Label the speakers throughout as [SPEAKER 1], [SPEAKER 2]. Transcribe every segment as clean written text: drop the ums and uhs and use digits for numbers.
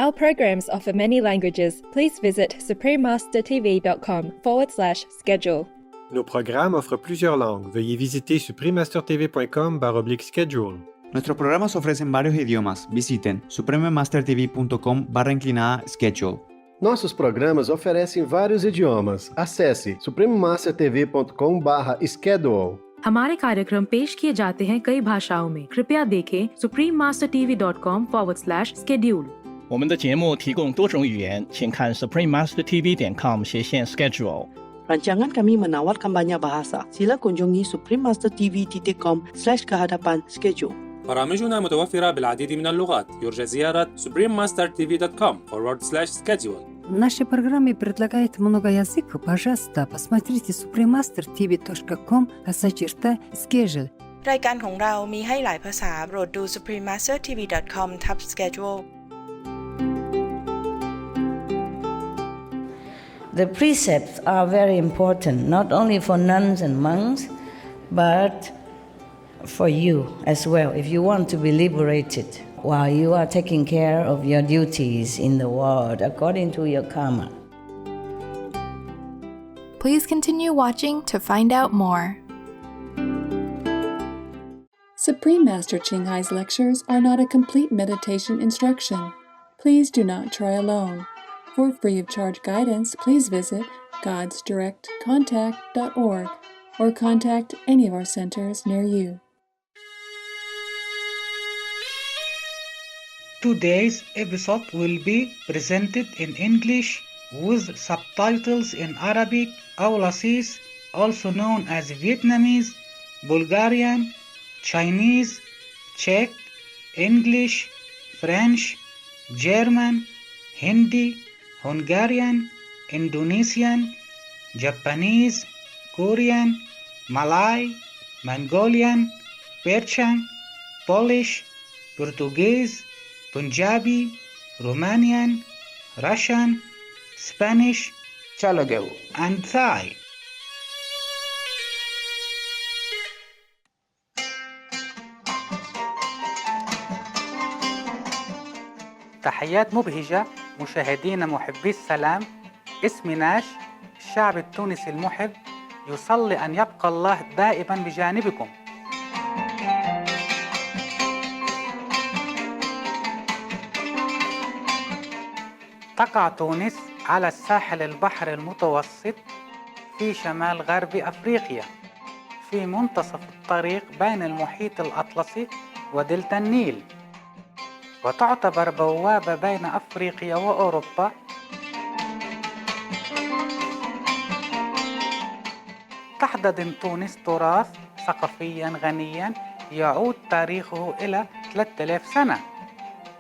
[SPEAKER 1] Our programs offer many languages. Please visit suprememastertv.com/schedule.
[SPEAKER 2] Nos programmes offrent plusieurs langues. Veuillez visiter suprememastertv.com/schedule.
[SPEAKER 3] Nuestros programas ofrecen varios idiomas. Visiten suprememastertv.com/schedule.
[SPEAKER 4] Nossos programas oferecem vários idiomas. Acesse suprememastertv.com/schedule.
[SPEAKER 5] हमारे कार्यक्रम पेश किए जाते हैं कई भाषाओं में। कृपया देखें suprememastertv.com/schedule。
[SPEAKER 6] 我们的节目提供多种语言，请看 suprememastertv.com/schedule。Rancangan
[SPEAKER 7] kami menawarkan banyak bahasa. Sila kunjungi suprememastertv.com/kehadapan-schedule.
[SPEAKER 8] برامجنا متوفرة بالعديد من اللغات. يرجى زيارة suprememastertv.com/schedule.
[SPEAKER 9] Наши программы предлагают много языков. Пожалуйста, посмотрите suprememastertv.com/schedule.
[SPEAKER 10] รายการของเรามีให้หลายภาษาโปรดดู suprememastertv.com/schedule
[SPEAKER 11] The precepts are very important, not only for nuns and monks, but for you as well, if you want to be liberated while you are taking care of your duties in the world according to your karma.
[SPEAKER 12] Please continue watching to find out more.
[SPEAKER 13] Supreme Master Ching Hai's lectures are not a complete meditation instruction. Please do not try alone. For free of charge guidance, please visit godsdirectcontact.org or contact any of our centers near you.
[SPEAKER 14] Today's episode will be presented in English with subtitles in Arabic, Aulasis, also known as Vietnamese, Bulgarian, Chinese, Czech, English, French, German, Hindi, Hungarian, Indonesian, Japanese, Korean, Malay, Mongolian, Persian, Polish, Portuguese, Punjabi, Romanian, Russian, Spanish, Telugu, and Thai.
[SPEAKER 15] تحيات مبهجة مشاهدينا محبي السلام. اسمي ناش، الشعب التونسي المحب يصلي أن يبقى الله دائما بجانبكم. تقع تونس على الساحل البحر المتوسط في شمال غرب أفريقيا، في منتصف الطريق بين المحيط الأطلسي ودلتا النيل، وتعتبر بوابة بين أفريقيا وأوروبا. تحتضن تونس تراث ثقافيا غنيا يعود تاريخه إلى 3000 سنة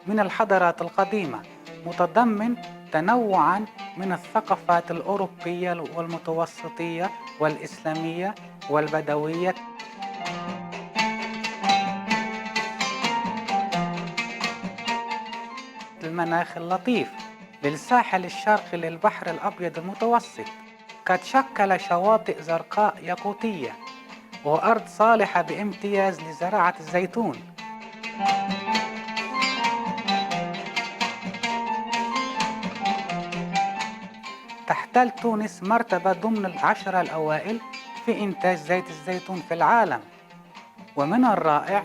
[SPEAKER 15] من الحضارات القديمة، متضمن تنوعا من الثقافات الأوروبية والمتوسطية والإسلامية والبدوية. المناخ اللطيف للساحل الشرقي للبحر الأبيض المتوسط قد شكل شواطئ زرقاء ياقوتية وأرض صالحة بامتياز لزراعة الزيتون. تحتل تونس مرتبة ضمن 10 الأوائل في إنتاج زيت الزيتون في العالم، ومن الرائع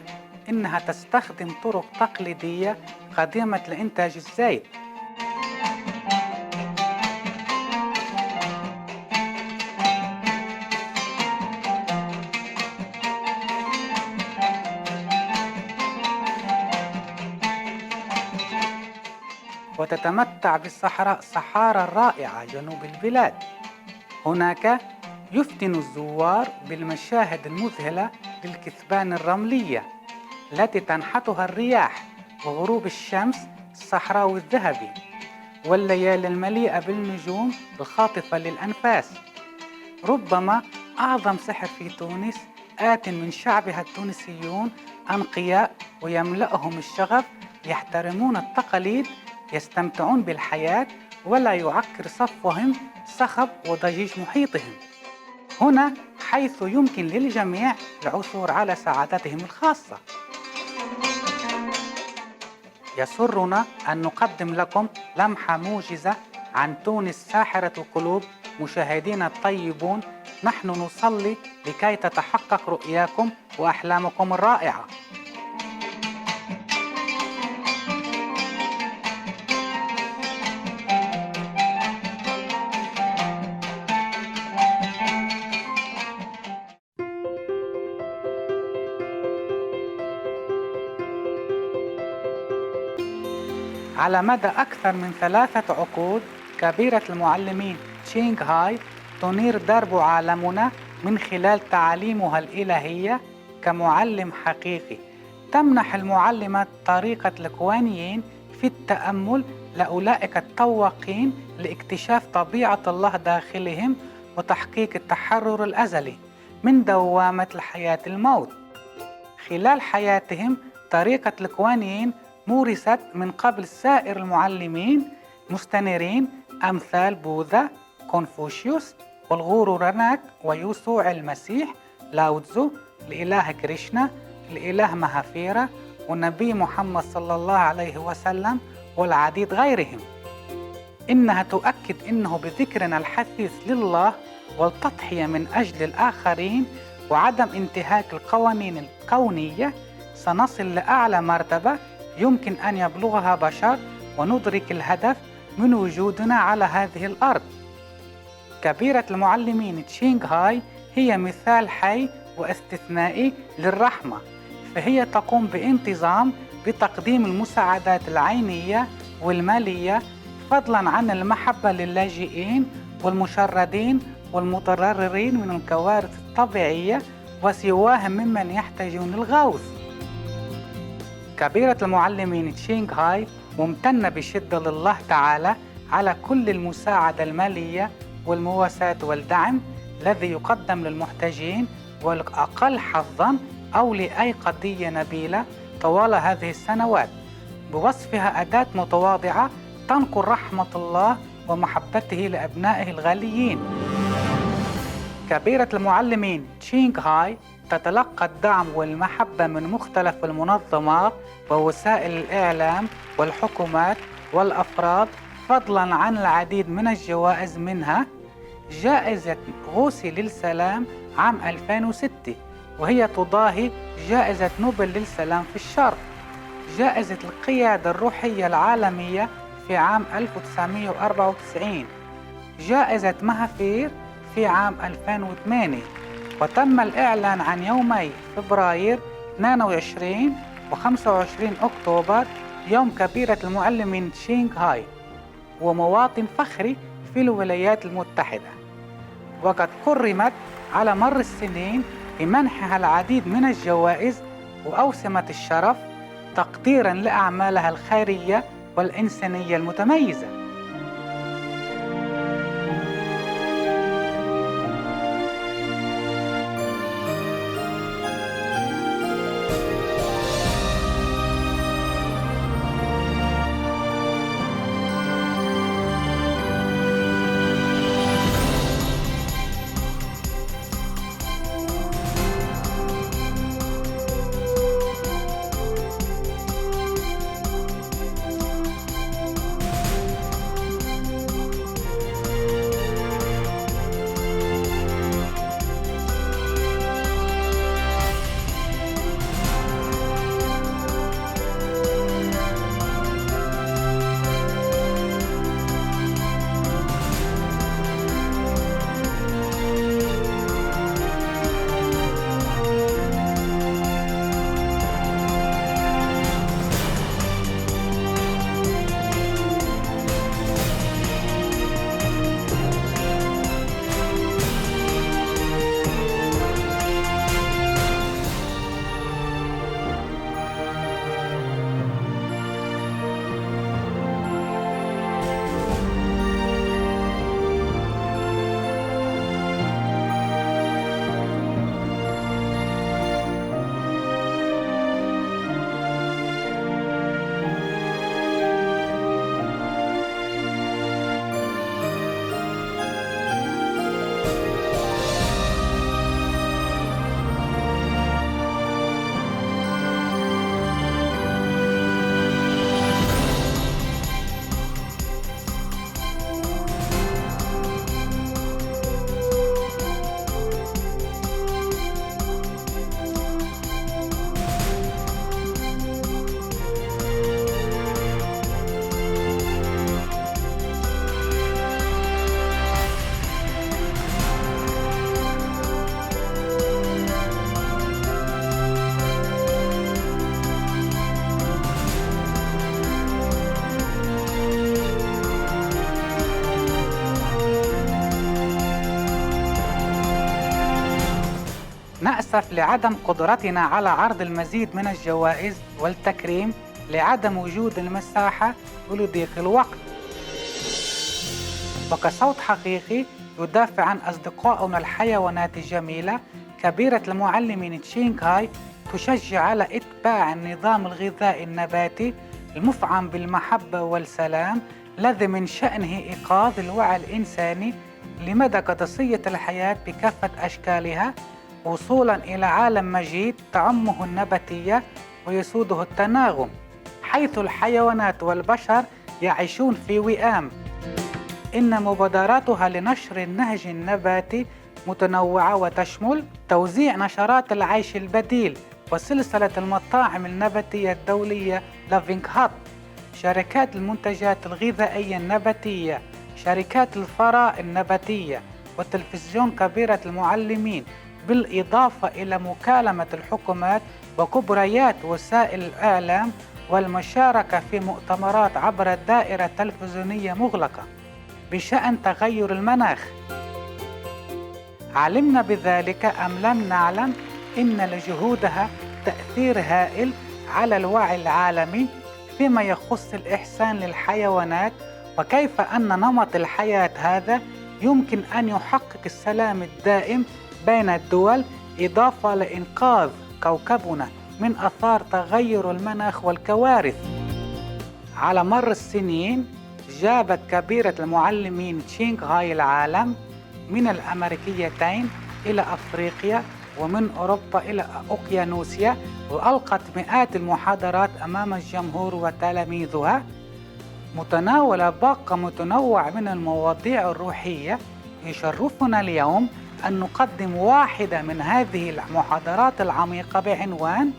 [SPEAKER 15] إنها تستخدم طرق تقليدية قديمة لإنتاج الزيت. وتتمتع بالصحراء الصحارى الرائعة جنوب البلاد. هناك يفتن الزوار بالمشاهد المذهلة للكثبان الرملية التي تنحتها الرياح، وغروب الشمس الصحراوي الذهبي، والليالي المليئة بالنجوم الخاطفة للأنفاس. ربما أعظم سحر في تونس آت من شعبها التونسيون أنقياء ويملأهم الشغف، يحترمون التقاليد، يستمتعون بالحياة، ولا يعكر صفوهم صخب وضجيج محيطهم. هنا حيث يمكن للجميع العثور على سعادتهم الخاصة. يسرنا أن نقدم لكم لمحة موجزة عن تونس ساحرة القلوب. مشاهدينا الطيبون، نحن نصلي لكي تتحقق رؤياكم وأحلامكم الرائعة. على مدى أكثر من 3 عقود كبيرة المعلمين تشينغ هاي تنير درب عالمنا من خلال تعاليمها الإلهية كمعلم حقيقي. تمنح المعلمة طريقة الكوانيين في التأمل لأولئك التواقين لاكتشاف طبيعة الله داخلهم وتحقيق التحرر الأزلي من دوامة الحياة الموت. خلال حياتهم طريقة الكوانيين مورست من قبل سائر المعلمين مستنيرين أمثال بوذا، كونفوشيوس، والغورو راناك، ويسوع المسيح، لاوتزو، الإله كريشنا، الإله مهافيرا، والنبي محمد صلى الله عليه وسلم، والعديد غيرهم. إنها تؤكد إنه بذكرنا الحثيث لله والتضحية من أجل الآخرين وعدم انتهاك القوانين الكونية سنصل لأعلى مرتبة يمكن أن يبلغها بشر وندرك الهدف من وجودنا على هذه الأرض. كبيرة المعلمين تشينغ هاي هي مثال حي واستثنائي للرحمة، فهي تقوم بانتظام بتقديم المساعدات العينية والمالية فضلا عن المحبة للاجئين والمشردين والمتضررين من الكوارث الطبيعية وسواهم ممن يحتاجون الغوث. كبيرة المعلمين تشينغ هاي ممتنة بشدة لله تعالى على كل المساعدة المالية والمواساة والدعم الذي يقدم للمحتاجين والأقل حظاً أو لأي قضية نبيلة طوال هذه السنوات، بوصفها أداة متواضعة تنقل رحمة الله ومحبته لأبنائه الغاليين. كبيرة المعلمين تشينغ هاي تتلقى الدعم والمحبة من مختلف المنظمات ووسائل الإعلام والحكومات والأفراد فضلاً عن العديد من الجوائز، منها جائزة غوثي للسلام عام 2006 وهي تضاهي جائزة نوبل للسلام في الشرق، جائزة القيادة الروحية العالمية في عام 1994، جائزة مهافير في عام 2008. وتم الإعلان عن يومي فبراير 22 و25 أكتوبر يوم كبيرة المعلمين تشينغ هاي ومواطن فخري في الولايات المتحدة. وقد كرمت على مر السنين بمنحها العديد من الجوائز وأوسمة الشرف تقديراً لأعمالها الخيرية والإنسانية المتميزة. للأسف لعدم قدرتنا على عرض المزيد من الجوائز والتكريم لعدم وجود المساحة ولضيق الوقت. وكصوت حقيقي يدافع عن أصدقائنا الحيوانات الجميلة، كبيرة المعلمين تشينغهاي تشجع على إتباع النظام الغذائي النباتي المفعم بالمحبة والسلام، الذي من شأنه إيقاظ الوعي الإنساني لمدى قدسية الحياة بكافة أشكالها، وصولاً إلى عالم مجيد تعمه النباتية ويسوده التناغم، حيث الحيوانات والبشر يعيشون في وئام. إن مبادراتها لنشر النهج النباتي متنوعة وتشمل توزيع نشرات العيش البديل وسلسلة المطاعم النباتية الدولية لافينغ هات، شركات المنتجات الغذائية النباتية، شركات الثراء النباتية، وتلفزيون كبيرة المعلمين، بالإضافة إلى مكالمة الحكومات وكبريات وسائل الإعلام والمشاركة في مؤتمرات عبر الدائرة التلفزيونية مغلقة بشأن تغير المناخ. علمنا بذلك أم لم نعلم إن لجهودها تأثير هائل على الوعي العالمي فيما يخص الإحسان للحيوانات، وكيف أن نمط الحياة هذا يمكن أن يحقق السلام الدائم بين الدول، إضافة لإنقاذ كوكبنا من آثار تغير المناخ والكوارث. على مر السنين جابت كبيرة المعلمين تشينغهاي العالم من الأمريكيتين إلى أفريقيا ومن أوروبا إلى أوقيانوسيا، وألقت مئات المحاضرات أمام الجمهور وتلاميذها، متناولة باقة متنوع من المواضيع الروحية. يشرفنا اليوم أن نقدم واحدة من هذه المحاضرات العميقة بعنوان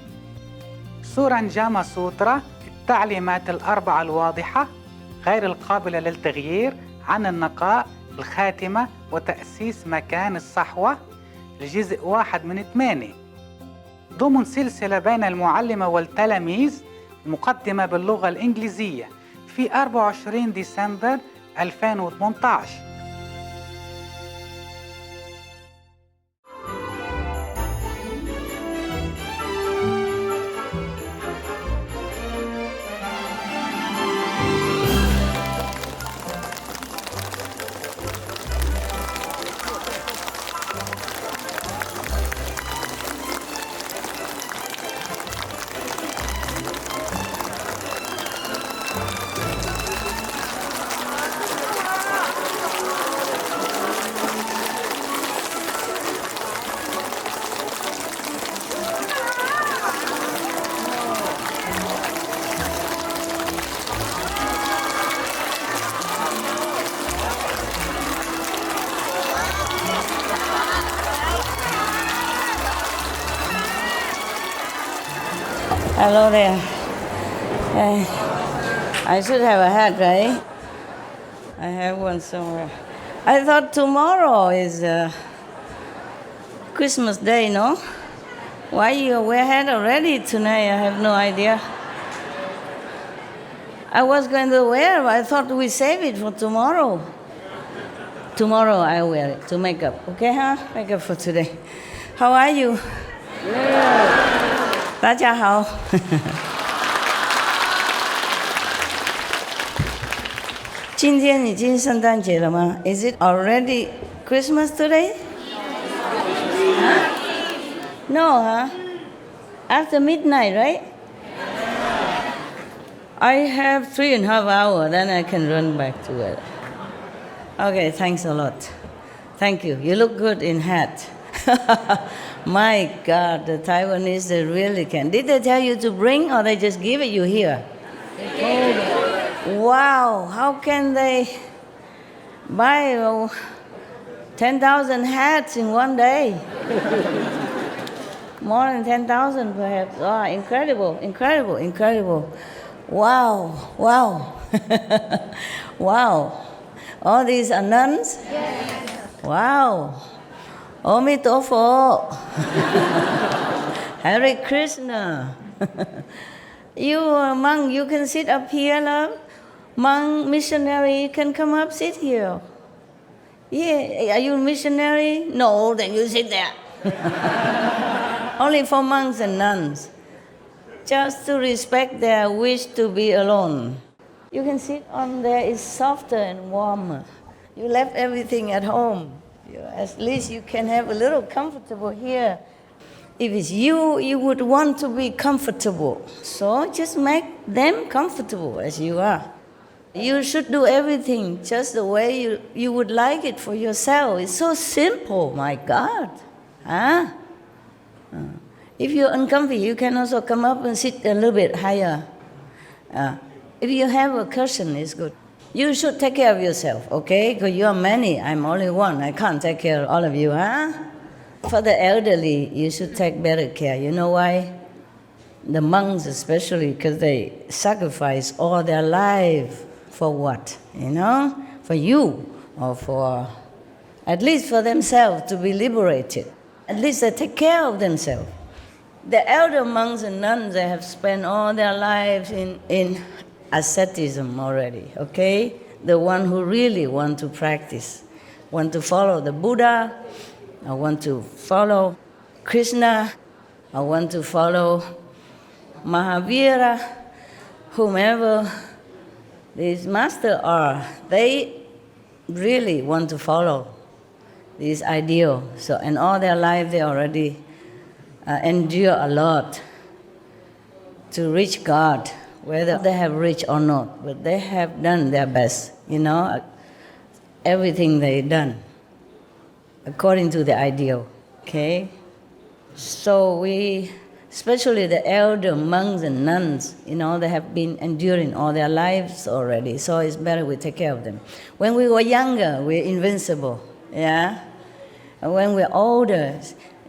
[SPEAKER 15] سورانجاما سوترا، التعليمات الأربعة الواضحة غير القابلة للتغيير عن النقاء، الخاتمة، وتأسيس مكان الصحوة، الجزء 1 من 8، ضمن سلسلة بين المعلمة والتلاميذ، مقدمة باللغة الإنجليزية في 24 ديسمبر 2018.
[SPEAKER 11] Hello there. I should have a hat, right? I have one somewhere. I thought tomorrow is Christmas Day, no? Why you wear a hat already tonight? I have no idea. I was going to wear, but I thought we save it for tomorrow. Tomorrow I wear it to make up, okay, huh? Make up for today. How are you? Yeah. 大家好。今天已经圣诞节了吗？ Is it already Christmas today? Huh? No, huh? After midnight, right? I have 3.5 hours, then I can run back to it. Okay, thanks a lot. Thank you. You look good in hat. My God, the Taiwanese, they really can. Did they tell you to bring, or they just give it you here? Wow, how can they buy 10,000 hats in one day? More than 10,000 perhaps. Oh, incredible, incredible, incredible. Wow, wow. Wow. All these are nuns? Yes. Wow. Omitofo. Hare Krishna. You are a monk, you can sit up here, love. Monk, missionary, you can come up, sit here. Yeah, are you a missionary? No, then you sit there. only for monks and nuns, just to respect their wish to be alone. You can sit on there, it's softer and warmer. You left everything at home. At least you can have a little comfortable here. If it's you, you would want to be comfortable. So just make them comfortable as you are. You should do everything just the way you would like it for yourself. It's so simple, my God. Huh? If you're uncomfy, you can also come up and sit a little bit higher. If you have a cushion, it's good. You should take care of yourself, okay? Because you are many, I'm only one. I can't take care of all of you, huh? For the elderly, you should take better care. You know why? The monks especially, because they sacrifice all their life for what? You know? For you, or for, at least for themselves, to be liberated. At least they take care of themselves. The elder monks and nuns, they have spent all their lives in asceticism already, okay? The one who really want to practice, want to follow the Buddha, I want to follow Krishna, I want to follow Mahavira, whomever these masters are, they really want to follow this ideal. So, and all their life they already endure a lot to reach God, whether they have reached or not, but they have done their best, you know, everything they've done according to the ideal, okay? So we, especially the elder monks and nuns, you know, they have been enduring all their lives already, so it's better we take care of them. When we were younger, we're invincible, yeah? And when we're older,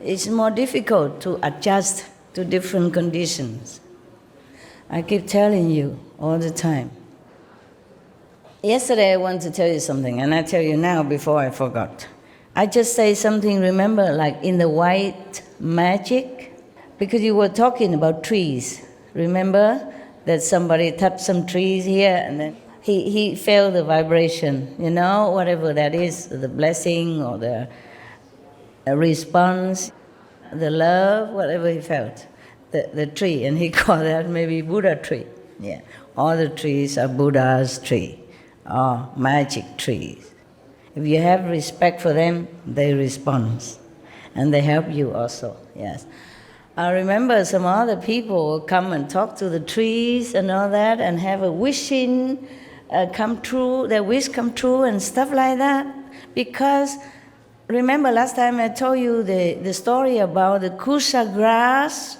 [SPEAKER 11] it's more difficult to adjust to different conditions. I keep telling you all the time. Yesterday I want to tell you something, and I tell you now before I forgot. I just say something, remember, like in the white magic? Because you were talking about trees. Remember that somebody touched some trees here, and then he felt the vibration, you know, whatever that is, the blessing or the response, the love, whatever he felt, the tree, and he called that maybe Buddha tree. Yeah, all the trees are Buddha's tree, or magic trees. If you have respect for them, they respond, and they help you also, yes. I remember some other people will come and talk to the trees and all that, and have a wishing come true, their wish come true and stuff like that, because remember last time I told you the story about the Kusha grass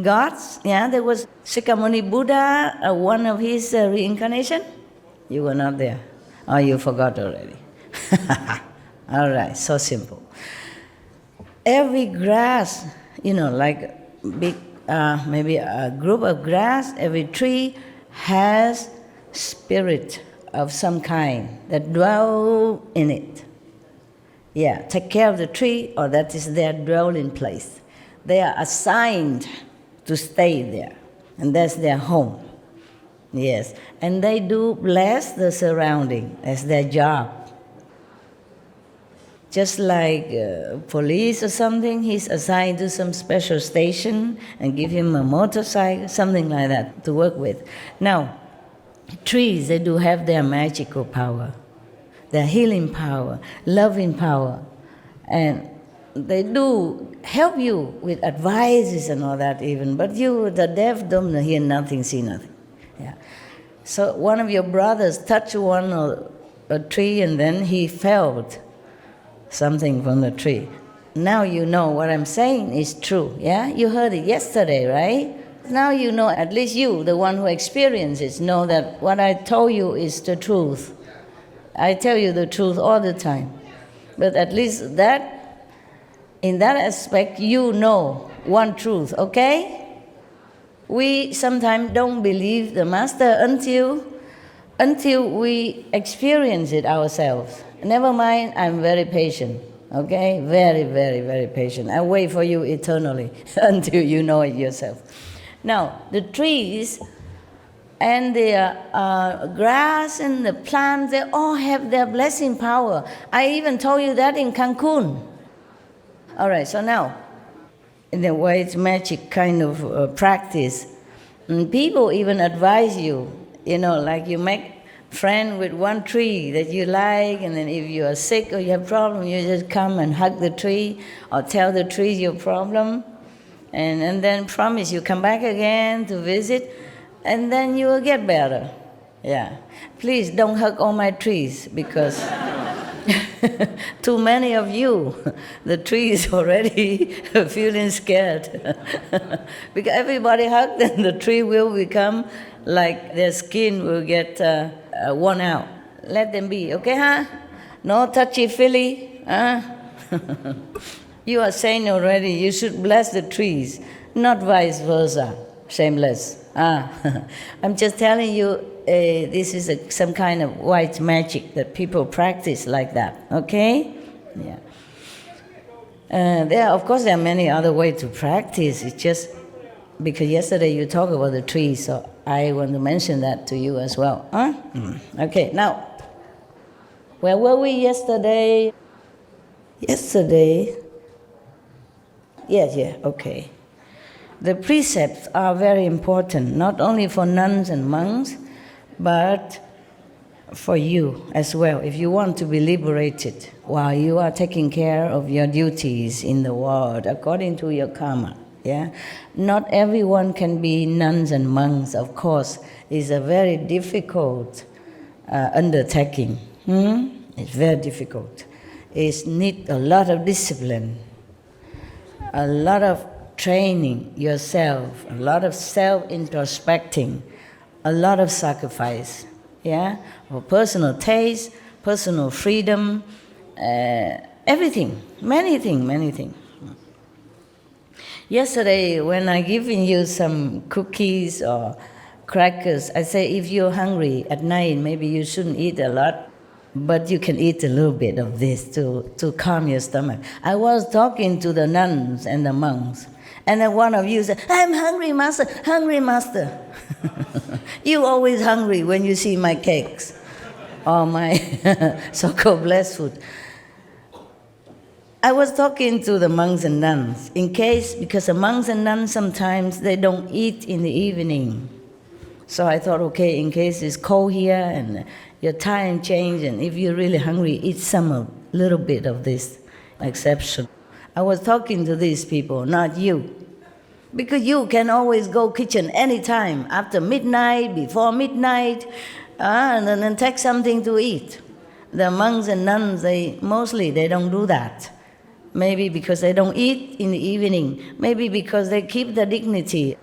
[SPEAKER 11] gods? Yeah, there was Shakyamuni Buddha, one of his reincarnation. You were not there. Oh, you forgot already. All right, so simple. Every grass, you know, like big, maybe a group of grass, every tree has spirit of some kind that dwell in it. Yeah, take care of the tree, or that is their dwelling place. They are assigned to stay there, and that's their home. Yes, and they do bless the surrounding as their job. Just like police or something, he's assigned to some special station and give him a motorcycle, something like that, to work with. Now, trees, they do have their magical power, their healing power, loving power, and they do help you with advices and all that even, but you, the deaf, don't hear nothing, see nothing. Yeah. So one of your brothers touched a tree, and then he felt something from the tree. Now you know what I'm saying is true, yeah? You heard it yesterday, right? Now you know, at least you, the one who experiences, know that what I told you is the truth. I tell you the truth all the time. But at least that, in that aspect, you know one truth, okay? We sometimes don't believe the Master until we experience it ourselves. Never mind, I'm very patient, okay? Very, very, very patient. I wait for you eternally until you know it yourself. Now, the trees and the grass and the plants, they all have their blessing power. I even told you that in Cancun. All right, so now, in a way it's magic kind of practice. And people even advise you, like you make friend with one tree that you like, and then if you are sick or you have problem, you just come and hug the tree or tell the tree your problem, and then promise you come back again to visit, and then you will get better. Yeah. Please don't hug all my trees, because too many of you, the tree is already feeling scared. Because everybody hugs, then the tree will become like their skin will get worn out. Let them be, okay, huh? No touchy-feely, huh? You are saying already you should bless the trees, not vice versa, shameless. I'm just telling you, this is some kind of white magic that people practice like that, okay? Yeah. Of course, there are many other ways to practice. It's just because yesterday you talked about the trees, so I want to mention that to you as well. Huh? Okay, now, where were we yesterday? Yeah, okay. The precepts are very important, not only for nuns and monks, but for you as well, if you want to be liberated while you are taking care of your duties in the world according to your karma. Yeah? Not everyone can be nuns and monks, of course. It's a very difficult undertaking. It's very difficult. It needs a lot of discipline, a lot of training yourself, a lot of self-introspecting, a lot of sacrifice, yeah, for personal taste, personal freedom, everything, many things. Yesterday, when I given you some cookies or crackers, I say if you're hungry at night, maybe you shouldn't eat a lot, but you can eat a little bit of this to calm your stomach. I was talking to the nuns and the monks, and then one of you said, I'm hungry, master, hungry, master. You always hungry when you see my cakes or my so-called blessed food. I was talking to the monks and nuns, because the monks and nuns sometimes they don't eat in the evening. So I thought, okay, in case it's cold here and your time change, and if you're really hungry, eat little bit of this exception. I was talking to these people, not you. Because you can always go kitchen anytime, after midnight, before midnight, and then take something to eat. The monks and nuns, they don't do that. Maybe because they don't eat in the evening. Maybe because they keep the dignity.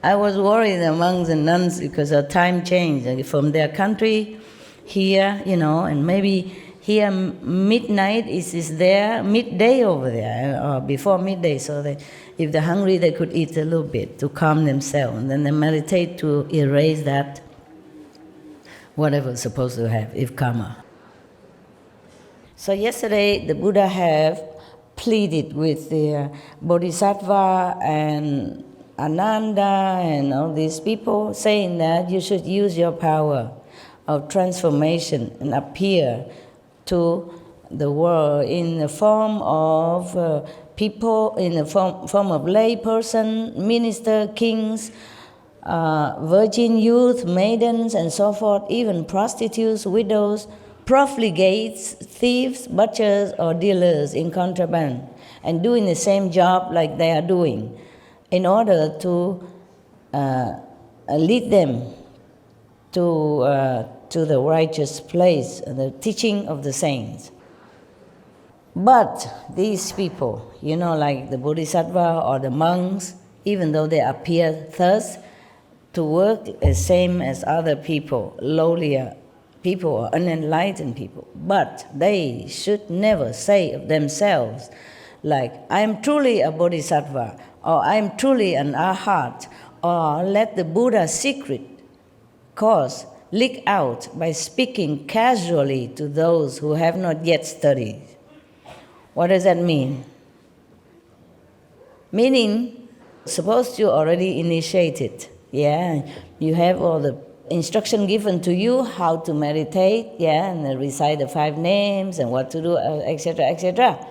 [SPEAKER 11] I was worried, the monks and nuns, because of time change from their country here, and maybe here midnight is there, midday over there, or before midday. So if they're hungry, they could eat a little bit to calm themselves. And then they meditate to erase that, whatever it's supposed to have, if karma. So yesterday, the Buddha have pleaded with the Bodhisattva and Ananda and all these people, saying that you should use your power of transformation and appear to the world in the form of people, in the form of lay person, minister, kings, virgin youth, maidens, and so forth, even prostitutes, widows, profligates, thieves, butchers, or dealers in contraband, and doing the same job like they are doing, in order to lead them to the righteous place, the teaching of the saints. But these people, like the Bodhisattva or the monks, even though they appear thus to work the same as other people, lowlier people or unenlightened people, but they should never say of themselves, like, I'm truly a Bodhisattva, or I'm truly an Arhat, or let the Buddha's secret cause leak out by speaking casually to those who have not yet studied. What does that mean? Meaning, suppose you already initiated, you have all the instruction given to you how to meditate, and recite the 5 names and what to do, etc., etc.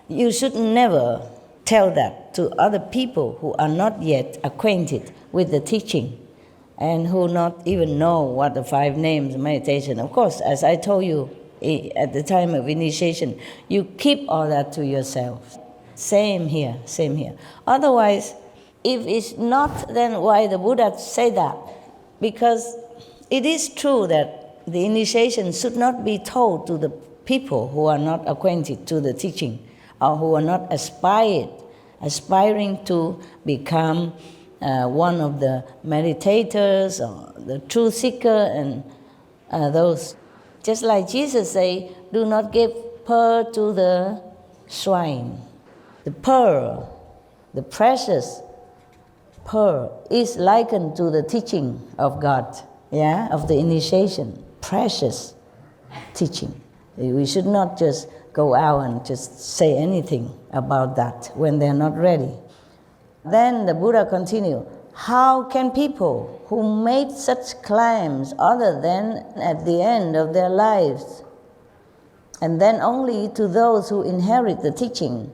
[SPEAKER 11] You should never tell that to other people who are not yet acquainted with the teaching and who not even know what the 5 names meditation. Of course, as I told you at the time of initiation, you keep all that to yourself. Same here. Otherwise, if it's not, then why the Buddha say that? Because it is true that the initiation should not be told to the people who are not acquainted to the teaching or who are not aspiring to become one of the meditators or the truth seeker and those. Just like Jesus say, do not give pearl to the swine. The pearl, the precious pearl, is likened to the teaching of God, of the initiation, precious teaching. We should not just go out and just say anything about that when they're not ready. Then the Buddha continued, how can people who made such claims other than at the end of their lives, and then only to those who inherit the teaching,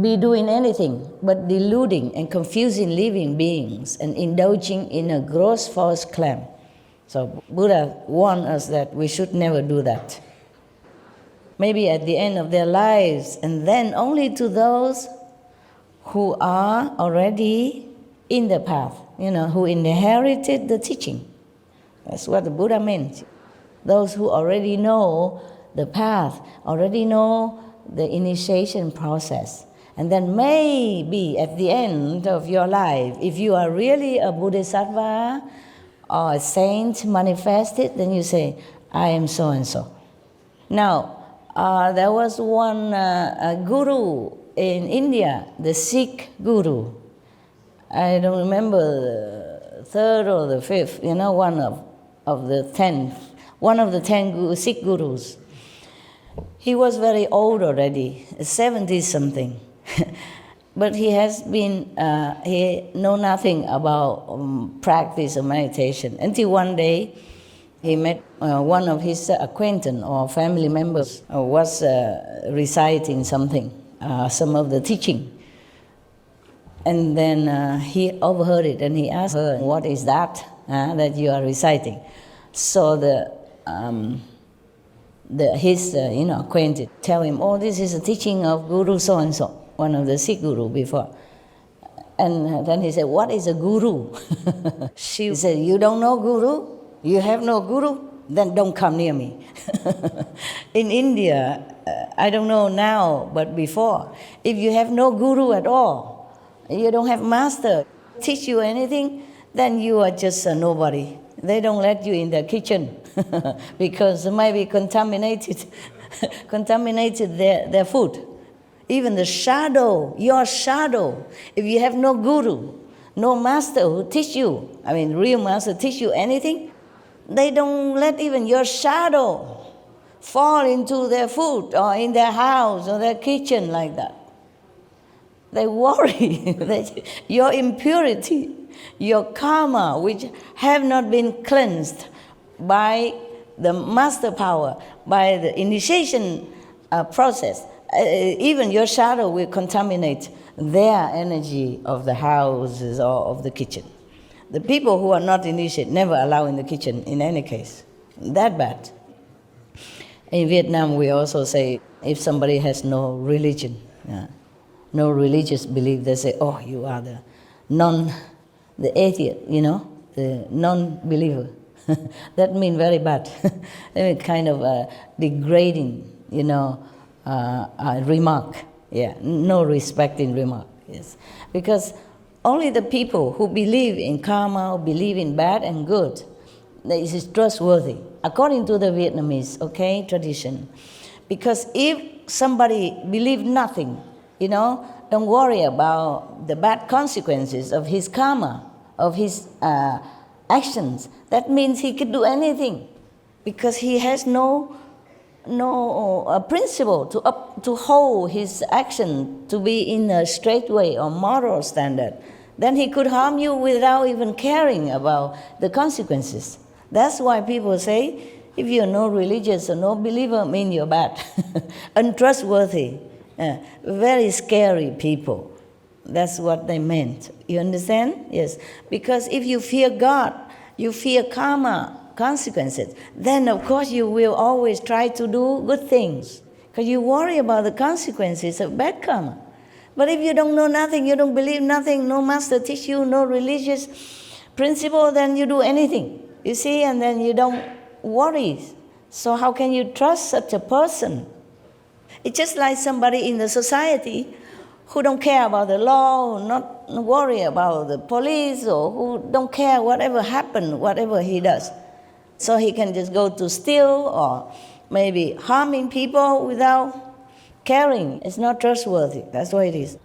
[SPEAKER 11] be doing anything but deluding and confusing living beings and indulging in a gross false claim? So Buddha warned us that we should never do that. Maybe at the end of their lives, and then only to those who are already in the path, who inherited the teaching. That's what the Buddha meant. Those who already know the path, already know the initiation process. And then maybe at the end of your life, if you are really a Bodhisattva or a saint manifested, then you say, I am so and so. Now, there was one guru in India, the Sikh guru. I don't remember the 3rd or the 5th, one of the 10th, one of the 10 Sikh gurus. He was very old already, 70-something. But he has been, he know nothing about practice of meditation until one day he met one of his acquaintance or family members was reciting something, some of the teaching. And then he overheard it and he asked her, what is that that you are reciting? So his acquaintance tell him, oh, this is a teaching of Guru so-and-so, one of the Sikh guru before. And then he said, what is a guru? She said, you don't know guru? You have no guru? Then don't come near me. In India, I don't know now, but before, if you have no guru at all, you don't have master teach you anything, then you are just a nobody. They don't let you in the kitchen because it might be contaminated their food. Even the shadow, your shadow, if you have no guru, no master who teach you, real master teach you anything, they don't let even your shadow fall into their food or in their house or their kitchen like that. They worry that your impurity, your karma, which have not been cleansed by the master power, by the initiation process, even your shadow will contaminate their energy of the houses or of the kitchen. The people who are not initiated never allow in the kitchen in any case. That bad. In Vietnam, we also say if somebody has no religion, no religious belief, they say, oh, you are the atheist, the non-believer. That means very bad. Kind of a degrading, remark. No respecting remark. Yes, because only the people who believe in karma, who believe in bad and good, that is trustworthy, according to the Vietnamese, tradition. Because if somebody believes nothing, don't worry about the bad consequences of his karma, of his actions. That means he could do anything, because he has no principle to hold his action to be in a straight way or moral standard. Then he could harm you without even caring about the consequences. That's why people say, if you're no religious or no believer, mean you're bad, untrustworthy. very scary people. That's what they meant. You understand? Yes. Because if you fear God, you fear karma, consequences, then of course you will always try to do good things. Because you worry about the consequences of bad karma. But if you don't know nothing, you don't believe nothing, no master teach you, no religious principle, then you do anything. You see, and then you don't worry. So how can you trust such a person? It's just like somebody in the society who don't care about the law, who not worry about the police, or who don't care whatever happened, whatever he does. So he can just go to steal or maybe harming people without caring. It's not trustworthy. That's what it is.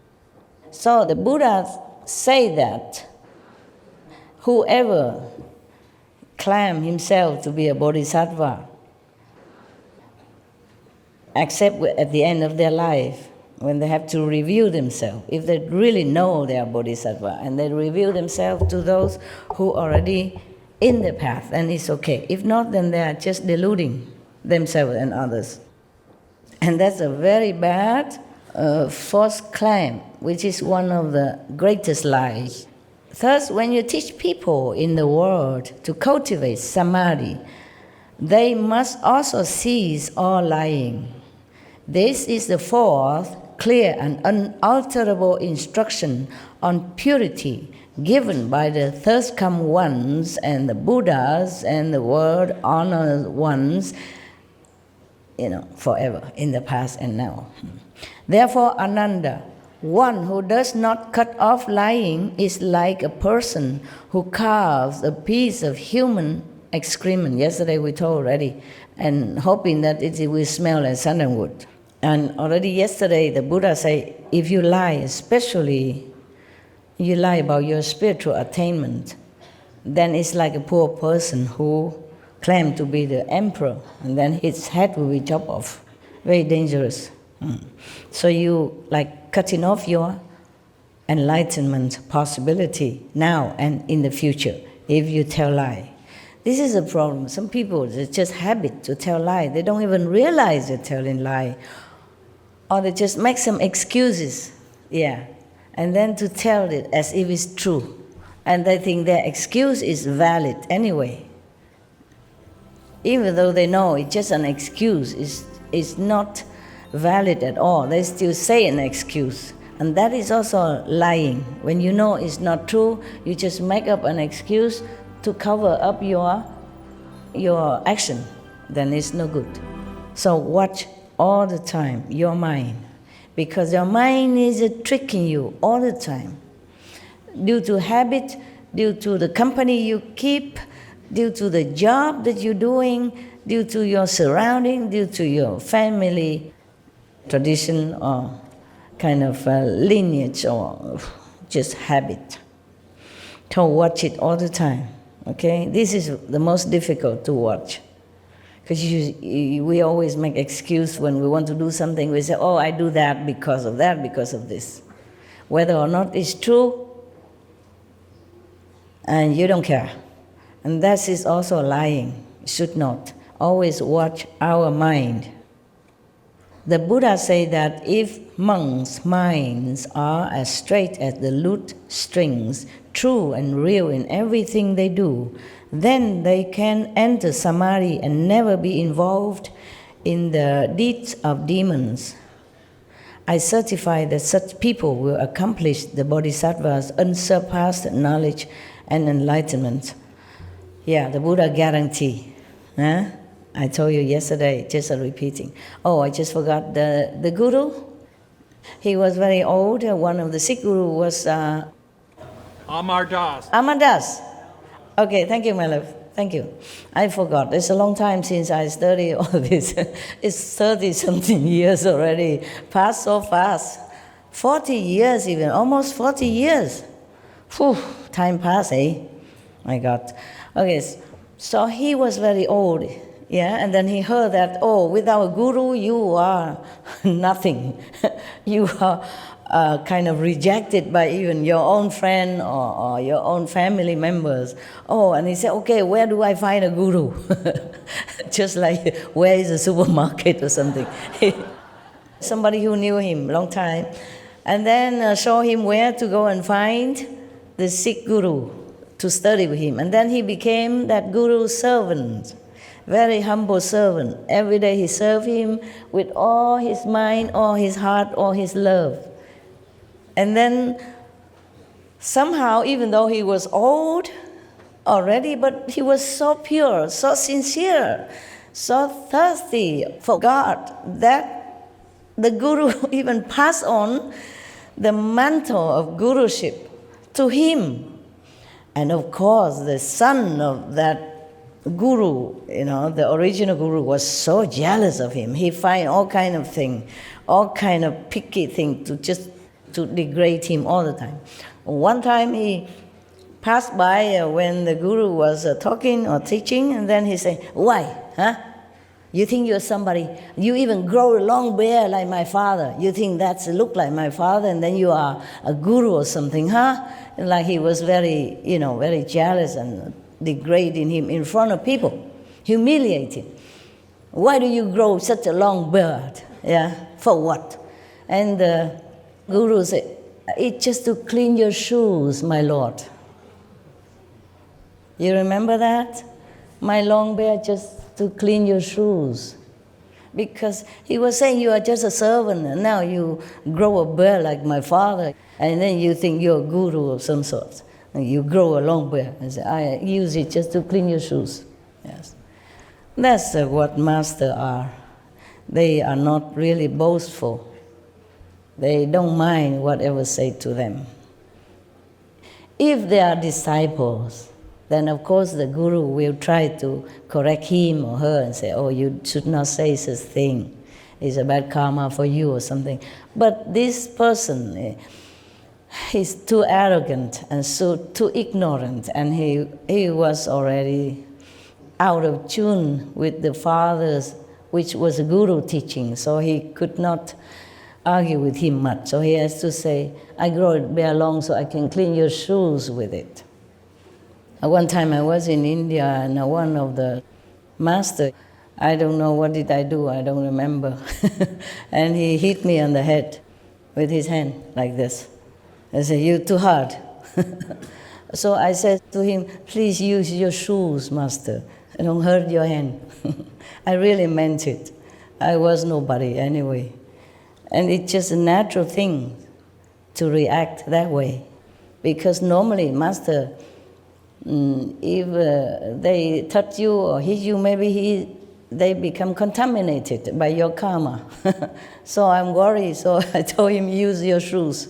[SPEAKER 11] So the Buddha say that whoever claim himself to be a bodhisattva, except at the end of their life, when they have to review themselves, if they really know they are bodhisattva, and they reveal themselves to those who are already in the path, then it's okay. If not, then they are just deluding themselves and others. And that's a very bad false claim, which is one of the greatest lies. Thus, when you teach people in the world to cultivate samadhi, they must also cease all lying. This is the fourth clear and unalterable instruction on purity given by the thirst come ones and the Buddhas and the world honored ones, forever, in the past and now. Therefore, Ananda, one who does not cut off lying is like a person who carves a piece of human excrement. Yesterday we told already, and hoping that it will smell like sandalwood. And already yesterday the Buddha said, if you lie, especially you lie about your spiritual attainment, then it's like a poor person who claimed to be the emperor, and then his head will be chopped off. Very dangerous. So you like cutting off your enlightenment possibility now and in the future if you tell lie. This is a problem. Some people, it's just habit to tell lie. They don't even realize they're telling lie. Or they just make some excuses, and then to tell it as if it's true. And they think their excuse is valid anyway. Even though they know it's just an excuse, it's not valid at all. They still say an excuse. And that is also lying. When you know it's not true, you just make up an excuse to cover up your action. Then it's no good. So watch all the time your mind, because your mind is tricking you all the time. Due to habit, due to the company you keep, due to the job that you're doing, due to your surrounding, due to your family tradition or kind of lineage or just habit. So watch it all the time, okay? This is the most difficult to watch. Because we always make excuse when we want to do something. We say, I do that, because of this. Whether or not it's true, and you don't care. And that is also lying. Should not. Always watch our mind. The Buddha said that if monks' minds are as straight as the lute strings, true and real in everything they do, then they can enter Samadhi and never be involved in the deeds of demons. I certify that such people will accomplish the Bodhisattvas' unsurpassed knowledge and enlightenment. The Buddha guarantee. I told you yesterday, just repeating. I just forgot the guru. He was very old. One of the Sikh guru was
[SPEAKER 8] Amar Das.
[SPEAKER 11] Amar Das. Okay, thank you, my love. Thank you. I forgot. It's a long time since I studied all this. It's 30-something years already. Passed so fast. 40 years even, almost 40 years. Whew, time passed, eh? My God. Okay, so he was very old, and then he heard that, without a guru, you are nothing. You are kind of rejected by even your own friend or your own family members. And he said, okay, where do I find a guru? Just like, where is a supermarket or something? somebody who knew him long time, and then show him where to go and find the Sikh guru to study with him. And then he became that guru's servant, very humble servant. Every day he served him with all his mind, all his heart, all his love. And then somehow, even though he was old already, but he was so pure, so sincere, so thirsty for God that the guru even passed on the mantle of guruship to him. And of course, the son of that guru, the original guru, was so jealous of him. He find all kind of thing, all kind of picky thing to degrade him all the time. One time he passed by when the guru was talking or teaching, and then he said, "Why, huh? You think you're somebody? You even grow a long beard like my father. You think that's look like my father, and then you are a guru or something, huh?" And like he was very, very jealous and degrading him in front of people, humiliating. "Why do you grow such a long beard? Yeah, for what?" And the guru said, "It's just to clean your shoes, my lord." You remember that? "My long beard just to clean your shoes." Because he was saying, you are just a servant, and now you grow a beard like my father, and then you think you're a guru of some sort. And you grow a long beard. And say, "I use it just to clean your shoes." Yes. That's what masters are. They are not really boastful. They don't mind whatever said to them. If they are disciples, then of course the guru will try to correct him or her and say, "Oh, you should not say such thing. It's a bad karma for you," or something. But this person is too arrogant and so too ignorant, and he was already out of tune with the father's, which was a guru teaching, so he could not argue with him much. So he has to say, "I grow it bare long so I can clean your shoes with it." One time I was in India, and one of the master, I don't know what did I do, I don't remember. And he hit me on the head with his hand like this. I said, "You're too hard." So I said to him, "Please use your shoes, master. Don't hurt your hand." I really meant it. I was nobody anyway. And it's just a natural thing to react that way. Because normally, master, if they touch you or hit you, maybe they become contaminated by your karma. So I'm worried, so I told him, "Use your shoes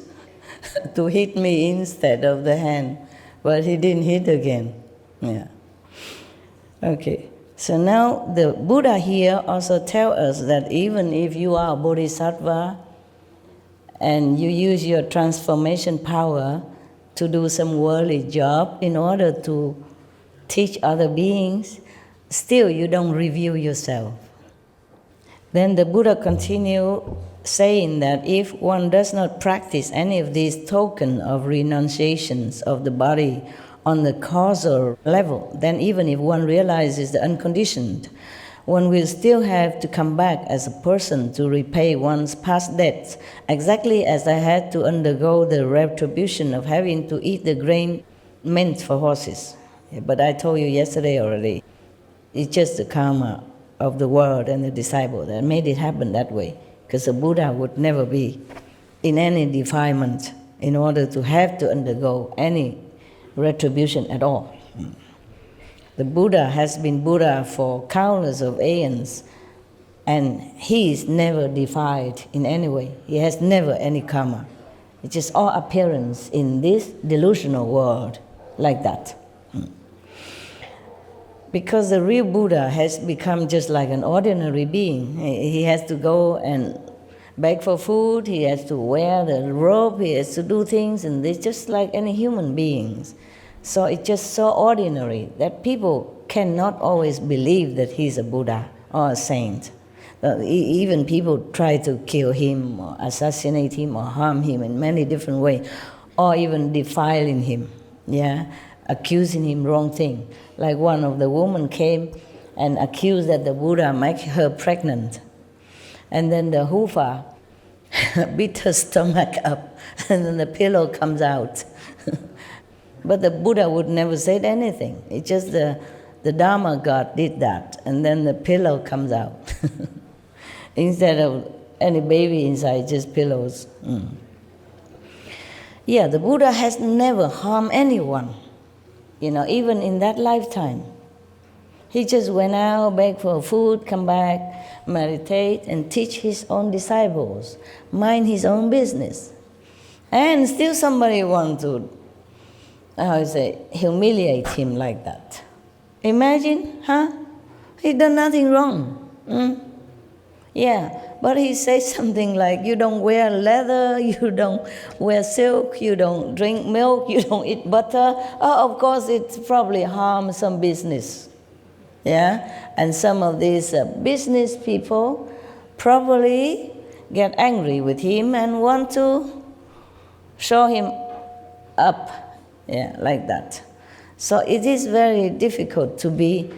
[SPEAKER 11] to hit me instead of the hand." But he didn't hit again. Yeah. Okay. So now the Buddha here also tells us that even if you are a Bodhisattva and you use your transformation power to do some worldly job in order to teach other beings, still you don't review yourself. Then the Buddha continued saying that if one does not practice any of these tokens of renunciations of the body on the causal level, then even if one realizes the unconditioned, one will still have to come back as a person to repay one's past debts, exactly as I had to undergo the retribution of having to eat the grain meant for horses. But I told you yesterday already, it's just the karma of the world and the disciple that made it happen that way, because the Buddha would never be in any defilement in order to have to undergo any retribution at all. The Buddha has been Buddha for countless of aeons, and he is never defied in any way. He has never any karma. It's just all appearance in this delusional world like that. Because the real Buddha has become just like an ordinary being. He has to go and beg for food, he has to wear the robe, he has to do things, and it's just like any human beings. So it's just so ordinary that people cannot always believe that he's a Buddha or a saint. Even people try to kill him or assassinate him or harm him in many different ways, or even defiling him, accusing him wrong thing. Like one of the women came and accused that the Buddha make her pregnant. And then the Hufa beat her stomach up, and then the pillow comes out. But the Buddha would never say anything. It's just the Dharma God did that, and then the pillow comes out. Instead of any baby inside, just pillows. Yeah, the Buddha has never harmed anyone, even in that lifetime. He just went out, begged for food, come back, meditate, and teach his own disciples, mind his own business. And still somebody want to, humiliate him like that. Imagine, huh? He done nothing wrong. Yeah, but he says something like, you don't wear leather, you don't wear silk, you don't drink milk, you don't eat butter. Oh, of course, it probably harms some business. Yeah, and some of these business people probably get angry with him and want to show him up, like that. So it is very difficult to be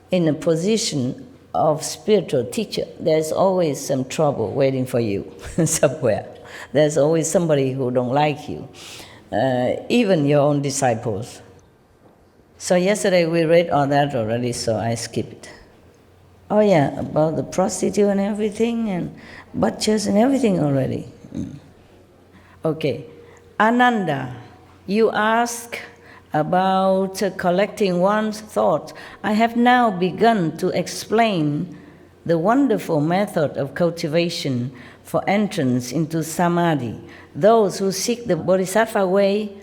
[SPEAKER 11] in a position of spiritual teacher. There's always some trouble waiting for you somewhere. There's always somebody who don't like you, even your own disciples. So yesterday we read all that already, so I skip it. Oh yeah, about the prostitute and everything, and butchers and everything already. Okay, Ananda, you ask about collecting one's thoughts. I have now begun to explain the wonderful method of cultivation for entrance into Samadhi. Those who seek the Bodhisattva way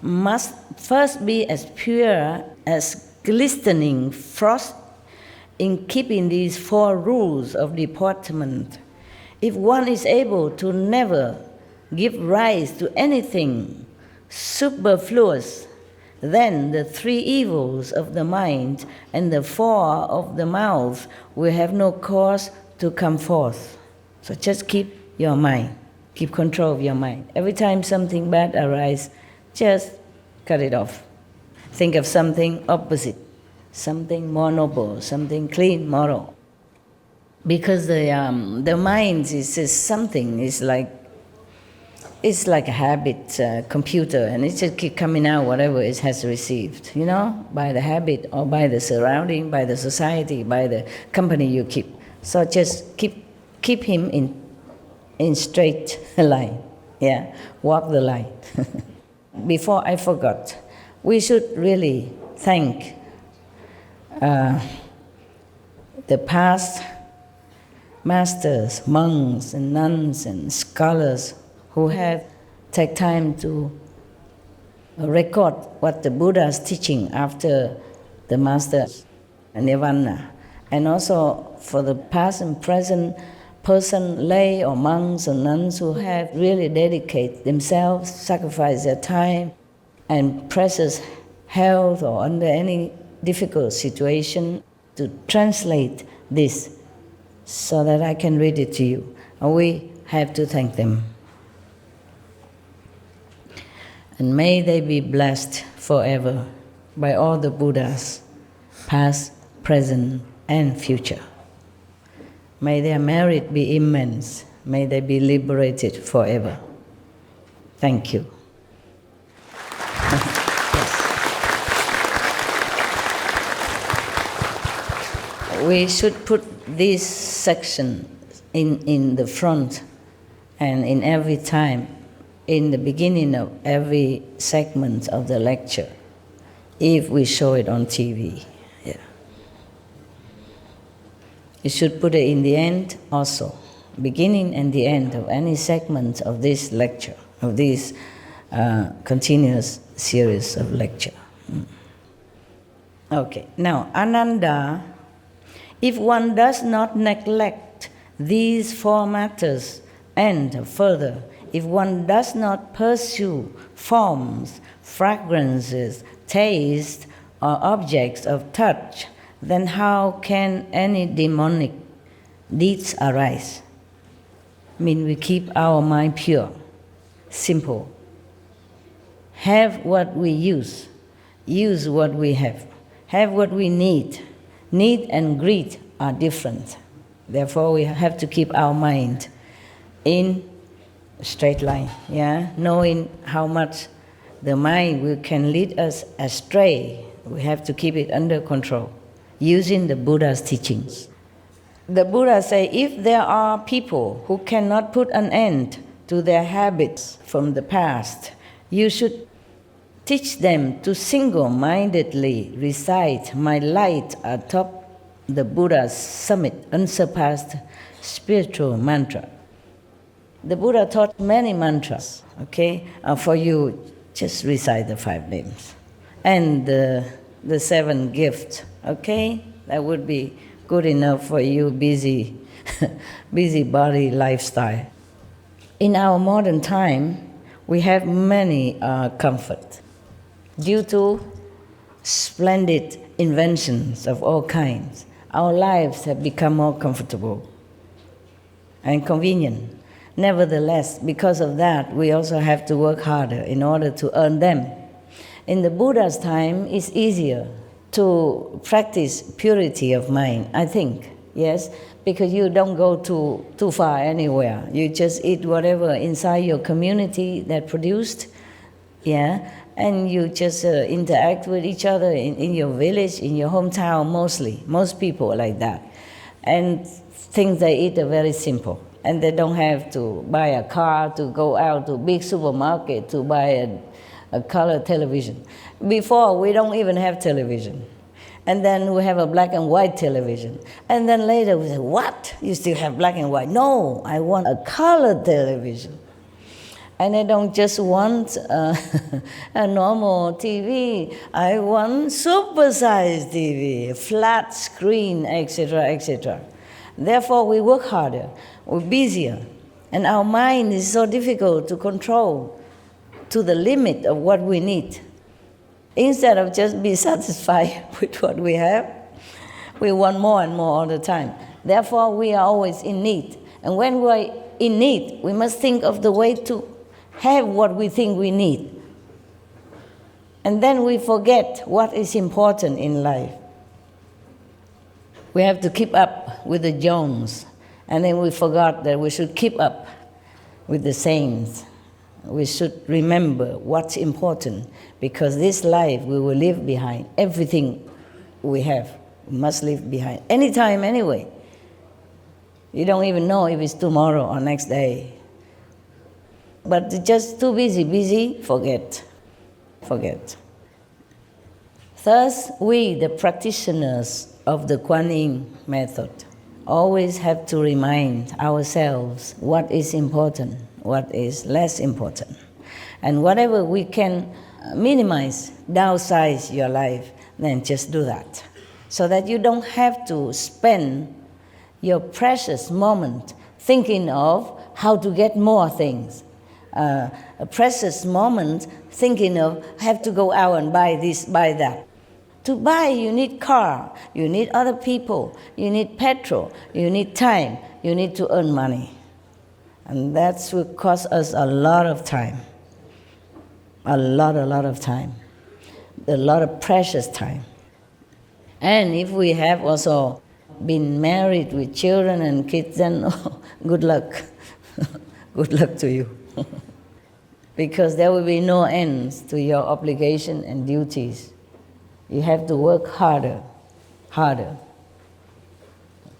[SPEAKER 11] must first be as pure as glistening frost in keeping these 4 rules of deportment. If one is able to never give rise to anything superfluous, then the 3 evils of the mind and the 4 of the mouth will have no cause to come forth. So just keep your mind, keep control of your mind. Every time something bad arises, just cut it off. Think of something opposite, something more noble, something clean, moral. Because the mind is just something, it's like a habit computer, and it just keep coming out whatever it has received, by the habit or by the surrounding, by the society, by the company you keep. So just keep him in straight line, walk the line. Before I forgot, we should really thank the past masters, monks and nuns and scholars who have taken time to record what the Buddha is teaching after the master's nirvana. And also for the past and present person, lay or monks or nuns who have really dedicated themselves, sacrificed their time and precious health or under any difficult situation to translate this so that I can read it to you. And we have to thank them. And may they be blessed forever by all the Buddhas, past, present, and future. May their merit be immense. May they be liberated forever. Thank you. We should put this section in the front and in every time, in the beginning of every segment of the lecture, if we show it on TV. You should put it in the end also, beginning and the end of any segment of this lecture, of this continuous series of lecture. Okay, now Ananda, if one does not neglect these 4 matters, and further, if one does not pursue forms, fragrances, taste, or objects of touch, then how can any demonic deeds arise? I mean, we keep our mind pure, simple. Have what we use what we have what we need. Need and greed are different. Therefore, we have to keep our mind in straight line, yeah? Knowing how much the mind can lead us astray, we have to keep it under control, using the Buddha's teachings. The Buddha say, if there are people who cannot put an end to their habits from the past, you should teach them to single-mindedly recite my light atop the Buddha's summit, unsurpassed spiritual mantra. The Buddha taught many mantras, okay? For you, just recite the 5 names. And the 7 gifts, okay? That would be good enough for you, busy body lifestyle. In our modern time, we have many comfort due to splendid inventions of all kinds. Our lives have become more comfortable and convenient. Nevertheless, because of that, we also have to work harder in order to earn them. In the Buddha's time, it's easier to practice purity of mind, I think, yes, because you don't go too far anywhere. You just eat whatever inside your community that produced, yeah, and you just interact with each other in your village, in your hometown mostly. Most people are like that. And things they eat are very simple. And they don't have to buy a car to go out to a big supermarket to buy a color television. Before, we don't even have television. And then we have a black and white television. And then later we say, what? You still have black and white? No, I want a color television. And I don't just want a normal TV. I want supersized TV, flat screen, etc., etc. Therefore, we work harder, we're busier, and our mind is so difficult to control to the limit of what we need. Instead of just be satisfied with what we have, we want more and more all the time. Therefore, we are always in need. And when we're in need, we must think of the way to have what we think we need. And then we forget what is important in life. We have to keep up with the Jones, and then we forgot that we should keep up with the saints. We should remember what's important, because this life we will leave behind. Everything we have, we must leave behind. Anytime, anyway. You don't even know if it's tomorrow or next day. But just too busy, forget. Thus, we, the practitioners of the Kuan Yin method, always have to remind ourselves what is important, what is less important. And whatever we can minimize, downsize your life, then just do that. So that you don't have to spend your precious moment thinking of how to get more things. A precious moment thinking of have to go out and buy this, buy that. To buy, you need car, you need other people, you need petrol, you need time, you need to earn money. And that will cost us a lot of time. A lot of time. A lot of precious time. And if we have also been married with children and kids, then good luck. Good luck to you. Because there will be no ends to your obligation and duties. You have to work harder.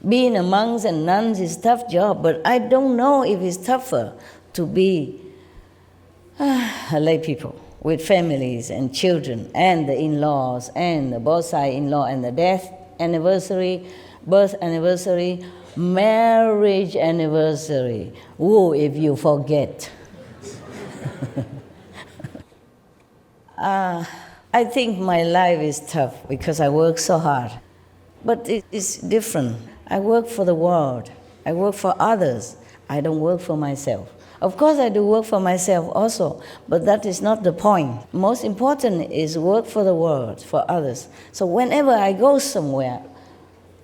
[SPEAKER 11] Being a monks and nuns is a tough job, but I don't know if it's tougher to be lay people with families and children and the in-laws and the Bodhisattvas in-law and the death anniversary, birth anniversary, marriage anniversary. Whoa, if you forget. I think my life is tough because I work so hard. But it is different. I work for the world. I work for others. I don't work for myself. Of course, I do work for myself also, but that is not the point. Most important is work for the world, for others. So whenever I go somewhere,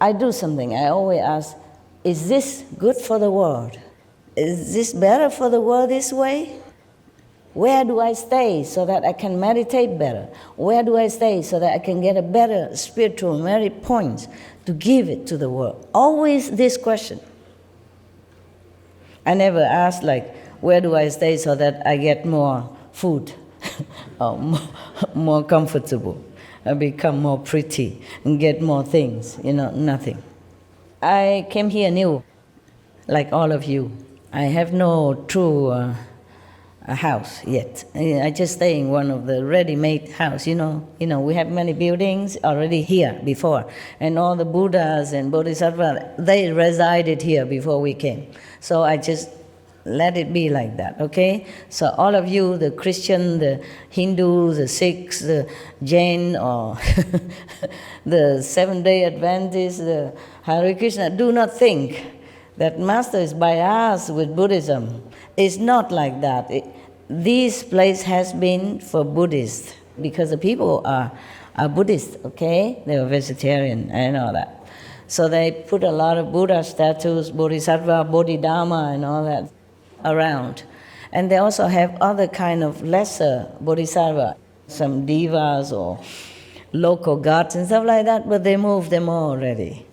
[SPEAKER 11] I do something. I always ask, is this good for the world? Is this better for the world this way? Where do I stay so that I can meditate better? Where do I stay so that I can get a better spiritual merit points to give it to the world? Always this question. I never ask like, where do I stay so that I get more food, or more comfortable, I become more pretty, and get more things, nothing. I came here new, like all of you. I have no true a house yet. I just stay in one of the ready-made house. We have many buildings already here before, and all the Buddhas and Bodhisattvas, they resided here before we came. So I just let it be like that, okay? So all of you, the Christian, the Hindu, the Sikhs, the Jain, or the Seventh-day Adventists, the Hare Krishna, do not think that Master is biased with Buddhism. It's not like that. This place has been for Buddhists, because the people are Buddhist, okay? They are vegetarian, I know that. So they put a lot of Buddha statues, Bodhisattva, Bodhidharma, and all that around. And they also have other kind of lesser Bodhisattva, some divas or local gods and stuff like that, but they moved them all already.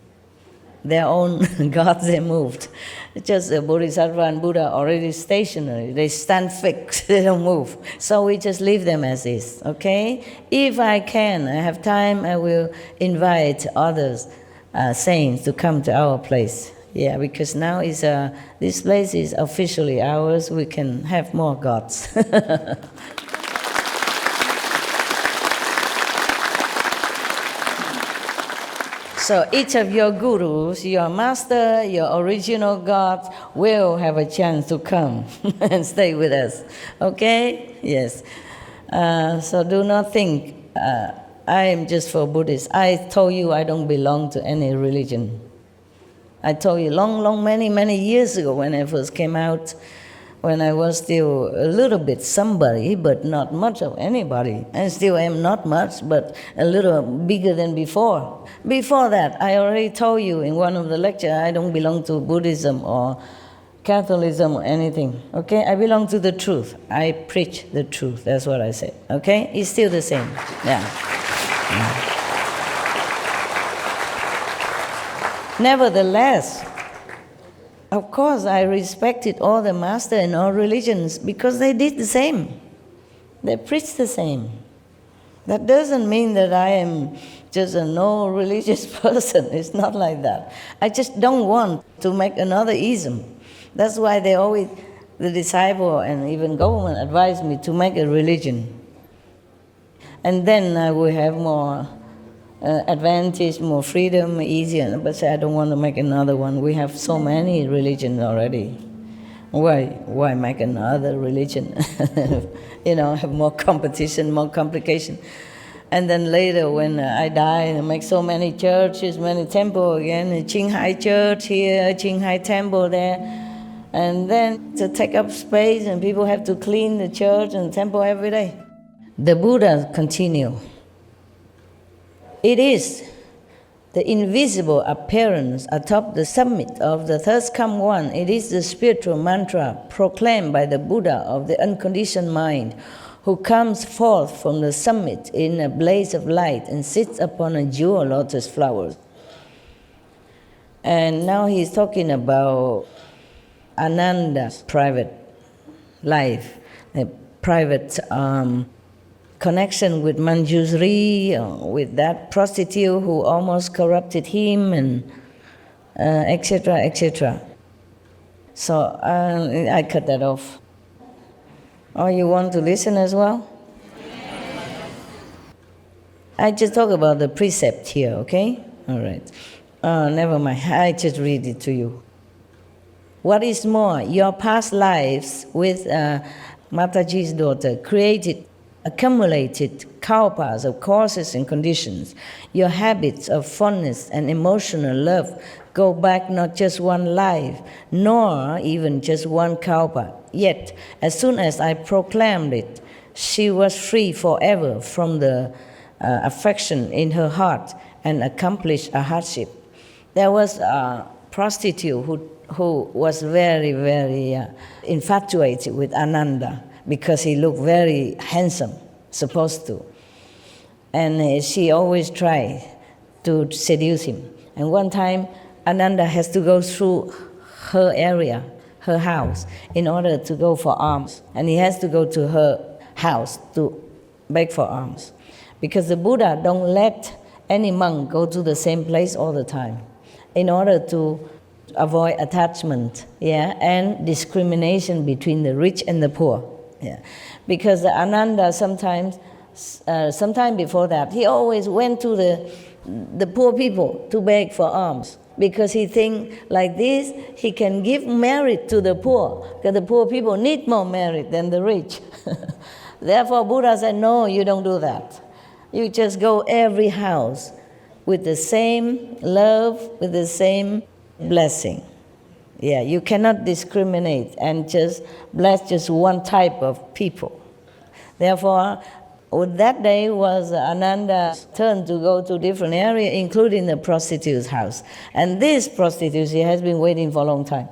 [SPEAKER 11] Their own gods, they moved. It's just the Bodhisattva and Buddha already stationary. They stand fixed, they don't move. So we just leave them as is, okay? If I can, I have time, I will invite others, saints, to come to our place. Yeah, because now this place is officially ours. We can have more gods. So each of your gurus, your master, your original God, will have a chance to come and stay with us. Okay? Yes. So do not think I am just for Buddhists. I told you I don't belong to any religion. I told you many years ago when I first came out, when I was still a little bit somebody, but not much of anybody. I still am not much, but a little bigger than before. Before that, I already told you in one of the lectures, I don't belong to Buddhism or Catholicism or anything, okay? I belong to the truth. I preach the truth, that's what I said, okay? It's still the same, yeah. Nevertheless, of course, I respected all the masters in all religions because they did the same. They preached the same. That doesn't mean that I am just a no-religious person. It's not like that. I just don't want to make another ism. That's why the disciple and even government advised me to make a religion. And then I will have more advantage, more freedom, easier. But I don't want to make another one. We have so many religions already. Why make another religion? Have more competition, more complication. And then later when I die, I make so many churches, many temples again, Qinghai Church here, Qinghai Temple there. And then to take up space and people have to clean the church and temple every day. The Buddha continue. It is the invisible appearance atop the summit of the third come one. It is the spiritual mantra proclaimed by the Buddha of the unconditioned mind, who comes forth from the summit in a blaze of light and sits upon a jewel lotus flower. And now he's talking about Ananda's private life, a private connection with Manjusri, with that prostitute who almost corrupted him, and etc., etc. So I cut that off. Oh, you want to listen as well? I just talk about the precept here, okay? All right. Never mind. I just read it to you. What is more, your past lives with Mataji's daughter created accumulated kalpas of causes and conditions. Your habits of fondness and emotional love go back not just one life, nor even just one kalpa. Yet, as soon as I proclaimed it, she was free forever from the affection in her heart and accomplished a hardship. There was a prostitute who was very, very infatuated with Ananda, because he looked very handsome, supposed to. And she always tried to seduce him. And one time, Ananda has to go through her area, her house in order to go for alms. And he has to go to her house to beg for alms. Because the Buddha don't let any monk go to the same place all the time in order to avoid attachment, and discrimination between the rich and the poor. Because Ananda sometime before that, he always went to the poor people to beg for alms, because he think like this, he can give merit to the poor, because the poor people need more merit than the rich. Therefore, Buddha said, no, you don't do that. You just go every house with the same love, with the same blessing. You cannot discriminate and just bless just one type of people. Therefore, that day was Ananda's turn to go to different areas, including the prostitute's house. And this prostitute, she has been waiting for a long time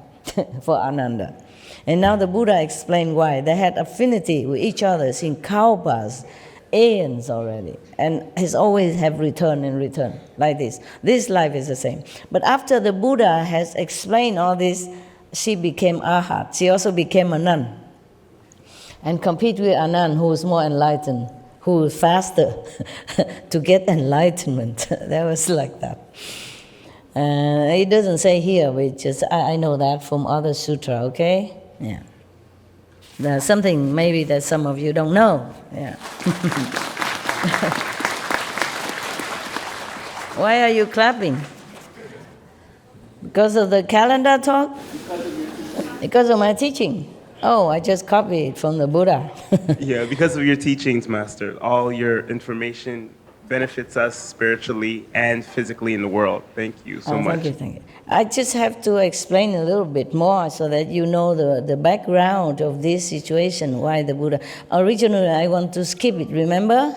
[SPEAKER 11] for Ananda. And now the Buddha explained why. They had affinity with each other in kalpas, aeons already, and has always have return and return like this. This life is the same. But after the Buddha has explained all this, she became arhat. She also became a nun, and compete with a nun who is more enlightened, who is faster to get enlightenment. That was like that. It doesn't say here, but just I know that from other sutra. Okay, There's something maybe that some of you don't know. Why are you clapping? Because of the calendar talk? Because of my teaching. Oh, I just copied from the Buddha.
[SPEAKER 16] Because of your teachings, Master. All your information benefits us spiritually and physically in the world. Thank you so much.
[SPEAKER 11] Thank you. I just have to explain a little bit more so that you know the background of this situation, why the Buddha. Originally, I want to skip it, remember?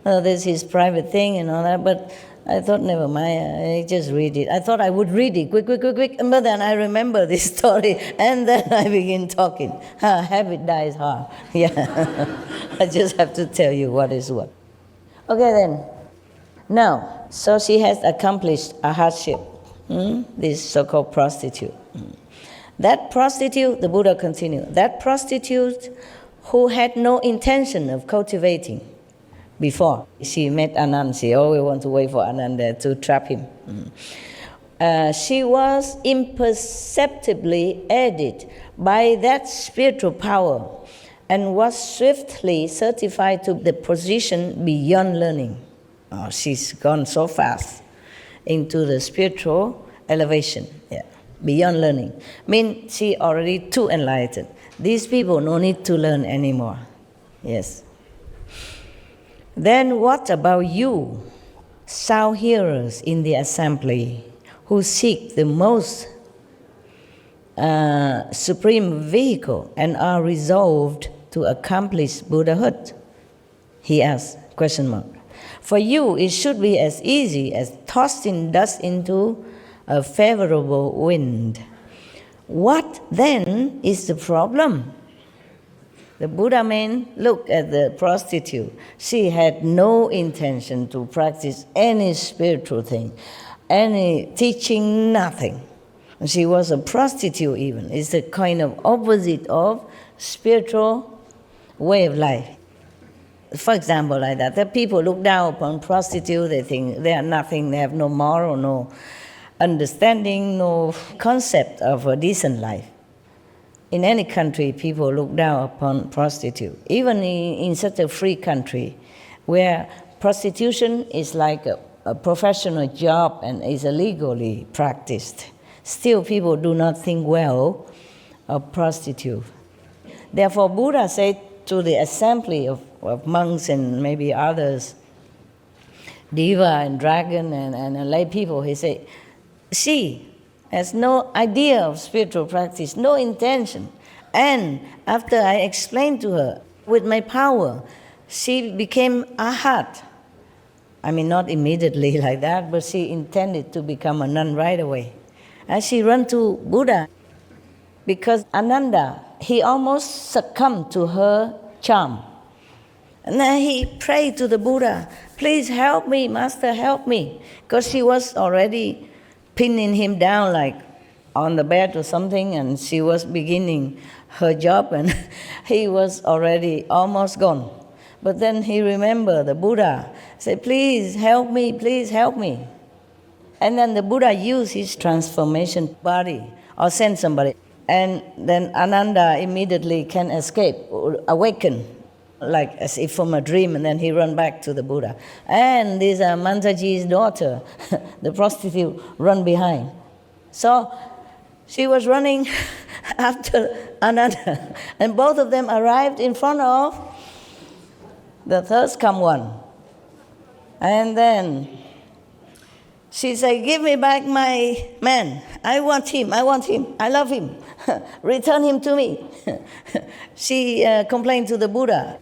[SPEAKER 11] This is his private thing and all that, but I thought, never mind, I just read it. I thought I would read it, quick, but then I remember this story, and then I begin talking. Habit dies hard. I just have to tell you what is what. Okay then. Now, so she has accomplished a hardship, this so-called prostitute. That prostitute, the Buddha continued, that prostitute who had no intention of cultivating before she met Ananda, she always wanted to wait for Ananda to trap him. She was imperceptibly aided by that spiritual power and was swiftly certified to the position beyond learning. She's gone so fast into the spiritual elevation, beyond learning. Means she already too enlightened. These people no need to learn anymore. Yes. Then what about you, sound hearers in the assembly, who seek the most supreme vehicle and are resolved to accomplish Buddhahood? He asked, question mark. For you, it should be as easy as tossing dust into a favorable wind. What then is the problem? The Buddha man looked at the prostitute. She had no intention to practice any spiritual thing, any teaching, nothing. She was a prostitute even. It's the kind of opposite of spiritual way of life. For example, like that, the people look down upon prostitutes, they think they are nothing, they have no moral, no understanding, no concept of a decent life. In any country, people look down upon prostitutes. Even in such a free country where prostitution is like a professional job and is illegally practiced, still people do not think well of prostitutes. Therefore, Buddha said to the assembly of monks and maybe others, Deva and Dragon and lay people, he said, she has no idea of spiritual practice, no intention. And after I explained to her, with my power, she became arhat. I mean, not immediately like that, but she intended to become a nun right away. And she ran to Buddha because Ananda, he almost succumbed to her charm. And then he prayed to the Buddha, please help me, Master, help me. Because she was already pinning him down like on the bed or something, and she was beginning her job, and he was already almost gone. But then he remembered the Buddha, said, please help me, please help me. And then the Buddha used his transformation body or sent somebody. And then Ananda immediately can escape, or awaken, like as if from a dream, and then he run back to the Buddha. And this Mantaji's daughter, the prostitute, run behind. So she was running after Ananda, and both of them arrived in front of the third come one. And then she said, give me back my man. I want him, I love him. Return him to me. She complained to the Buddha.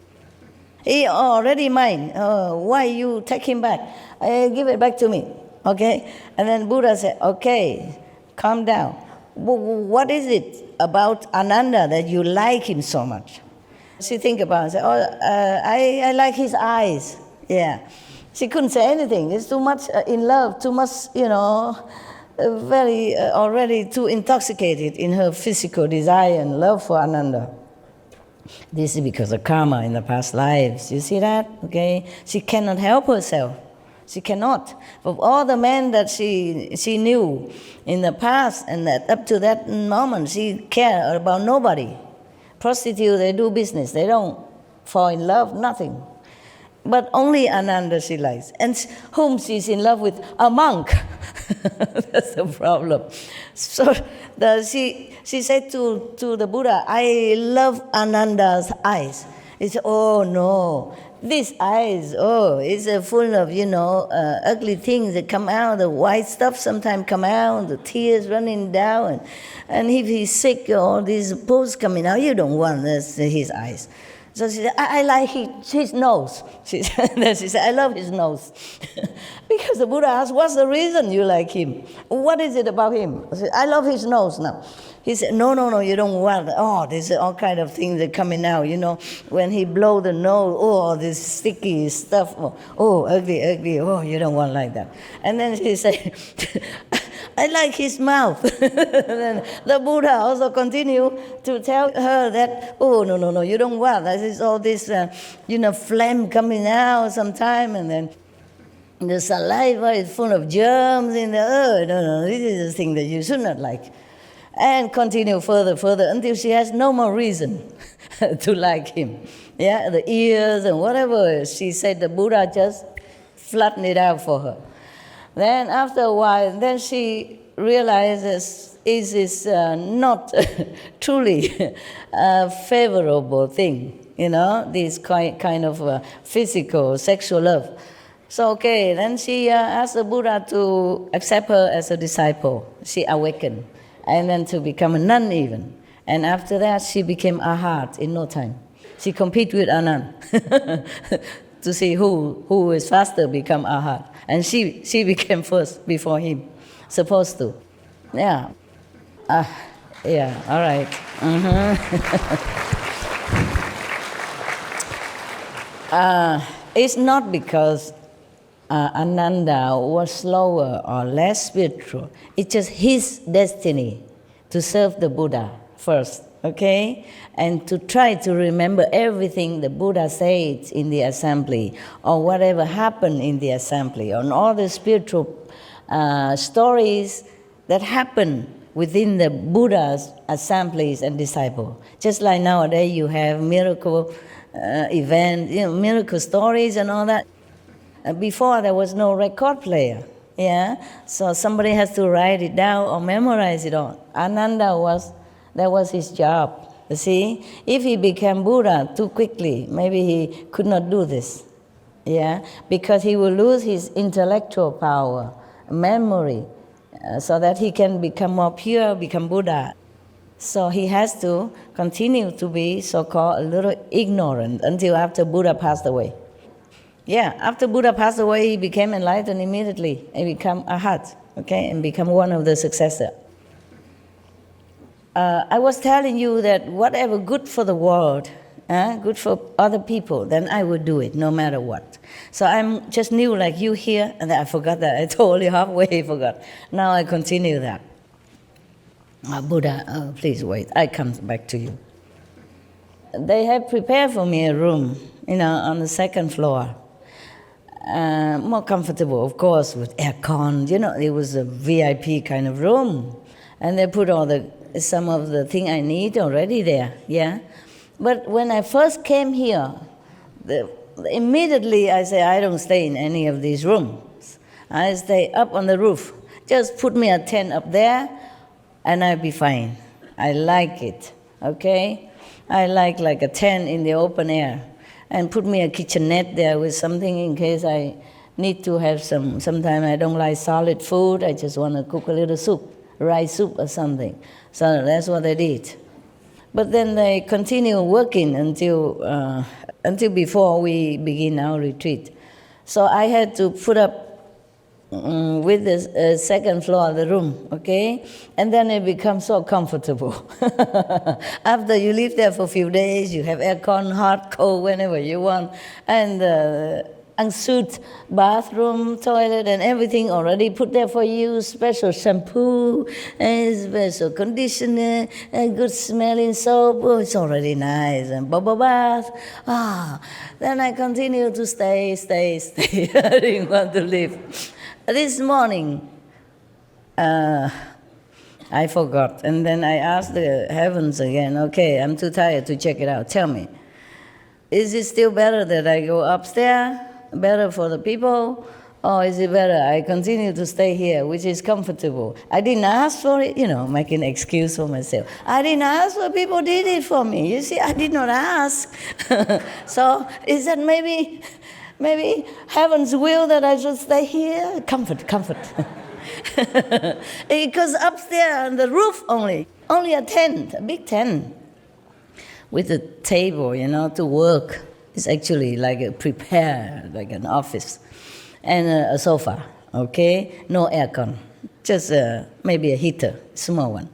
[SPEAKER 11] He already mine. Why you take him back? Give it back to me. Okay? And then Buddha said, okay, calm down. What is it about Ananda that you like him so much? She think about it. Said, I like his eyes. Yeah. She couldn't say anything. It's too much in love, too much, very already too intoxicated in her physical desire and love for Ananda. This is because of karma in the past lives. You see that? Okay? She cannot help herself. She cannot. Of all the men that she knew in the past, and that up to that moment, she cared about nobody. Prostitutes, they do business. They don't fall in love, nothing. But only Ananda she likes. And whom she's in love with? A monk. That's the problem. So she said to the Buddha, I love Ananda's eyes. He said, oh no, these eyes, it's full of, ugly things that come out. The white stuff sometimes come out, the tears running down. And if he's sick, all these pores coming out, you don't want his eyes. So she said, I like his nose. She said, I love his nose. Because the Buddha asked, what's the reason you like him? What is it about him? I said, I love his nose now. He said, no, you don't want, there's all kind of things that coming out, when he blow the nose, this sticky stuff, ugly, you don't want like that. And then she said, I like his mouth. Then the Buddha also continued to tell her that, no, you don't want. There's all this, phlegm coming out sometime, and then the saliva is full of germs in the, no, this is the thing that you should not like. And continue further, until she has no more reason to like him. Yeah, the ears and whatever. She said the Buddha just flattened it out for her. Then after a while, then she realizes is this not truly a favorable thing, this kind of physical, sexual love. So, then she asked the Buddha to accept her as a disciple. She awakened, and then to become a nun even. And after that, she became arhat in no time. She competed with Anand to see who is faster become arhat. And she became first before him, supposed to. Yeah. Yeah, all right. It's not because Ananda was slower or less spiritual. It's just his destiny to serve the Buddha first, okay? And to try to remember everything the Buddha said in the assembly, or whatever happened in the assembly, on all the spiritual stories that happen within the Buddha's assemblies and disciples. Just like nowadays you have miracle events, miracle stories and all that. Before there was no record player, so somebody has to write it down or memorize it all. Ananda that was his job. You see, if he became Buddha too quickly, maybe he could not do this, because he will lose his intellectual power, memory, so that he can become more pure, become Buddha. So he has to continue to be so-called a little ignorant until after Buddha passed away. Yeah, after Buddha passed away, he became enlightened immediately and become arhat, and become one of the successors. I was telling you that whatever good for the world, good for other people, then I would do it no matter what. So I'm just new like you here, and I forgot that. I totally halfway forgot. Now I continue that. Buddha, please wait, I come back to you. They have prepared for me a room, on the second floor. More comfortable, of course, with aircon. It was a VIP kind of room. And they put some of the thing I need already there, yeah? But when I first came here, immediately I say, I don't stay in any of these rooms. I stay up on the roof. Just put me a tent up there, and I'll be fine. I like it, okay? I like a tent in the open air. And put me a kitchenette there with something in case I need to have sometimes I don't like solid food, I just want to cook a little soup, rice soup or something. So that's what I did. But then they continue working until before we begin our retreat. So I had to put up with the second floor of the room, okay? And then it becomes so comfortable. After you live there for a few days, you have aircon, hot, cold, whenever you want, and ensuite bathroom, toilet, and everything already put there for you, special shampoo, and special conditioner, and good smelling soap. Oh, it's already nice, and bubble bath. Then I continue to stay. I didn't want to leave. This morning, I forgot, and then I asked the heavens again, okay, I'm too tired to check it out. Tell me, is it still better that I go upstairs, better for the people, or is it better I continue to stay here, which is comfortable? I didn't ask for it, making an excuse for myself. I didn't ask for people did it for me. You see, I did not ask. So is that maybe heaven's will that I should stay here? Comfort. Because upstairs on the roof only a tent, a big tent, with a table, to work. It's actually like like an office, and a sofa, okay? No aircon, just maybe a heater, small one,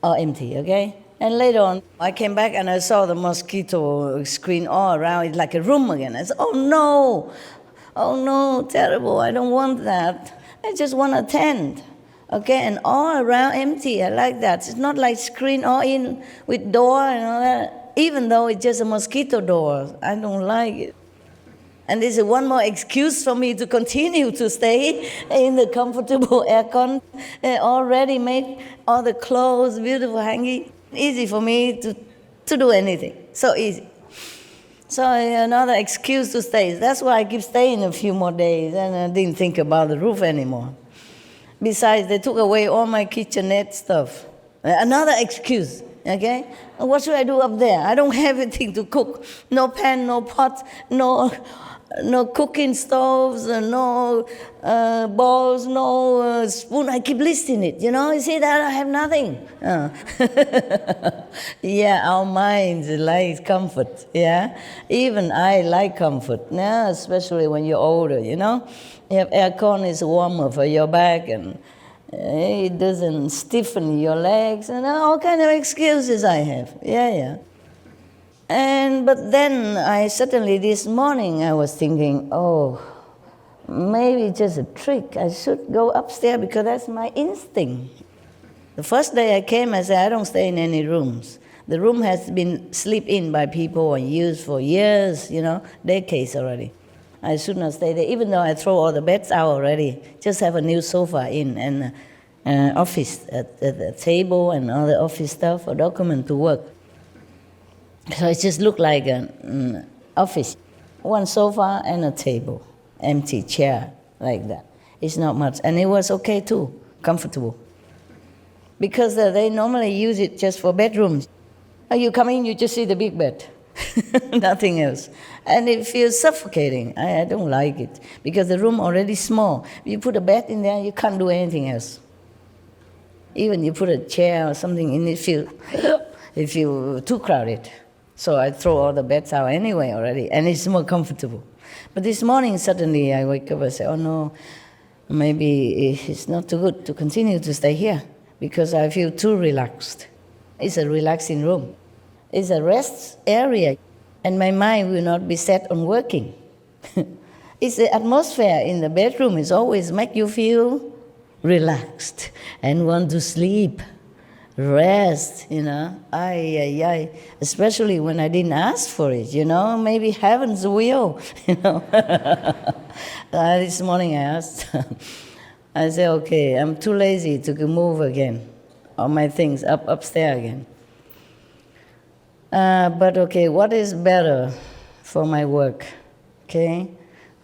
[SPEAKER 11] all empty, okay? And later on, I came back and I saw the mosquito screen all around. It's like a room again. I said, oh no, terrible, I don't want that. I just want a tent, okay? And all around empty, I like that. It's not like screen all in with door and all that. Even though it's just a mosquito door, I don't like it. And this is one more excuse for me to continue to stay in the comfortable aircon. Already made all the clothes, beautiful hanging. Easy for me to do anything, so easy. So another excuse to stay. That's why I keep staying a few more days, and I didn't think about the roof anymore. Besides, they took away all my kitchenette stuff. Another excuse, okay? What should I do up there? I don't have anything to cook. No pan, no pot, no cooking stoves, no bowls, no spoon. I keep listing it, You see that? I have nothing. Yeah, our minds like comfort, yeah? Even I like comfort, yeah? Especially when you're older, You have aircon, it's warmer for your back, and it doesn't stiffen your legs, and all kind of excuses I have, yeah. But then suddenly this morning I was thinking, maybe just a trick. I should go upstairs because that's my instinct. The first day I came, I said, I don't stay in any rooms. The room has been slept in by people and used for years, decades already. I should not stay there, even though I throw all the beds out already. Just have a new sofa in and office, a table and all the office stuff for document to work. So it just looked like an office. One sofa and a table, empty chair, like that. It's not much. And it was okay too, comfortable. Because they normally use it just for bedrooms. You come in, you just see the big bed. Nothing else. And it feels suffocating. I don't like it. Because the room already small. You put a bed in there, you can't do anything else. Even you put a chair or something in it, it feels too crowded. So I throw all the beds out anyway already, and it's more comfortable. But this morning, suddenly I wake up and say, oh no, maybe it's not too good to continue to stay here because I feel too relaxed. It's a relaxing room. It's a rest area, and my mind will not be set on working. It's the atmosphere in the bedroom is always make you feel relaxed and want to sleep. rest, especially when I didn't ask for it, maybe heaven's will, This morning I asked, I said, okay, I'm too lazy to move again, all my things upstairs again. But okay, what is better for my work, okay,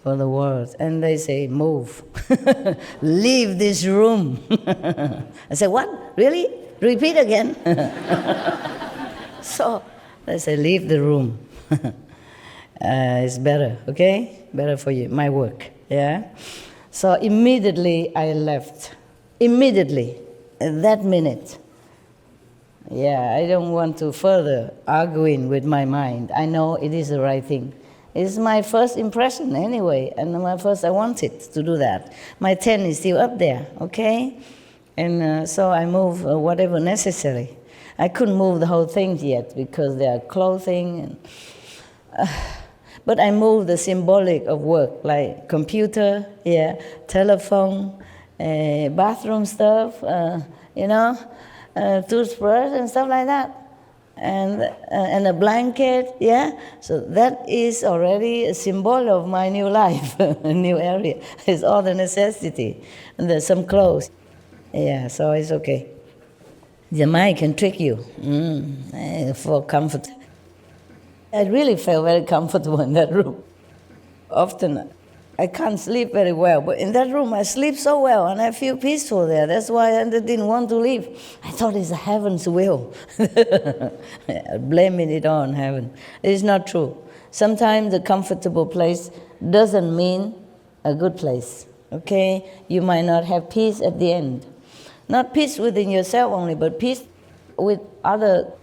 [SPEAKER 11] for the world? And they say, move, leave this room. I said, what, really? Repeat again. So they say, leave the room. It's better, okay? Better for you, my work, yeah? So immediately I left. Immediately, at that minute. Yeah, I don't want to further arguing with my mind. I know it is the right thing. It's my first impression anyway, and I wanted to do that. My tent is still up there, okay? And so I move whatever necessary. I couldn't move the whole thing yet because there are clothing. But I moved the symbolic of work, like computer, telephone, bathroom stuff, toothbrush and stuff like that. And a blanket, So that is already a symbol of my new life, a new area. It's all the necessity. And there's some clothes. Yeah, so it's okay. The mind can trick you for comfort. I really felt very comfortable in that room. Often I can't sleep very well, but in that room I sleep so well and I feel peaceful there. That's why I didn't want to leave. I thought it's heaven's will. Blaming it on heaven. It's not true. Sometimes the comfortable place doesn't mean a good place, okay? You might not have peace at the end. Not peace within yourself only, but peace with other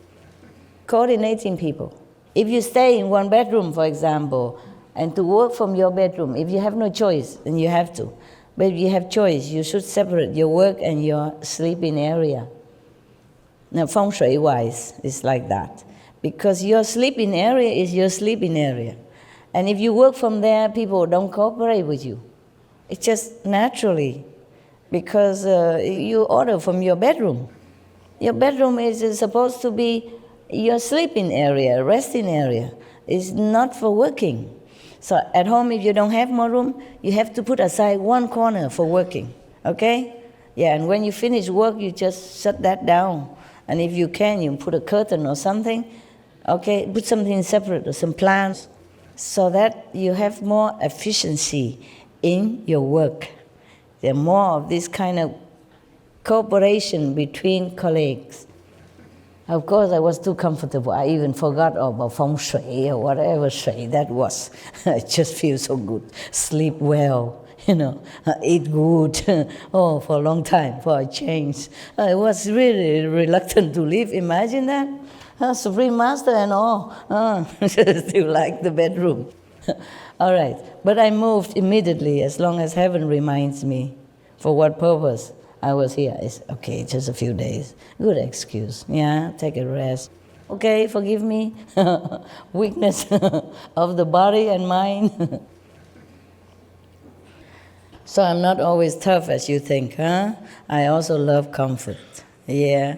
[SPEAKER 11] coordinating people. If you stay in one bedroom, for example, and to work from your bedroom, if you have no choice, then you have to. But if you have choice, you should separate your work and your sleeping area. Now, feng shui-wise, it's like that. Because your sleeping area is your sleeping area. And if you work from there, people don't cooperate with you. It's just naturally. Because you order from your bedroom. Your bedroom is supposed to be your sleeping area, resting area. It's not for working. So at home, if you don't have more room, you have to put aside one corner for working, okay? Yeah, and when you finish work, you just shut that down. And if you can, you put a curtain or something, okay? Put something separate or some plants so that you have more efficiency in your work. There are more of this kind of cooperation between colleagues. Of course, I was too comfortable. I even forgot about feng shui or whatever shui that was. I just feel so good. Sleep well, eat good. For a long time, for a change. I was really reluctant to leave. Imagine that. Supreme Master and all. Still like the bedroom. All right. But I moved immediately as long as heaven reminds me for what purpose I was here. It's okay, just a few days. Good excuse. Yeah, take a rest. Okay, forgive me. Weakness of the body and mind. So I'm not always tough as you think, huh? I also love comfort. Yeah.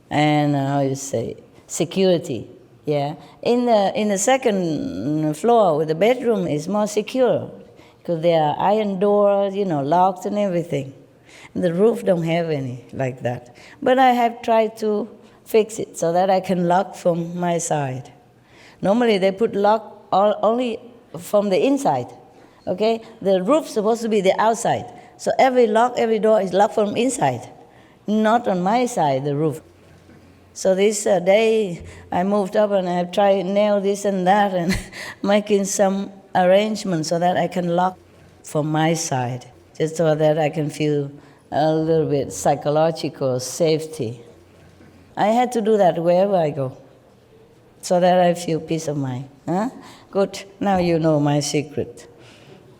[SPEAKER 11] And how you say, security. Yeah. In the second floor with the bedroom is more secure because there are iron doors, locked and everything. The roof don't have any like that. But I have tried to fix it so that I can lock from my side. Normally they put lock only from the inside, okay? The roof's supposed to be the outside. So every door is locked from inside, not on my side, the roof. So this day I moved up and I have tried nail this and that and making some arrangements so that I can lock from my side, just so that I can feel a little bit psychological safety. I had to do that wherever I go, so that I feel peace of mind. Huh? Good. Now you know my secret,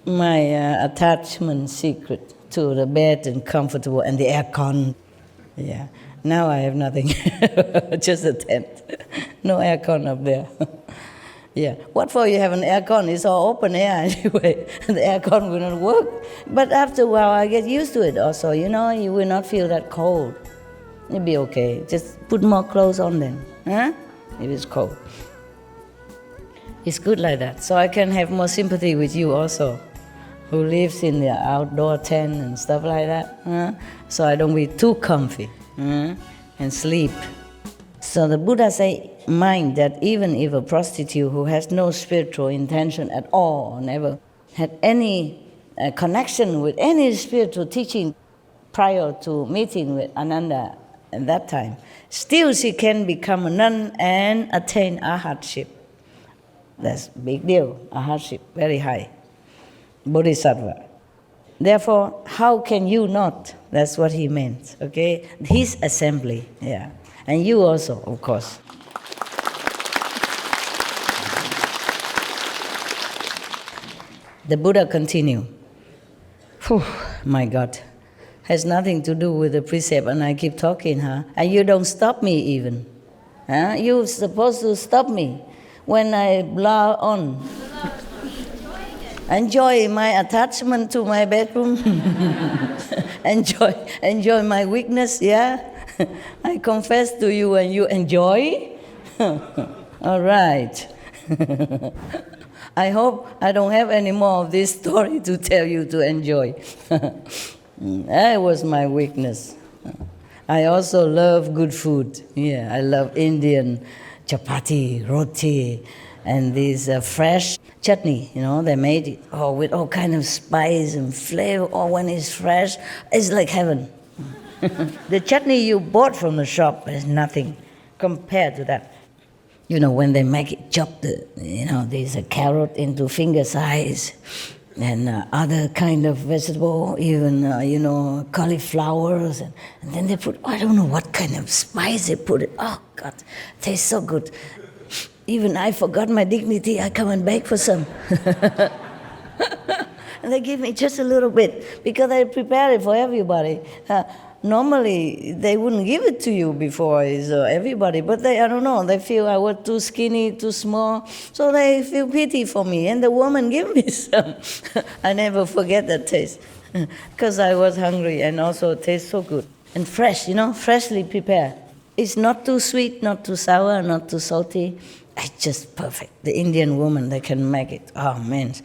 [SPEAKER 11] my attachment secret to the bed and comfortable and the aircon. Yeah. Now I have nothing, just a tent. No aircon up there. Yeah. What for you have an aircon? It's all open air anyway. The aircon will not work. But after a while, I get used to it also. You will not feel that cold. It'll be okay. Just put more clothes on then. Huh? If it's cold. It's good like that. So I can have more sympathy with you also, who lives in the outdoor tent and stuff like that. Huh? So I don't be too comfy and sleep. So the Buddha say, mind that even if a prostitute who has no spiritual intention at all, or never had any connection with any spiritual teaching prior to meeting with Ananda at that time, still she can become a nun and attain arhatship. That's a big deal, arhatship, very high. Bodhisattva. Therefore, how can you not? That's what he meant, okay? His assembly, yeah. And you also, of course. The Buddha continue. Whew, my God. Has nothing to do with the precept, and I keep talking, huh? And you don't stop me even. Huh? You're supposed to stop me when I blah on. Enjoy my attachment to my bedroom. enjoy my weakness, yeah? I confess to you and you enjoy? All right. I hope I don't have any more of this story to tell you to enjoy. That was my weakness. I also love good food. Yeah, I love Indian chapati, roti, and this fresh chutney, they made it with all kind of spice and flavor. When it's fresh, it's like heaven. The chutney you bought from the shop is nothing compared to that. When they make it, chop there's a carrot into finger size, and other kind of vegetable, even, cauliflowers. And then they put, I don't know what kind of spice they put it. Oh, God, tastes so good. Even I forgot my dignity, I come and beg for some. And they give me just a little bit, because I prepare it for everybody. Normally, they wouldn't give it to you before everybody, but I don't know, they feel I was too skinny, too small, so they feel pity for me, and the woman gave me some. I never forget that taste, because I was hungry, and also it tastes so good. And fresh, freshly prepared. It's not too sweet, not too sour, not too salty. It's just perfect. The Indian woman, they can make it. Oh, man.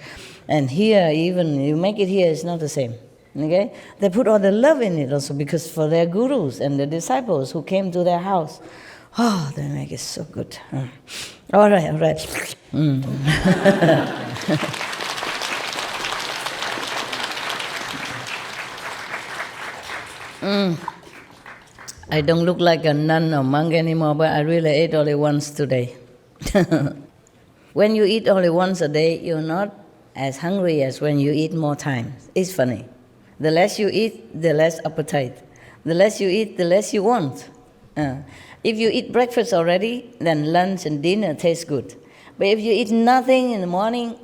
[SPEAKER 11] And here, even you make it here, it's not the same. Okay? They put all the love in it also, because for their gurus and the disciples who came to their house, they make it so good. All right. I don't look like a nun or monk anymore, but I really ate only once today. When you eat only once a day, you're not as hungry as when you eat more times. It's funny. The less you eat, the less appetite. The less you eat, the less you want. If you eat breakfast already, then lunch and dinner taste good. But if you eat nothing in the morning,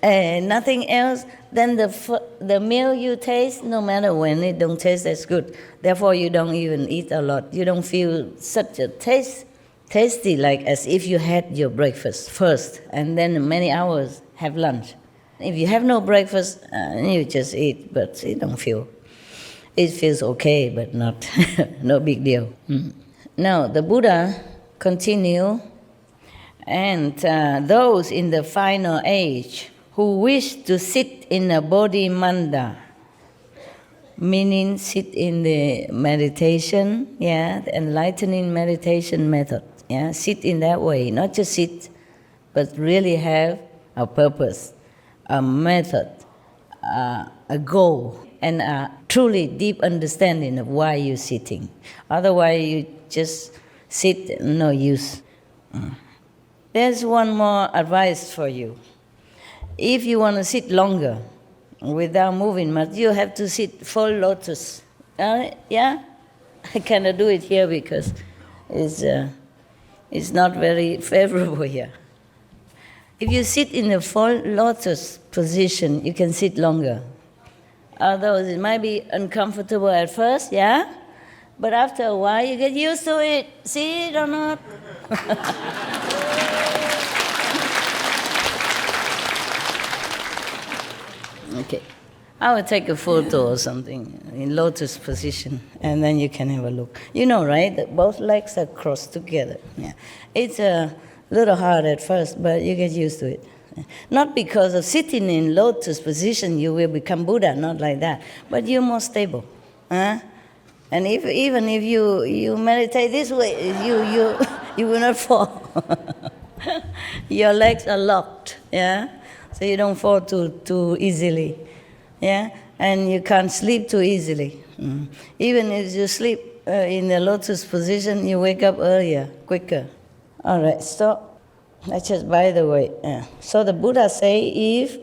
[SPEAKER 11] nothing else, then the meal you taste, no matter when, it don't taste as good. Therefore, you don't even eat a lot. You don't feel such a tasty like as if you had your breakfast first, and then many hours have lunch. If you have no breakfast, you just eat, but you don't feel. It feels okay, but not no big deal. Now, the Buddha continue, and those in the final age who wish to sit in a bodhi manda, meaning sit in the meditation, the enlightening meditation method. Sit in that way, not just sit, but really have a purpose, a method, a goal, and a truly deep understanding of why you're sitting. Otherwise, you just sit, no use. There's one more advice for you. If you want to sit longer without moving much, you have to sit full lotus. I cannot do it here because it's not very favorable here. If you sit in a full lotus position, you can sit longer. Although it might be uncomfortable at first, but after a while you get used to it. See it or not? Okay. I will take a photo or something in lotus position, and then you can have a look. You know, right? That both legs are crossed together. Yeah, it's a little hard at first, but you get used to it. Not because of sitting in lotus position you will become Buddha, not like that, but you're more stable. Huh? And even if you meditate this way, you will not fall. Your legs are locked, yeah, so you don't fall too easily, yeah, and you can't sleep too easily. Even if you sleep in the lotus position, you wake up earlier, quicker. All right, so that's just by the way. So the Buddha say if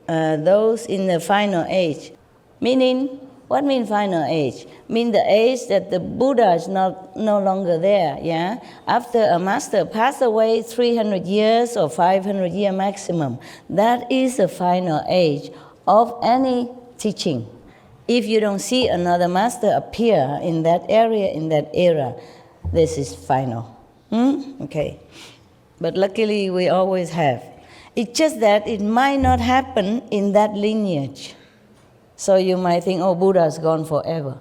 [SPEAKER 11] those in the final age, meaning. What means final age? Mean the age that the Buddha is no longer there, yeah? After a master passed away 300 years or 500 years maximum, that is the final age of any teaching. If you don't see another master appear in that area, in that era, this is final. Okay. But luckily we always have. It's just that it might not happen in that lineage. So you might think, oh, Buddha's gone forever.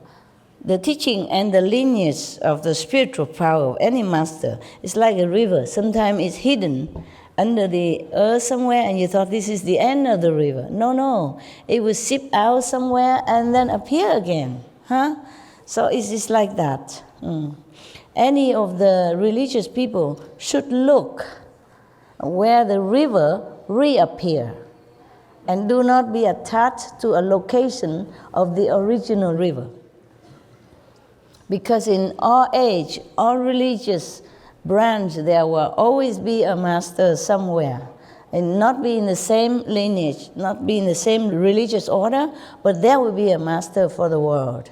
[SPEAKER 11] The teaching and the lineage of the spiritual power of any master is like a river. Sometimes it's hidden under the earth somewhere and you thought this is the end of the river. No. It will seep out somewhere and then appear again. So it's just like that. Any of the religious people should look where the river reappears. And do not be attached to a location of the original river. Because in all age, all religious branch, there will always be a master somewhere. And not be in the same lineage, not be in the same religious order, but there will be a master for the world.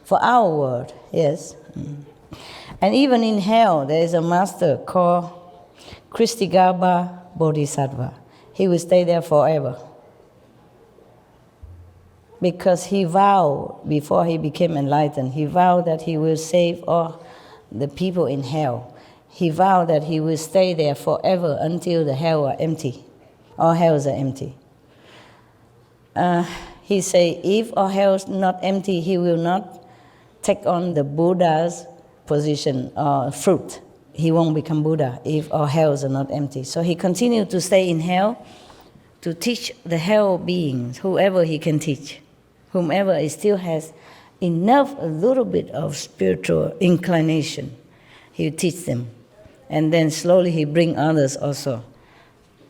[SPEAKER 11] For our world, yes. And even in hell, there is a master called Kristigaba Bodhisattva. He will stay there forever. Because he vowed, before he became enlightened, he vowed that he will save all the people in hell. He vowed that he will stay there forever until the hell are empty. All hells are empty. He said, if all hells not empty, he will not take on the Buddha's position or fruit. He won't become Buddha if our hells are not empty. So he continued to stay in hell to teach the hell beings, whoever he can teach, whomever still has enough, a little bit of spiritual inclination, he will teach them. And then slowly he bring others also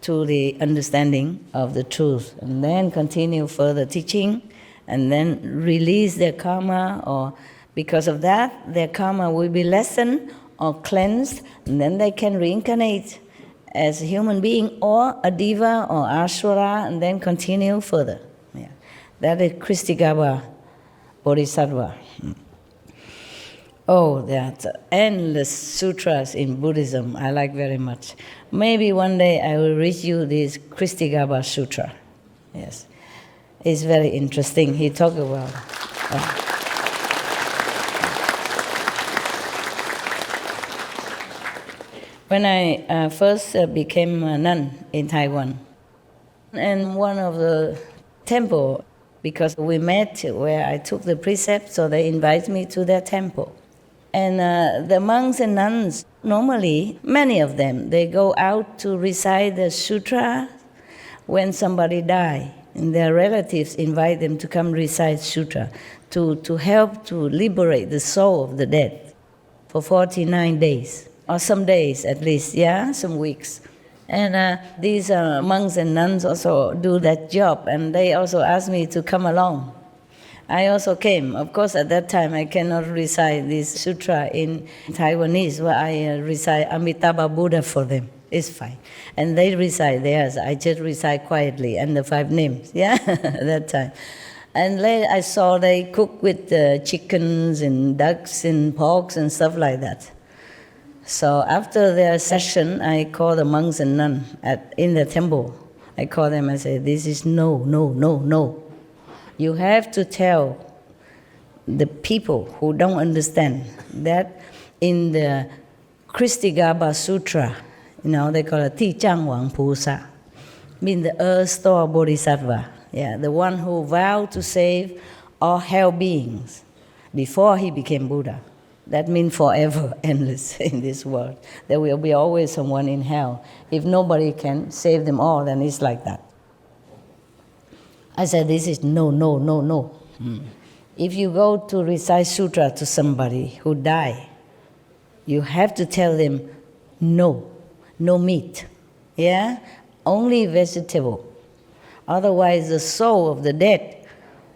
[SPEAKER 11] to the understanding of the truth, and then continue further teaching, and then release their karma, or because of that, their karma will be lessened or cleansed, and then they can reincarnate as a human being or a diva or asura, and then continue further. Yeah. That is Kristigaba Bodhisattva. Oh, there are endless sutras in Buddhism I like very much. Maybe one day I will read you this Kristigaba Sutra. Yes, it's very interesting. He talked about when I first became a nun in Taiwan, and one of the temple, because we met where I took the precepts, so they invite me to their temple. And the monks and nuns, normally, many of them, they go out to recite the sutra when somebody dies. And their relatives invite them to come recite sutra to help to liberate the soul of the dead for 49 days. Or some days at least, yeah, some weeks. And these monks and nuns also do that job, and they also asked me to come along. I also came. Of course, at that time, I cannot recite this sutra in Taiwanese, where I recite Amitabha Buddha for them. It's fine. And they recite theirs. I just recite quietly, and the 5 names, yeah, at that time. And later I saw they cook with chickens and ducks and porks and stuff like that. So after their session, I called the monks and nuns in the temple. I called them and said, this is no. You have to tell the people who don't understand that in the Kristigaba Sutra, they call it Ti Chang Wang Pusa, means the earth store bodhisattva. Yeah, the one who vowed to save all hell beings before he became Buddha. That means forever, endless in this world. There will be always someone in hell. If nobody can save them all, then it's like that. I said, this is no. If you go to recite sutra to somebody who died, you have to tell them, no meat, yeah? Only vegetable. Otherwise, the soul of the dead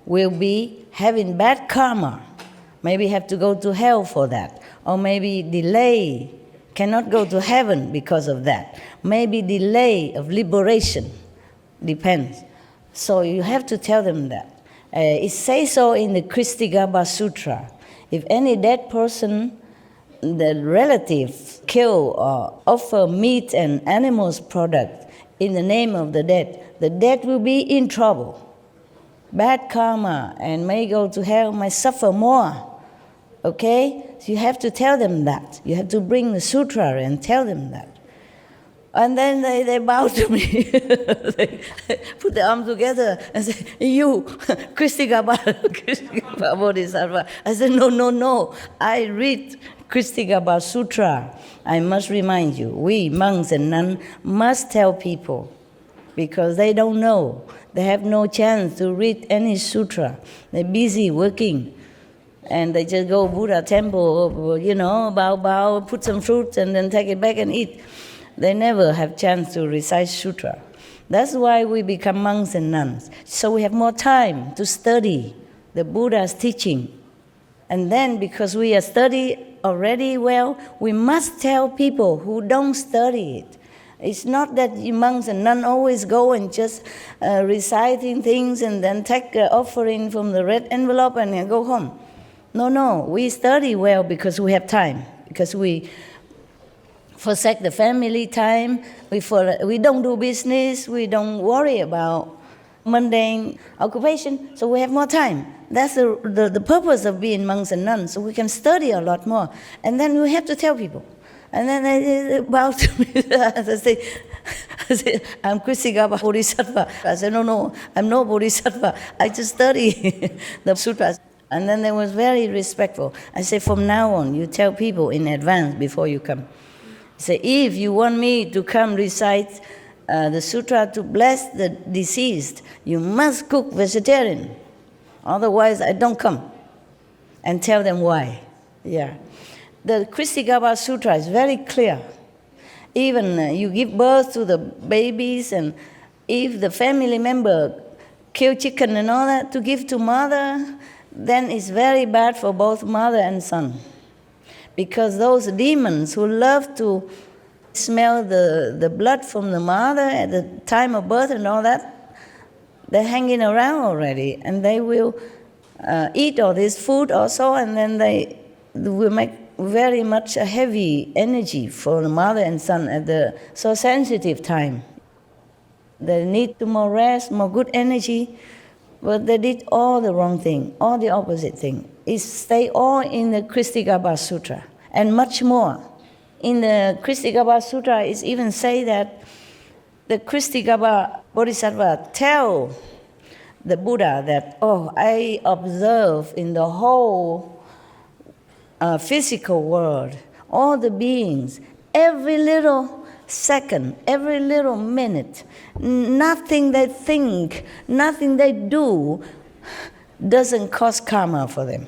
[SPEAKER 11] will be having bad karma. Maybe have to go to hell for that. Or maybe delay, cannot go to heaven because of that. Maybe delay of liberation, depends. So you have to tell them that. It says so in the Kristigaba Sutra. If any dead person, the relative, kill or offer meat and animals product in the name of the dead will be in trouble. Bad karma and may go to hell, may suffer more. Okay? So you have to tell them that. You have to bring the sutra and tell them that. And then they bow to me. They put their arms together and say, you, Kristigaba Bodhisattva. I said, no. I read Kristigaba Sutra. I must remind you, we monks and nuns must tell people because they don't know. They have no chance to read any sutra. They're busy working. And they just go Buddha temple, bow, put some fruit and then take it back and eat. They never have chance to recite sutra. That's why we become monks and nuns. So we have more time to study the Buddha's teaching. And then because we are study already well, we must tell people who don't study it. It's not that you monks and nuns always go and just reciting things and then take an offering from the red envelope and go home. No, we study well because we have time, because we forsake the family time, we don't do business, we don't worry about mundane occupation, so we have more time. That's the purpose of being monks and nuns, so we can study a lot more. And then we have to tell people. And then they bow to me. I say, I'm Kristigaba Bodhisattva. I said, no, I'm no Bodhisattva. I just study the sutras. And then they was very respectful. I said, from now on, you tell people in advance before you come. I say, if you want me to come recite the sutra to bless the deceased, you must cook vegetarian. Otherwise, I don't come. And tell them why. Yeah. The Kristigaba Sutra is very clear. Even you give birth to the babies, and if the family member kill chicken and all that to give to mother, then it's very bad for both mother and son. Because those demons who love to smell the blood from the mother at the time of birth and all that, they're hanging around already, and they will eat all this food also, and then they will make very much a heavy energy for the mother and son at the so sensitive time. They need more rest, more good energy, but they did all the wrong thing, all the opposite thing. It stay all in the Kristigaba Sutra, and much more. In the Kristigaba Sutra, it even say that the Kristigaba Bodhisattva tell the Buddha that, I observe in the whole physical world, all the beings, every little second, every little minute, nothing they think, nothing they do doesn't cause karma for them.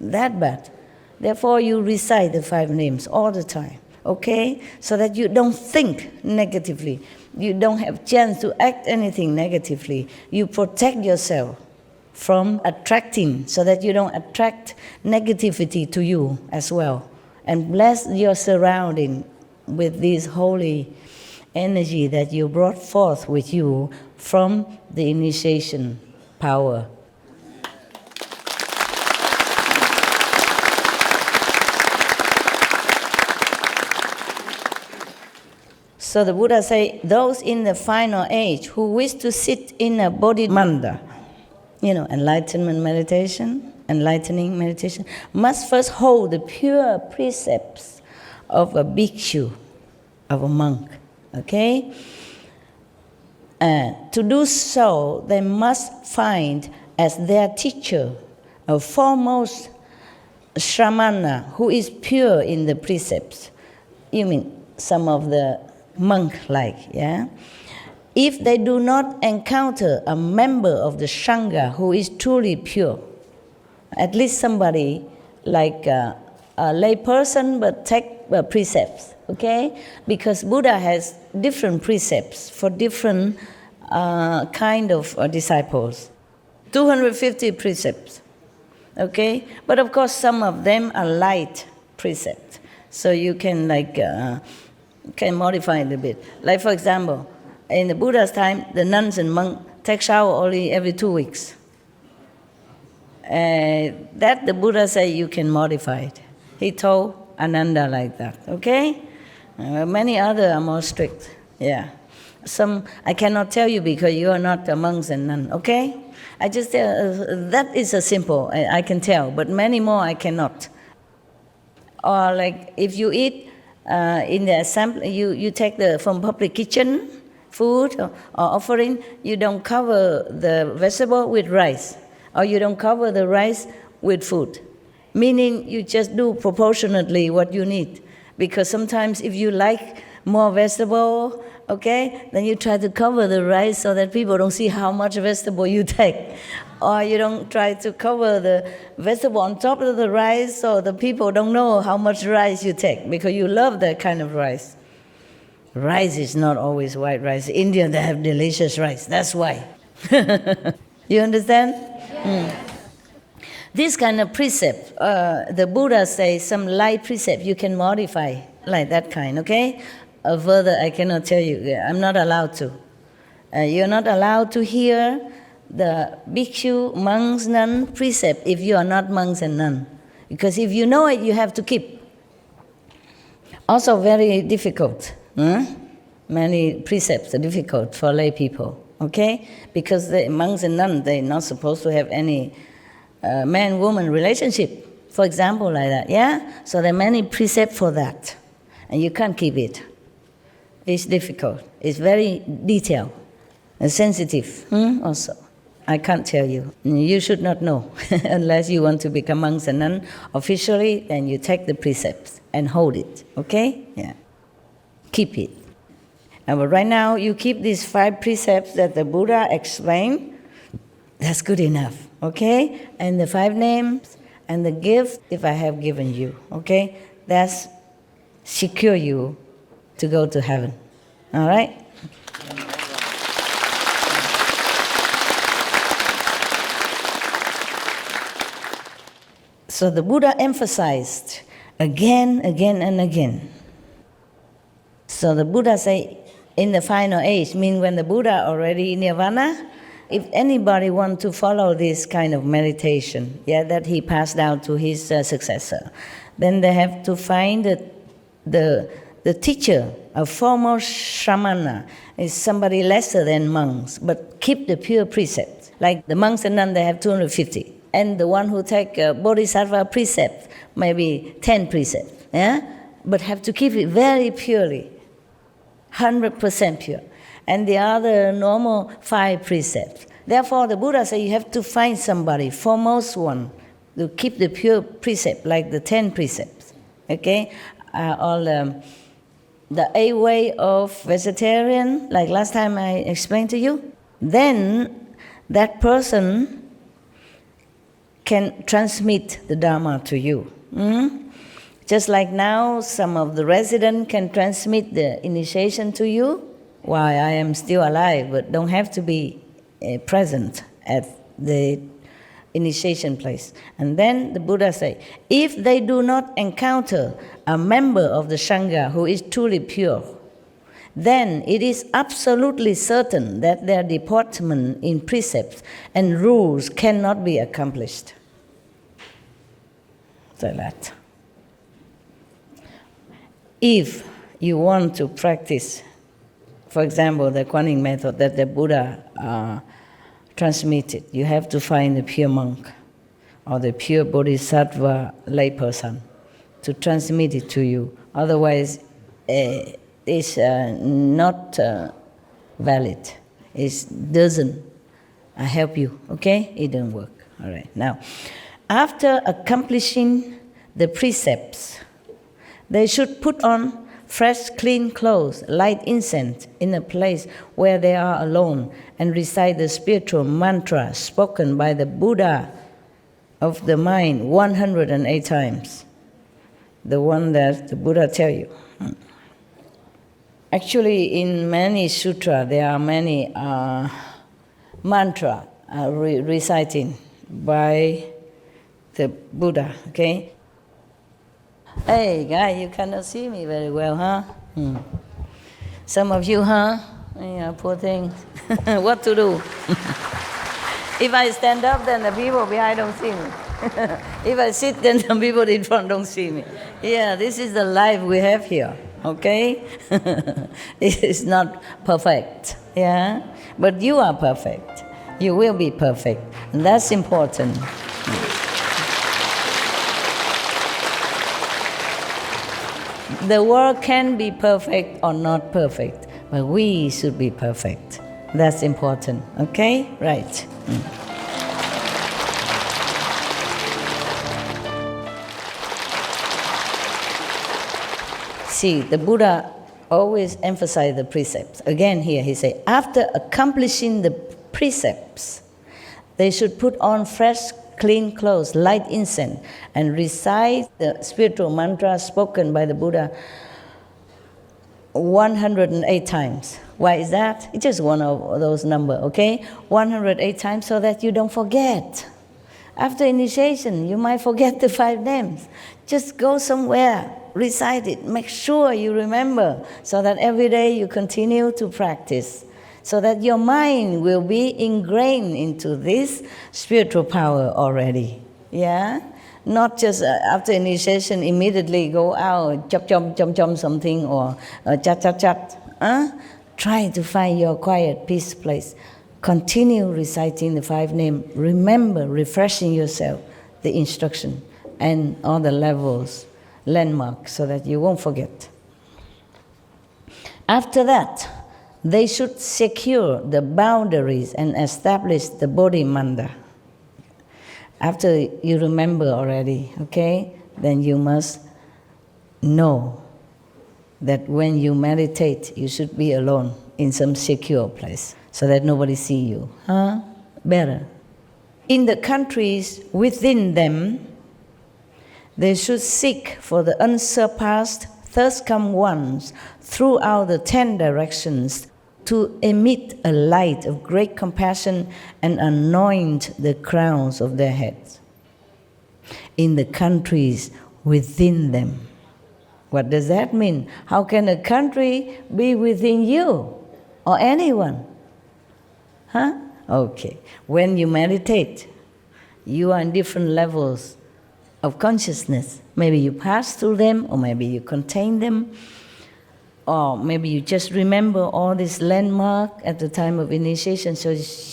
[SPEAKER 11] That bad. Therefore, you recite the 5 names all the time, okay? So that you don't think negatively. You don't have chance to act anything negatively. You protect yourself from attracting, so that you don't attract negativity to you as well. And bless your surrounding with this holy energy that you brought forth with you from the initiation power. So the Buddha say, those in the final age who wish to sit in a bodhimanda, enlightenment meditation, enlightening meditation, must first hold the pure precepts of a bhikshu, of a monk, okay? To do so, they must find as their teacher a foremost Shramana who is pure in the precepts. You mean some of the monk-like, yeah? If they do not encounter a member of the Sangha who is truly pure, at least somebody like a lay person but take precepts, okay? Because Buddha has different precepts for different kind of disciples. 250 precepts, okay? But of course some of them are light precepts, so you can can modify it a bit. Like for example, in the Buddha's time, the nuns and monks take shower only every 2 weeks. That the Buddha said you can modify it. He told Ananda like that, okay? Many other are more strict, yeah. Some I cannot tell you because you are not a monks and nuns, okay? I just that is a simple, I can tell, but many more I cannot. Or like if you eat in the assembly, you take from public kitchen food or offering, you don't cover the vegetable with rice, or you don't cover the rice with food. Meaning you just do proportionately what you need. Because sometimes if you like more vegetable, okay, then you try to cover the rice so that people don't see how much vegetable you take. Or you don't try to cover the vegetable on top of the rice so the people don't know how much rice you take, because you love that kind of rice. Rice is not always white rice. India, they have delicious rice, that's why. You understand? Yeah. This kind of precept, the Buddha says some light precept you can modify, like that kind, okay? Further, I cannot tell you. I'm not allowed to. You're not allowed to hear the bhikshu, monks, nun precept if you are not monks and nun. Because if you know it, you have to keep. Also very difficult. Many precepts are difficult for lay people, okay? Because the monks and nuns, they're not supposed to have any man-woman relationship, for example, like that, yeah? So there are many precepts for that, and you can't keep it. It's difficult. It's very detailed and sensitive also. I can't tell you. You should not know unless you want to become monks and nuns officially, and you take the precepts and hold it, okay? Yeah. Keep it. But right now, you keep these 5 precepts that the Buddha explained. That's good enough, okay? And the 5 names and the gift, if I have given you, okay? That's secure you to go to heaven, all right? So the Buddha emphasized again, and again. So the Buddha say, in the final age, mean when the Buddha already nirvana, if anybody want to follow this kind of meditation, yeah, that he passed down to his successor, then they have to find the teacher, a former Shramana, is somebody lesser than monks, but keep the pure precepts. Like the monks and nuns, they have 250. And the one who take Bodhisattva precept, maybe 10 precepts, yeah? But have to keep it very purely, 100% pure. And the other normal 5 precepts. Therefore, the Buddha said you have to find somebody, foremost one, to keep the pure precept, like the 10 precepts, okay? All the 8 way of vegetarian, like last time I explained to you. Then that person can transmit the Dharma to you. Just like now, some of the residents can transmit the initiation to you, while I am still alive, but don't have to be present at the initiation place. And then the Buddha say, if they do not encounter a member of the Sangha who is truly pure, then it is absolutely certain that their deportment in precepts and rules cannot be accomplished. So that. If you want to practice, for example, the Kuan method that the Buddha transmitted, you have to find a pure monk or the pure Bodhisattva layperson to transmit it to you. Otherwise, it's not valid. It doesn't help you, okay? It doesn't work. All right. Now, after accomplishing the precepts, they should put on fresh, clean clothes, light incense in a place where they are alone, and recite the spiritual mantra spoken by the Buddha of the mind 108 times. The one that the Buddha tell you. Actually, in many sutra, there are many mantra reciting by the Buddha, okay? Hey, guy, you cannot see me very well, huh? Some of you, huh? Yeah, poor thing. What to do? If I stand up, then the people behind don't see me. If I sit, then the people in front don't see me. Yeah, this is the life we have here, okay? It is not perfect, yeah? But you are perfect. You will be perfect. And that's important. The world can be perfect or not perfect, but we should be perfect. That's important, okay? Right. See, the Buddha always emphasized the precepts. Again here he said, after accomplishing the precepts, they should put on fresh, clean clothes, light incense, and recite the spiritual mantra spoken by the Buddha 108 times. Why is that? It's just one of those numbers, okay? 108 times so that you don't forget. After initiation, you might forget the 5 names. Just go somewhere, recite it, make sure you remember, so that every day you continue to practice, so that your mind will be ingrained into this spiritual power already. Yeah? Not just after initiation, immediately go out, chop something, or chat. Try to find your quiet, peace place. Continue reciting the 5 names. Remember, refreshing yourself, the instruction, and all the levels, landmarks, so that you won't forget. After that, they should secure the boundaries and establish the Bodhi Manda. After you remember already, okay, then you must know that when you meditate, you should be alone in some secure place so that nobody see you. Huh? Better. In the countries within them, they should seek for the unsurpassed, thirst come ones throughout the 10 directions to emit a light of great compassion and anoint the crowns of their heads. In the countries within them. What does that mean? How can a country be within you or anyone? Huh? Okay. When you meditate, you are in different levels of consciousness. Maybe you pass through them, or maybe you contain them, or maybe you just remember all this landmark at the time of initiation so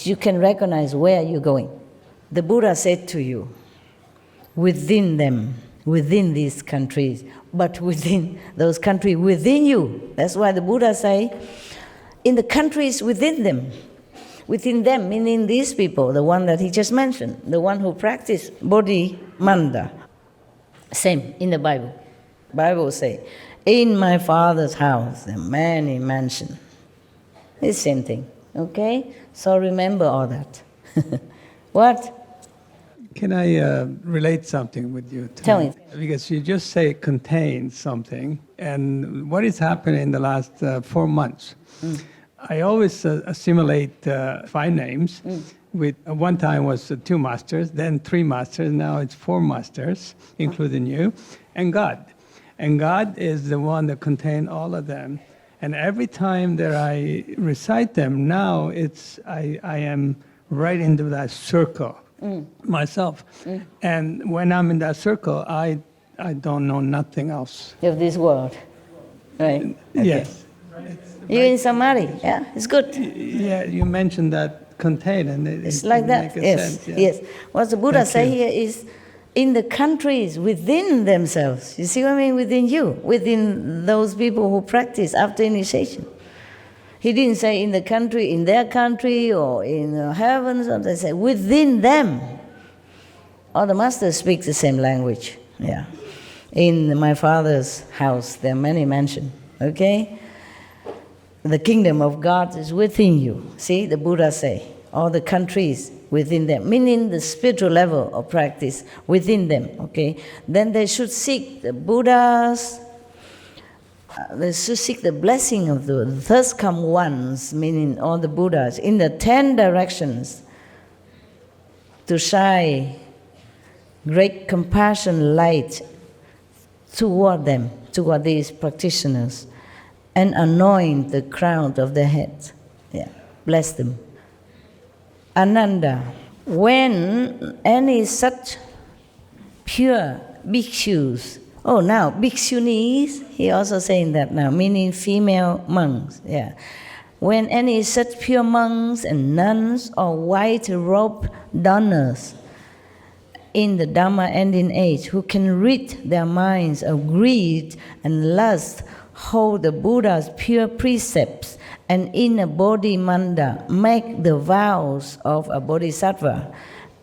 [SPEAKER 11] you can recognize where you're going. The Buddha said to you, within them, within these countries, but within those countries within you. That's why the Buddha say, in the countries within them, meaning these people, the one that he just mentioned, the one who practice Bodhi Manda. Same in the Bible. Bible say, in my Father's house, there are many mansions. It's the same thing, okay? So remember all that. What?
[SPEAKER 17] Can I relate something with you?
[SPEAKER 11] Tell me.
[SPEAKER 17] Because you just say contain something, and what has happened in the last 4 months? I always assimilate 5 names. With one time was 2 masters, then 3 masters, now it's 4 masters, including you, and God. And God is the one that contains all of them. And every time that I recite them, now I am right into that circle myself. And when I'm in that circle, I don't know nothing else.
[SPEAKER 11] Of this world, right? Okay.
[SPEAKER 17] Yes.
[SPEAKER 11] You're in Samadhi, yeah? It's good.
[SPEAKER 17] Yeah, you mentioned that contain, and
[SPEAKER 11] it's like that, yes,
[SPEAKER 17] sense, yeah.
[SPEAKER 11] Yes. What the Buddha say here is, in the countries within themselves. You see what I mean? Within you, within those people who practice after initiation. He didn't say in the country, in their country, or in the heavens, or they say within them. All the masters speak the same language. Yeah. In my father's house, there are many mansions. Okay? The kingdom of God is within you. See, the Buddha say, all the countries within them, meaning the spiritual level of practice within them. Okay? Then they should seek the Buddhas. They should seek the blessing of the first come ones, meaning all the Buddhas, in the 10 directions to shine great compassion light toward them, toward these practitioners, and anoint the crown of their heads. Yeah, bless them. Ananda, when any such pure bhikshus, now bhikshunis, he also saying that now, meaning female monks, yeah. When any such pure monks and nuns or white-robed donors in the Dhamma ending age who can rid their minds of greed and lust, hold the Buddha's pure precepts, and in a bodhi manda make the vows of a bodhisattva,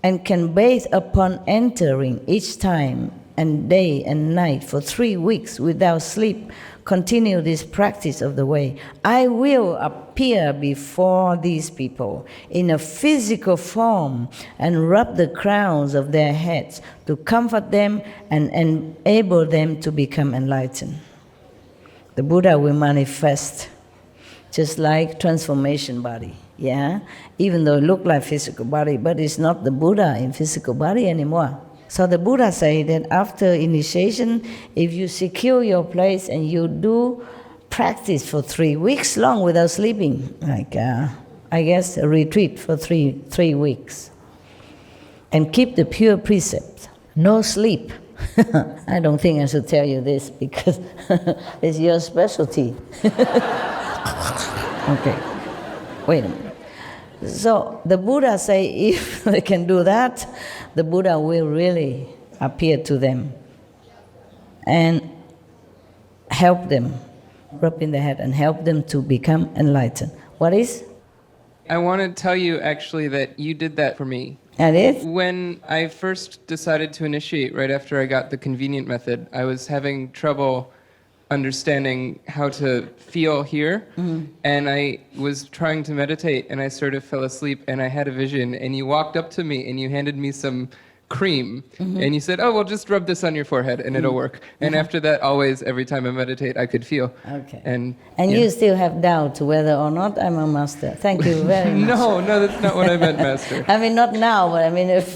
[SPEAKER 11] and can bathe upon entering each time and day and night for 3 weeks without sleep, continue this practice of the way, I will appear before these people in a physical form and rub the crowns of their heads to comfort them and enable them to become enlightened. The Buddha will manifest just like transformation body, yeah? Even though it looks like physical body, but it's not the Buddha in physical body anymore. So the Buddha say that after initiation, if you secure your place and you do practice for 3 weeks long without sleeping, like I guess a retreat for three weeks, and keep the pure precepts, no sleep. I don't think I should tell you this because it's your specialty. Okay, wait a minute. So the Buddha say if they can do that, the Buddha will really appear to them and help them, rub in the head and help them to become enlightened. What is?
[SPEAKER 18] I want to tell you actually that you did that for me.
[SPEAKER 11] And it?
[SPEAKER 18] When I first decided to initiate, right after I got the convenient method, I was having trouble understanding how to feel here, and I was trying to meditate, and I sort of fell asleep, and I had a vision, and you walked up to me, and you handed me some cream, and you said, oh, well, just rub this on your forehead, and it'll work. And after that, always, every time I meditate, I could feel.
[SPEAKER 11] Okay.
[SPEAKER 18] And
[SPEAKER 11] you still have doubt whether or not I'm a master. Thank you very much.
[SPEAKER 18] No, that's not what I meant, Master.
[SPEAKER 11] I mean, not now, but I mean, if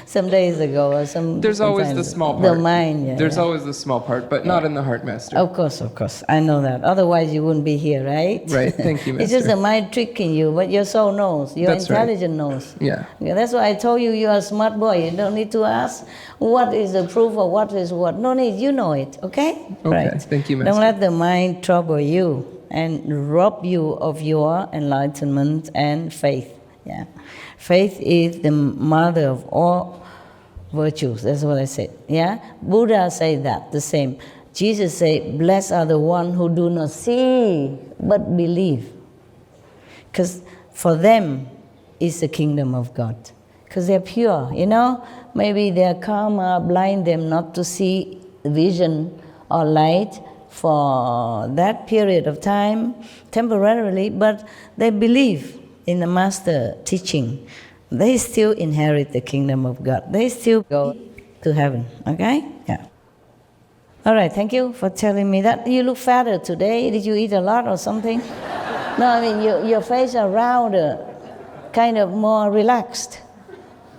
[SPEAKER 11] some days ago or some.
[SPEAKER 18] There's always the small part.
[SPEAKER 11] The mind, yeah.
[SPEAKER 18] There's always the small part, but not in the heart, Master.
[SPEAKER 11] Of course. I know that. Otherwise, you wouldn't be here, right?
[SPEAKER 18] Right. Thank you, Master.
[SPEAKER 11] It's just the mind tricking you, but your soul knows. Your intelligence knows.
[SPEAKER 18] Yeah.
[SPEAKER 11] That's why I told you you're a smart boy. You don't need to ask what is the proof or what is what. No need. You know it. Okay.
[SPEAKER 18] Okay.
[SPEAKER 11] Right.
[SPEAKER 18] Thank you, Master.
[SPEAKER 11] Don't let the mind trouble you and rob you of your enlightenment and faith. Yeah. Faith is the mother of all virtues. That's what I said. Yeah. Buddha said that the same. Jesus said, blessed are the ones who do not see but believe. Because for them is the kingdom of God. Because they're pure, you know. Maybe their karma blind them not to see vision or light for that period of time, temporarily, but they believe in the master teaching. They still inherit the kingdom of God. They still go to heaven, okay? Yeah. All right, thank you for telling me that. You look fatter today. Did you eat a lot or something? No, I mean, your face are rounder, kind of more relaxed.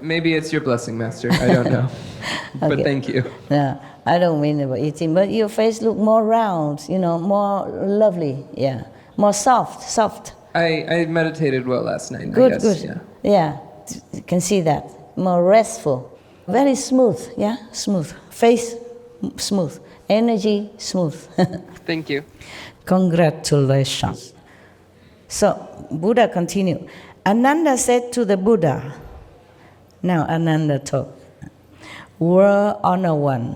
[SPEAKER 18] Maybe it's your blessing, Master. I don't know. But thank you.
[SPEAKER 11] No, I don't mean about eating, but your face look more round, you know, more lovely, yeah. More soft.
[SPEAKER 18] I meditated well last night,
[SPEAKER 11] Good,
[SPEAKER 18] I guess.
[SPEAKER 11] good. Yeah, you can see that. More restful. Very smooth, yeah, smooth. Face, smooth. Energy, smooth.
[SPEAKER 18] Thank you.
[SPEAKER 11] Congratulations. So, Buddha continued. Ananda said to the Buddha, now Ananda talk, World Honor One,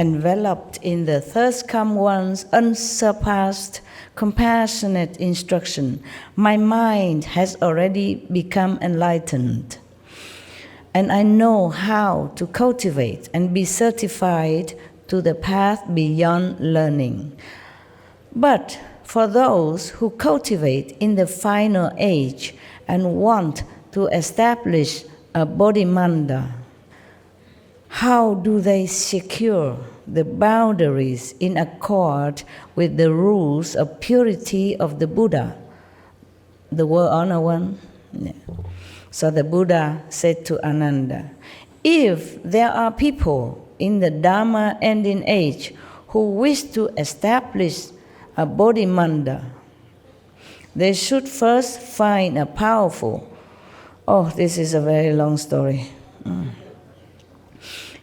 [SPEAKER 11] enveloped in the thirst come one's unsurpassed, compassionate instruction, my mind has already become enlightened. And I know how to cultivate and be certified to the path beyond learning. But for those who cultivate in the final age and want to establish a bodhimanda, how do they secure the boundaries in accord with the rules of purity of the Buddha? The word honor one? Yeah. So the Buddha said to Ananda, if there are people in the Dharma ending age who wish to establish a bodhimanda, they should first find a powerful. Oh, this is a very long story.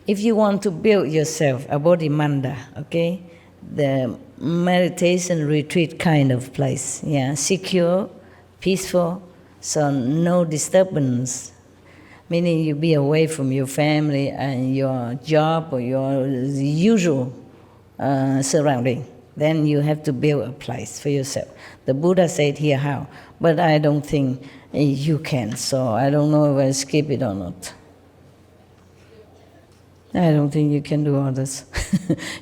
[SPEAKER 11] If you want to build yourself a bodhimanda, okay, the meditation retreat kind of place, yeah, secure, peaceful, so no disturbance, meaning you be away from your family and your job or your usual surrounding. Then you have to build a place for yourself. The Buddha said here how, but I don't think you can, so I don't know if I skip it or not. I don't think you can do all this.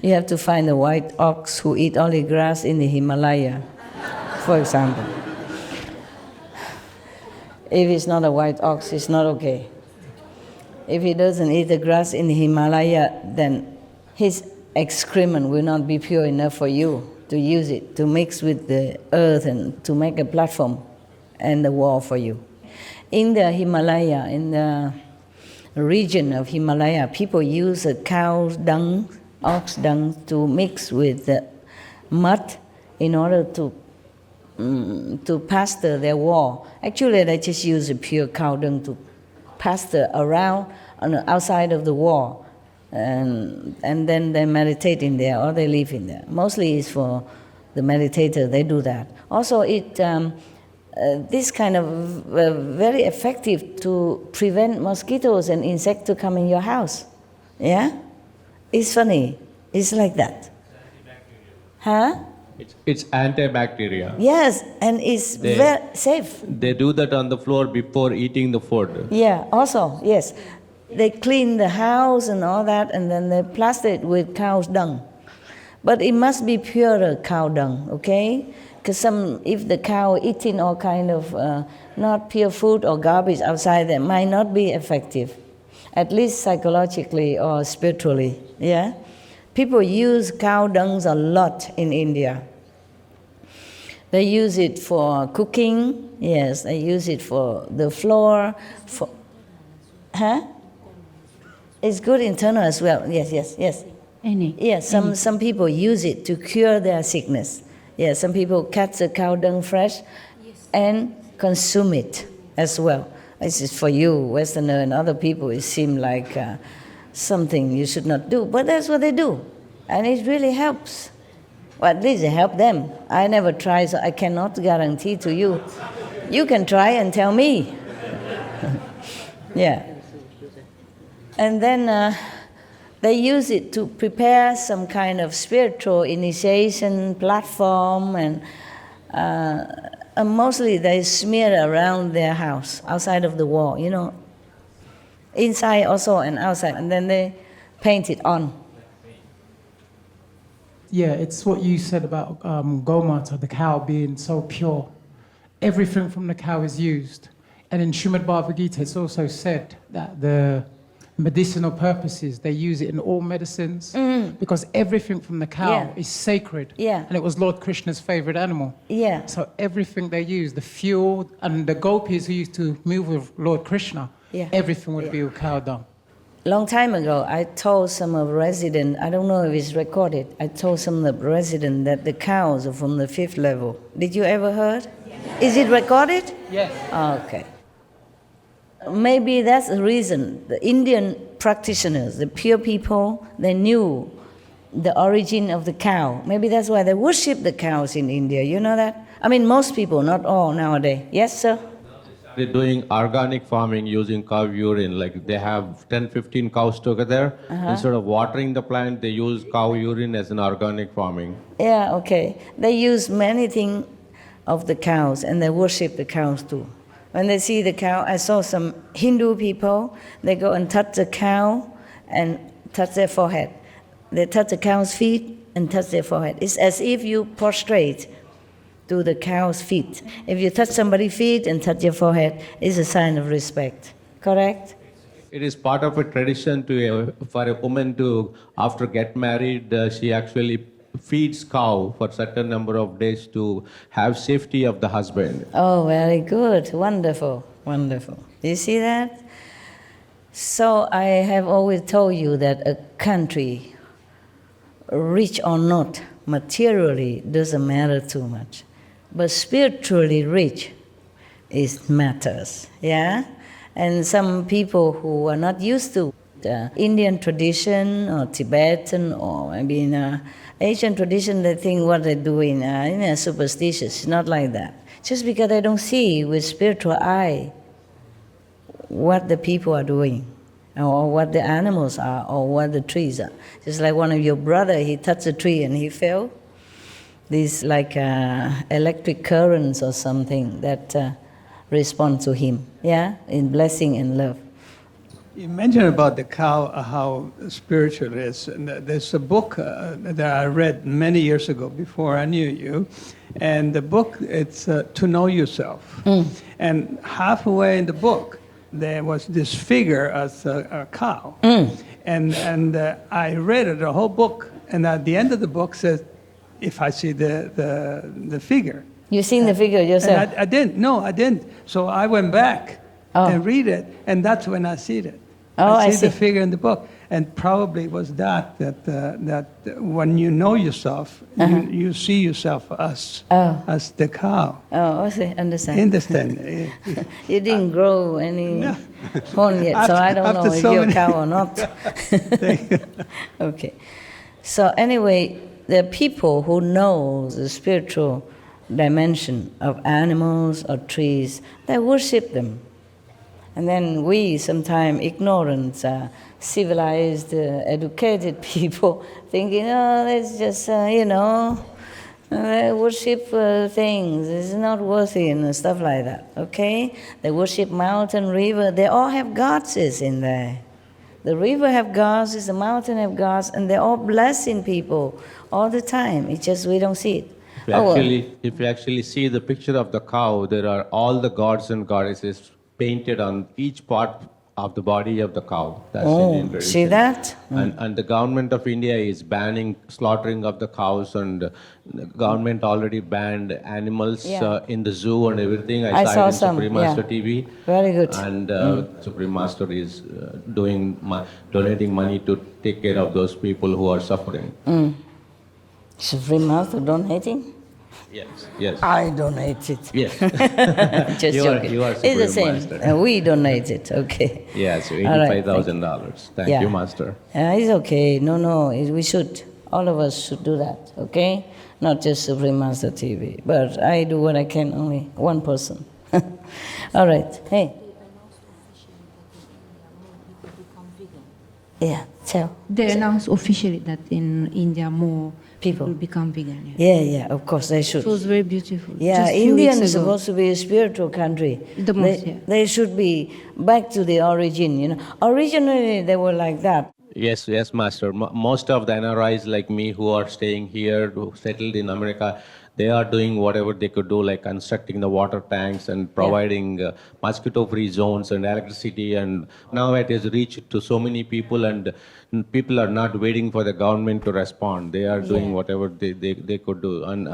[SPEAKER 11] You have to find a white ox who eat only grass in the Himalaya, for example. If it's not a white ox, it's not okay. If he doesn't eat the grass in the Himalaya, then his excrement will not be pure enough for you to use it, to mix with the earth and to make a platform and the wall for you. In the Himalaya, in the region of Himalaya, people use a cow's dung, ox dung, to mix with the mud in order to pasture their wall. Actually, they just use a pure cow dung to pasture around on the outside of the wall, and then they meditate in there or they live in there. Mostly it's for the meditator, they do that. Also, this kind of very effective to prevent mosquitoes and insects to come in your house. Yeah? It's funny. It's like that. Huh?
[SPEAKER 19] It's antibacterial.
[SPEAKER 11] Yes, and it's very safe.
[SPEAKER 19] They do that on the floor before eating the food.
[SPEAKER 11] Yeah, also, yes. They clean the house and all that, and then they plaster it with cow's dung. But it must be purer cow dung, okay? Because if the cow eating all kind of not pure food or garbage outside, that might not be effective, at least psychologically or spiritually, yeah? People use cow dungs a lot in India. They use it for cooking, yes, they use it for the floor, for... Huh? It's good internal as well, yes. Some people use it to cure their sickness. Yeah, some people catch the cow dung fresh and consume it as well. This is for you, Westerner, and other people. It seems like something you should not do, but that's what they do, and it really helps. Well, at least it helps them. I never tried, so I cannot guarantee to you. You can try and tell me. Yeah. And then they use it to prepare some kind of spiritual initiation platform, and mostly they smear around their house, outside of the wall, you know, inside also and outside, and then they paint it on.
[SPEAKER 20] Yeah, it's what you said about Gomata, the cow being so pure. Everything from the cow is used. And in Srimad Bhagavad Gita, it's also said that the medicinal purposes, they use it in all medicines because everything from the cow is sacred. Yeah. And it was Lord Krishna's favorite animal. Yeah. So everything they use, the fuel, and the gopis who used to move with Lord Krishna, everything would be with cow dung.
[SPEAKER 11] Long time ago, I told some of the residents, I don't know if it's recorded, I told some of the residents that the cows are from the 5th level. Did you ever heard? Yes. Is it recorded?
[SPEAKER 20] Yes.
[SPEAKER 11] Okay. Maybe that's the reason. The Indian practitioners, the pure people, they knew the origin of the cow. Maybe that's why they worship the cows in India. You know that? I mean, most people, not all nowadays. Yes, sir?
[SPEAKER 19] They're doing organic farming using cow urine. Like they have 10, 15 cows together. Instead of watering the plant, they use cow urine as an organic farming.
[SPEAKER 11] Yeah, okay. They use many things of the cows and they worship the cows too. When they see the cow, I saw some Hindu people, they go and touch the cow and touch their forehead. They touch the cow's feet and touch their forehead. It's as if you prostrate to the cow's feet. If you touch somebody's feet and touch your forehead, it's a sign of respect. Correct?
[SPEAKER 19] It is part of a tradition for a woman to, after get married, she actually feeds cow for a certain number of days to have safety of the husband.
[SPEAKER 11] Oh, very good. Wonderful. Wonderful. You see that? So I have always told you that a country, rich or not, materially doesn't matter too much. But spiritually rich, it matters, yeah? And some people who are not used to the Indian tradition or Tibetan or maybe in Asian tradition, they think what they're doing superstitious. It's not like that. Just because they don't see with spiritual eye what the people are doing or what the animals are or what the trees are. Just like one of your brother, he touched a tree and he fell. These like electric currents or something that respond to him, yeah, in blessing and love.
[SPEAKER 17] You mentioned about the cow, how spiritual it is. And there's a book that I read many years ago before I knew you. And the book, it's To Know Yourself. And halfway in the book, there was this figure as a cow. And I read it, the whole book. And at the end of the book says, if I see the figure.
[SPEAKER 11] You seen the figure yourself?
[SPEAKER 17] I didn't. No, I didn't. So I went back and read it, and that's when I see it. I see the figure in the book, and probably it was that when you know yourself, you see yourself as the cow.
[SPEAKER 11] Oh, I see. Understand.
[SPEAKER 17] Understand.
[SPEAKER 11] You didn't grow any horn yet, so I don't know if you're a cow or not. Okay. So anyway, the people who know the spiritual dimension of animals or trees, they worship them. And then we, sometimes ignorant, civilized, educated people, thinking, oh, that's just, they worship things, it's not worthy and stuff like that, okay? They worship mountain, river, they all have goddesses in there. The river have gods, the mountain have gods, and they're all blessing people all the time. It's just we don't see it.
[SPEAKER 19] If you actually see the picture of the cow, there are all the gods and goddesses painted on each part of the body of the cow. That's Indian tradition.
[SPEAKER 11] See that?
[SPEAKER 19] And the government of India is banning slaughtering of the cows, and the government already banned animals in the zoo and everything. I saw it in Supreme Master TV.
[SPEAKER 11] Very good.
[SPEAKER 19] And Supreme Master is donating money to take care of those people who are suffering.
[SPEAKER 11] Supreme Master donating?
[SPEAKER 19] Yes.
[SPEAKER 11] I donate it.
[SPEAKER 19] Yes.
[SPEAKER 11] Just joking.
[SPEAKER 19] You are
[SPEAKER 11] it's the same.
[SPEAKER 19] Master.
[SPEAKER 11] We donate it. Okay.
[SPEAKER 19] Yes, $85,000. Thank you, Master.
[SPEAKER 11] It's okay. No. We should. All of us should do that. Okay. Not just Supreme Master TV, but I do what I can. Only one person. All right. Hey. Yeah. Tell.
[SPEAKER 21] They announced officially that in India more people become vegan.
[SPEAKER 11] Yeah, of course they should.
[SPEAKER 21] It was very beautiful.
[SPEAKER 11] Yeah, India is supposed to be a spiritual country. They should be back to the origin, Originally they were like that.
[SPEAKER 19] Yes, Master. Most of the NRIs like me who are staying here, who settled in America, they are doing whatever they could do, like constructing the water tanks and providing mosquito-free zones and electricity. And now it has reached to so many people, and people are not waiting for the government to respond. They are doing whatever they could do. And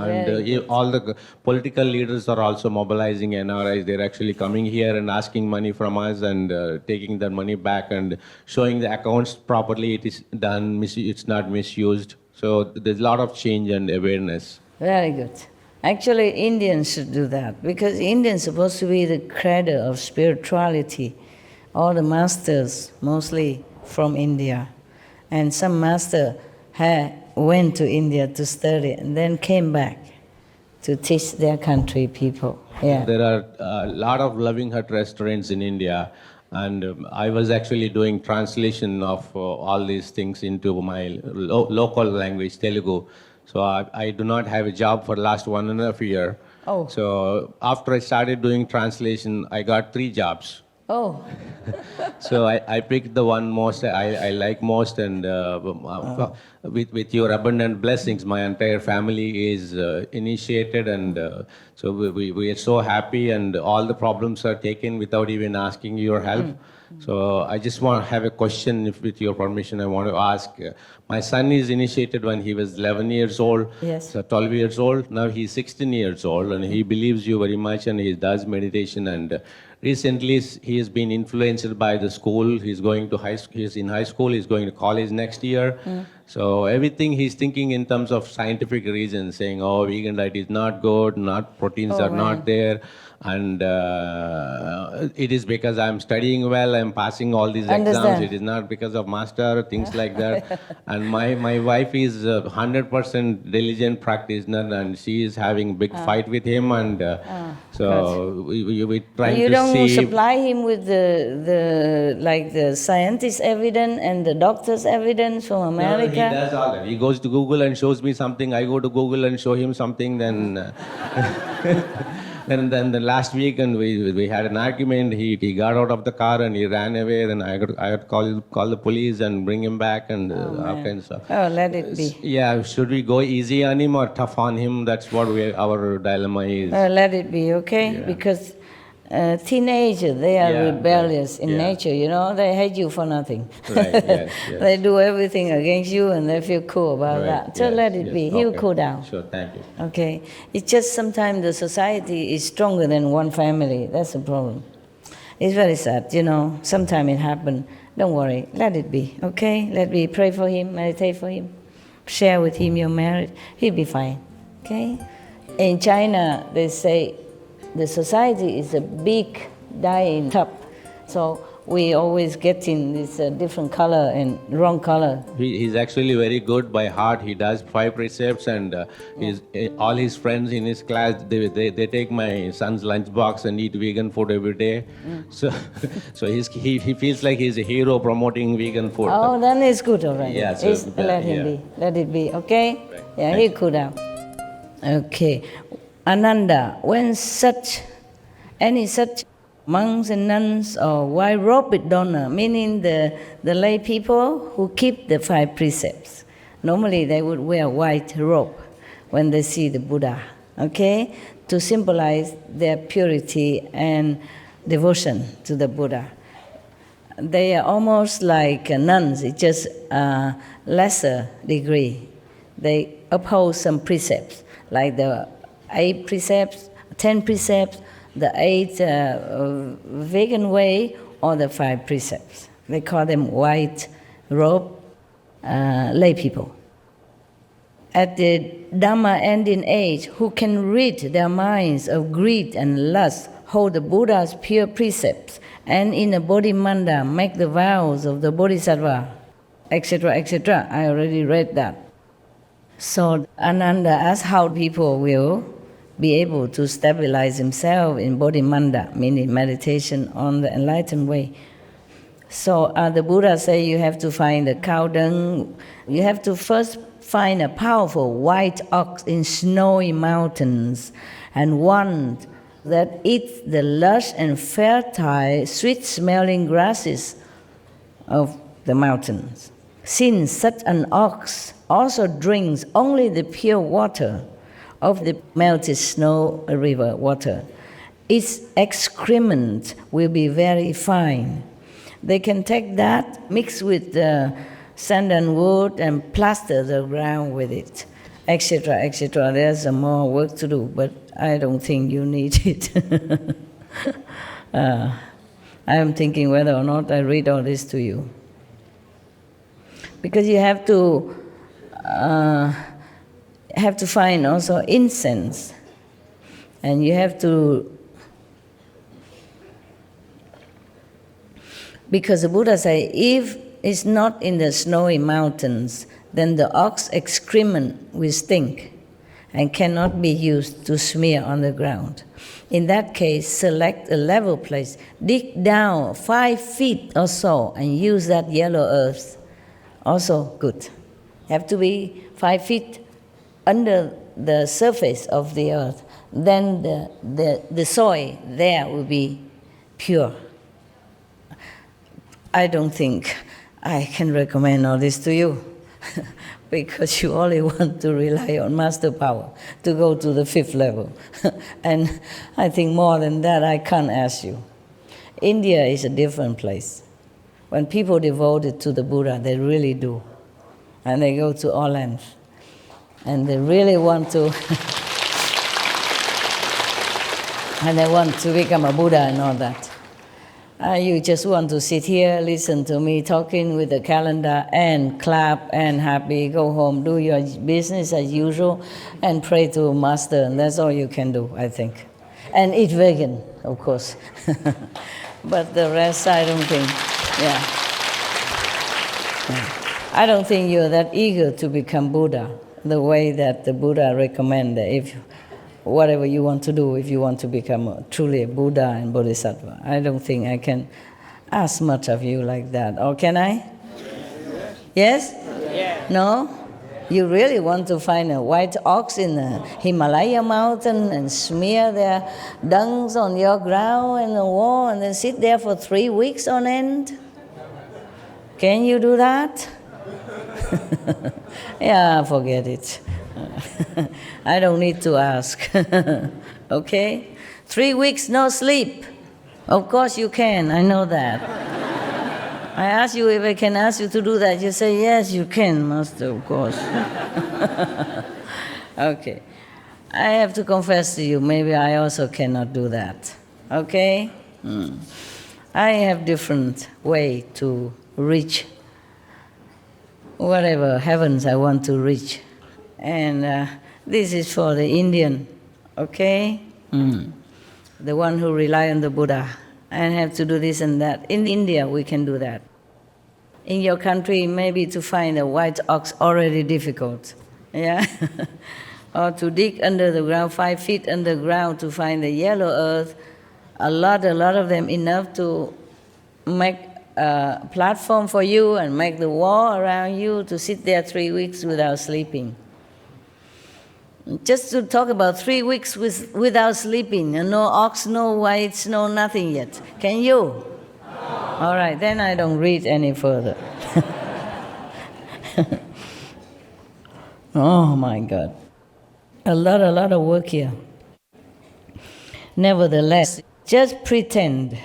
[SPEAKER 19] all the political leaders are also mobilizing NRIs. They're actually coming here and asking money from us and taking their money back and showing the accounts properly. It is done, it's not misused. So there's a lot of change and awareness.
[SPEAKER 11] Very good. Actually, Indians should do that because Indians are supposed to be the cradle of spirituality. All the masters, mostly from India. And some master went to India to study and then came back to teach their country people. Yeah.
[SPEAKER 19] There are a lot of loving hut restaurants in India, and I was actually doing translation of all these things into my local language, Telugu. So I do not have a job for the last 1.5 years.
[SPEAKER 11] Oh.
[SPEAKER 19] So after I started doing translation, I got 3 jobs.
[SPEAKER 11] Oh.
[SPEAKER 19] So I picked the one most I like most, and with your abundant blessings, my entire family is initiated, and so we are so happy, and all the problems are taken without even asking your help. So I just want to have a question, if with your permission, I want to ask. My son is initiated when he was 11 years old,
[SPEAKER 11] Yes.
[SPEAKER 19] so 12 years old. Now he's 16 years old, and he believes you very much, and he does meditation. And recently he has been influenced by the school. He's going to he's in high school. He's going to college next year. So everything he's thinking in terms of scientific reasons, saying, "Oh, vegan diet is not good. Proteins are not there." And it is because I'm studying well, I'm passing all these exams. It is not because of master, things like that. And my wife is 100% diligent practitioner, and she is having big fight with him. And so we trying
[SPEAKER 11] you
[SPEAKER 19] to
[SPEAKER 11] don't
[SPEAKER 19] see.
[SPEAKER 11] supply him with the scientist evidence and the doctor's evidence from America?
[SPEAKER 19] No, he does all that. He goes to Google and shows me something. I go to Google and show him something. Then. Then the last week, and we had an argument. He got out of the car and he ran away. Then I got to call the police and bring him back, and all kinds of stuff.
[SPEAKER 11] Oh, let it be.
[SPEAKER 19] Yeah, should we go easy on him or tough on him? That's what our dilemma is.
[SPEAKER 11] Let it be, okay?
[SPEAKER 19] Yeah.
[SPEAKER 11] Because teenagers, they are rebellious in nature, you know. They hate you for nothing.
[SPEAKER 19] Right, yes.
[SPEAKER 11] They do everything against you, and they feel cool about that. So let it be. He'll cool down.
[SPEAKER 19] Sure, thank you.
[SPEAKER 11] Okay. It's just sometimes the society is stronger than one family. That's the problem. It's very sad, you know. Sometimes it happens. Don't worry. Let it be, okay? Let me pray for him, meditate for him, share with him your merit. He'll be fine, okay? In China, they say the society is a big dyeing tub. So we always get in this different color and wrong color.
[SPEAKER 19] He's actually very good by heart. He does 5 precepts, and all his friends in his class, they take my son's lunchbox and eat vegan food every day. So he feels like he's a hero promoting vegan food.
[SPEAKER 11] Oh, then it's good already.
[SPEAKER 19] Yeah, so
[SPEAKER 11] let him be. Let it be, okay? Right. Yeah, he'll cool down. Okay. Ananda, when any such monks and nuns or white-robed donor, meaning the lay people who keep the 5 precepts, normally they would wear white robe when they see the Buddha, okay, to symbolize their purity and devotion to the Buddha. They are almost like nuns, it's just a lesser degree. They uphold some precepts, like the 8 precepts, 10 precepts, the 8 vegan way, or the 5 precepts. They call them white robe lay people. At the Dhamma ending age, who can rid their minds of greed and lust, hold the Buddha's pure precepts, and in a Bodhimanda make the vows of the Bodhisattva, etc., etc. I already read that. So Ananda asked how people will be able to stabilize himself in Bodhimanda, meaning meditation on the enlightened way. So the Buddha say you have to find a cow dung. You have to first find a powerful white ox in snowy mountains, and one that eats the lush and fertile, sweet-smelling grasses of the mountains. Since such an ox also drinks only the pure water of the melted snow river water, its excrement will be very fine. They can take that, mix with the sand and wood, and plaster the ground with it, etc., etc. There's some more work to do, but I don't think you need it. I am thinking whether or not I read all this to you. Because you have to find also incense, and you have to, because the Buddha say, if it's not in the snowy mountains, then the ox excrement will stink, and cannot be used to smear on the ground. In that case, select a level place, dig down 5 feet or so, and use that yellow earth. Also good. Have to be 5 feet under the surface of the earth. Then the soil there will be pure. I don't think I can recommend all this to you because you only want to rely on master power to go to the 5th level. And I think more than that I can't ask you. India is a different place. When people devoted to the Buddha, they really do. And they go to all lengths. And they really want to and they want to become a Buddha and all that. You just want to sit here, listen to me talking with the calendar and clap and happy, go home, do your business as usual and pray to Master, and that's all you can do, I think. And eat vegan, of course. But the rest, I don't think, I don't think you're that eager to become Buddha, the way that the Buddha recommended. If whatever you want to do, if you want to become truly a Buddha and Bodhisattva. I don't think I can ask much of you like that. Or can I? Yes? Yes? No? You really want to find a white ox in the Himalaya mountain and smear their dungs on your ground and the wall and then sit there for 3 weeks on end? Can you do that? Yeah, forget it. I don't need to ask. Okay? 3 weeks, no sleep. Of course you can, I know that. I ask you if I can ask you to do that. You say, yes, you can, Master, of course. Okay. I have to confess to you, maybe I also cannot do that. Okay? I have different way to reach whatever heavens I want to reach. And this is for the Indian, okay? The one who rely on the Buddha and have to do this and that. In India, we can do that. In your country, maybe to find a white ox already difficult, yeah? Or to dig under the ground, 5 feet underground to find the yellow earth, a lot of them, enough to make a platform for you and make the wall around you to sit there 3 weeks without sleeping. Just to talk about 3 weeks without sleeping, and no ox, no whites, no nothing yet. Can you? All right, then I don't read any further. Oh my God. A lot of work here. Nevertheless, just pretend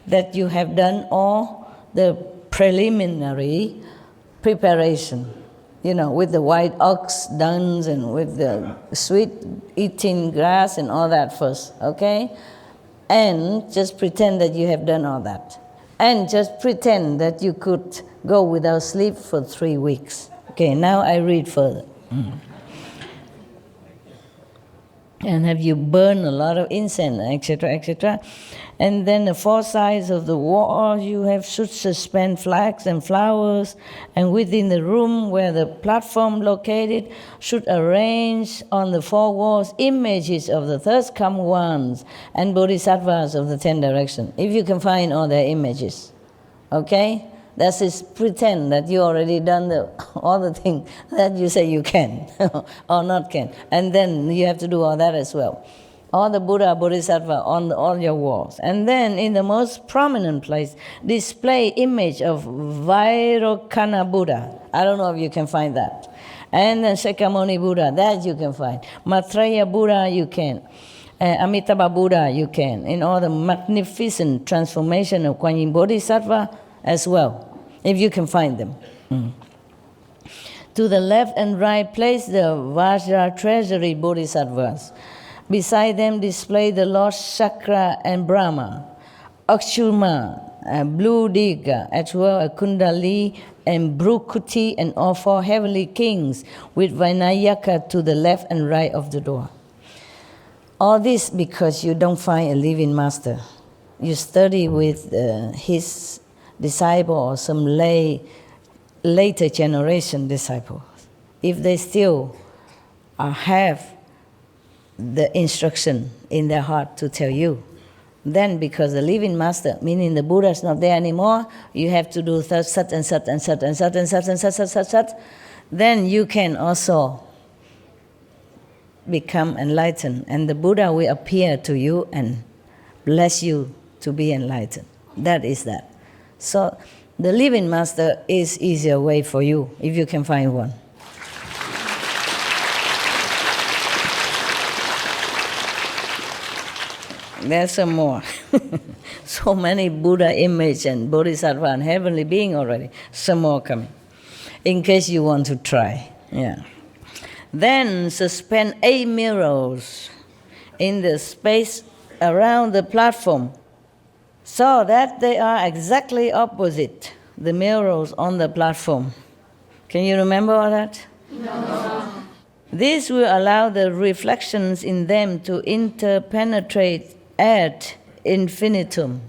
[SPEAKER 11] that you have done all the preliminary preparation, with the white ox dungs and with the sweet eating grass and all that first, okay? And just pretend that you have done all that. And just pretend that you could go without sleep for 3 weeks. Okay, now I read further. And have you burned a lot of incense, etc., etc. And then the 4 sides of the wall you should suspend flags and flowers, and within the room where the platform located should arrange on the 4 walls images of the thirst come ones and Bodhisattvas of the 10 directions, if you can find all their images. Okay? That is pretend that you already done all the things that you say you can or not can. And then you have to do all that as well. All the Buddha, Bodhisattva on all your walls. And then in the most prominent place, display image of Vairocana Buddha. I don't know if you can find that. And then Shakyamuni Buddha, that you can find. Maitreya Buddha, you can. Amitabha Buddha, you can. In all the magnificent transformation of Kuan Yin Bodhisattva, as well, if you can find them. To the left and right, place the Vajra treasury Bodhisattvas. Beside them, display the Lord Chakra and Brahma, Akshurma, Blue Diga, as well as Kundali and Brukuti and all 4 heavenly kings with Vinayaka to the left and right of the door. All this because you don't find a living master. You study with his disciple or some later generation disciples. If they still have the instruction in their heart to tell you. Then because the living master, meaning the Buddha is not there anymore, you have to do such and such and such and such and such and such, then you can also become enlightened, and the Buddha will appear to you and bless you to be enlightened. That is that. So the living master is easier way for you if you can find one. There's some more. So many Buddha image and Bodhisattva and heavenly being already. Some more coming. In case you want to try. Yeah. Then suspend 8 mirrors in the space around the platform so that they are exactly opposite the mirrors on the platform. Can you remember all that? No. This will allow the reflections in them to interpenetrate ad infinitum.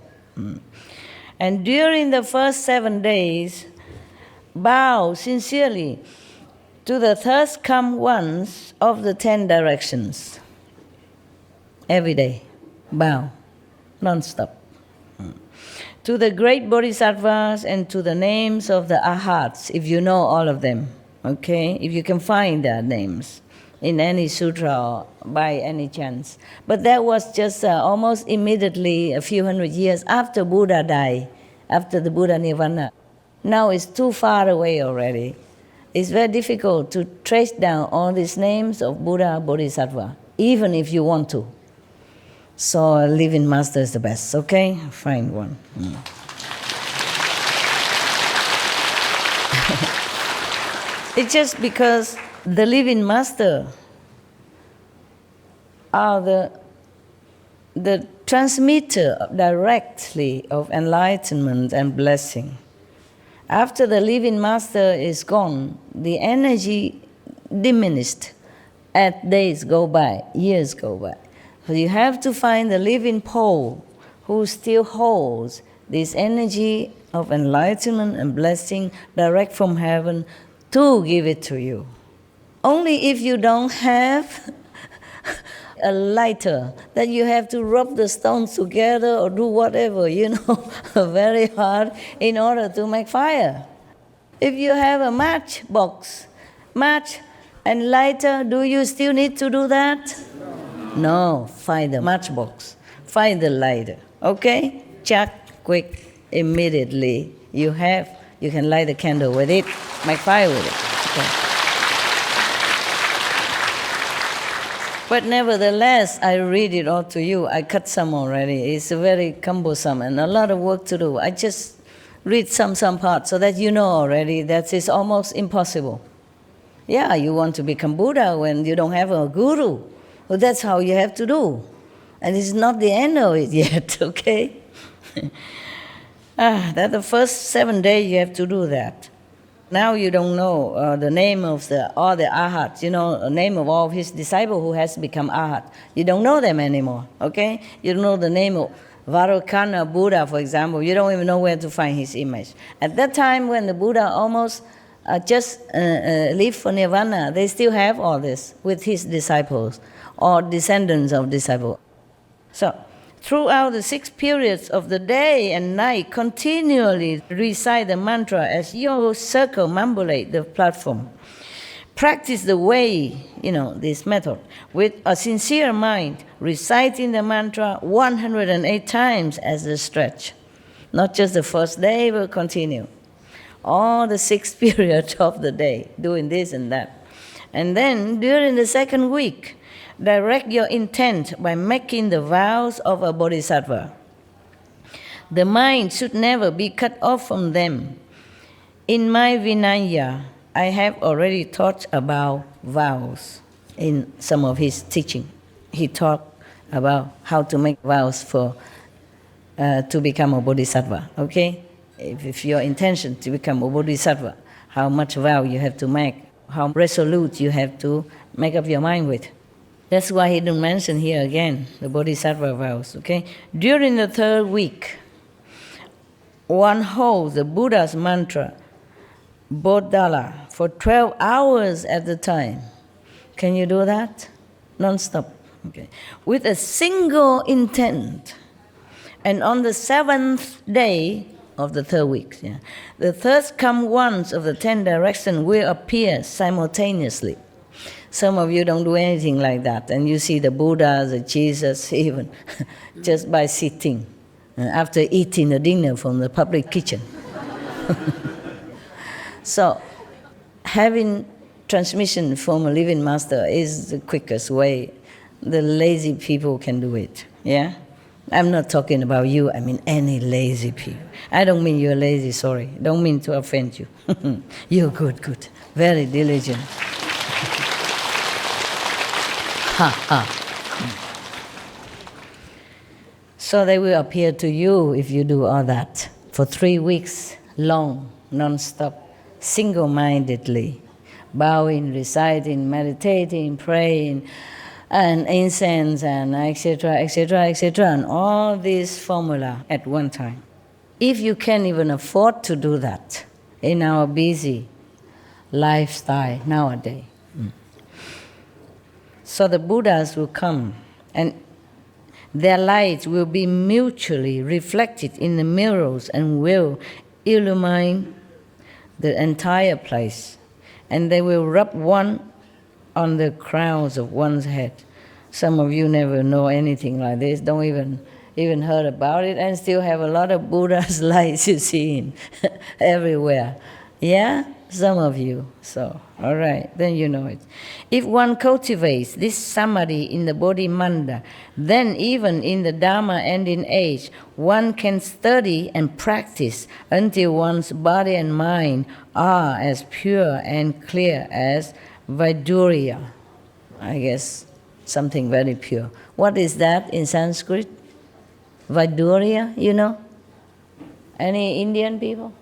[SPEAKER 11] And during the first 7 days, bow sincerely to the thirst come ones of the 10 directions. Every day, bow, non-stop. To the great Bodhisattvas and to the names of the Arhats, if you know all of them, okay? If you can find their names in any sutra or by any chance. But that was just almost immediately a few hundred years after Buddha died, after the Buddha Nirvana. Now it's too far away already. It's very difficult to trace down all these names of Buddha, Bodhisattva, even if you want to. So living master is the best, okay? Find one. It's just because the living master are the transmitter directly of enlightenment and blessing. After the living master is gone, the energy diminished as days go by, years go by. So you have to find the living pole who still holds this energy of enlightenment and blessing direct from heaven to give it to you. Only if you don't have a lighter that you have to rub the stones together or do whatever, very hard in order to make fire. If you have a match and lighter, do you still need to do that? No, find the matchbox, find the lighter, okay? Check, quick, immediately. You can light the candle with it, make fire with it. Okay. But nevertheless, I read it all to you. I cut some already. It's very cumbersome and a lot of work to do. I just read some parts so that you know already that it's almost impossible. Yeah, you want to become Buddha when you don't have a guru. Well, that's how you have to do. And it's not the end of it yet, okay? That the first 7 days you have to do that. Now you don't know the name of all the Arhats, the name of all of his disciples who has become Arhat. You don't know them anymore, okay? You don't know the name of Vairocana Buddha, for example. You don't even know where to find his image. At that time when the Buddha almost just left for Nirvana, they still have all this with his disciples or descendants of disciples. So, throughout the 6 periods of the day and night, continually recite the mantra as you circumambulate the platform. Practice the way, this method, with a sincere mind, reciting the mantra 108 times as a stretch. Not just the first day, but continue. All the 6 periods of the day, doing this and that. And then, during the second week, direct your intent by making the vows of a bodhisattva. The mind should never be cut off from them. In my Vinaya, I have already taught about vows in some of his teaching. He taught about how to make vows to become a bodhisattva, okay? If your intention to become a bodhisattva, how much vow you have to make, how resolute you have to make up your mind with. That's why he didn't mention here again, the bodhisattva vows, okay? During the 3rd week, one holds the Buddha's mantra, Bodhala, for 12 hours at a time. Can you do that? Non-stop, Okay. With a single intent. And on the 7th day of the 3rd week, the third come ones of the 10 directions will appear simultaneously. Some of you don't do anything like that, and you see the Buddha, the Jesus, even just by sitting after eating the dinner from the public kitchen. So, having transmission from a living master is the quickest way. The lazy people can do it, yeah? I'm not talking about you, I mean any lazy people. I don't mean you're lazy, sorry. Don't mean to offend you. You're good, very diligent. Ha ha. So they will appear to you if you do all that for 3 weeks long, non-stop, single-mindedly, bowing, reciting, meditating, praying, and incense, and etc., etc., etc., and all these formula at one time. If you can't even afford to do that in our busy lifestyle nowadays, so the Buddhas will come, and their light will be mutually reflected in the mirrors and will illumine the entire place. And they will rub one on the crowns of one's head. Some of you never know anything like this, don't even heard about it, and still have a lot of Buddha's lights you see everywhere. Yeah? Some of you. So, all right, then you know it. If one cultivates this Samadhi in the Bodhimanda, then even in the Dharma ending age, one can study and practice until one's body and mind are as pure and clear as Vaidurya. I guess something very pure. What is that in Sanskrit? Vaidurya, you know? Any Indian people?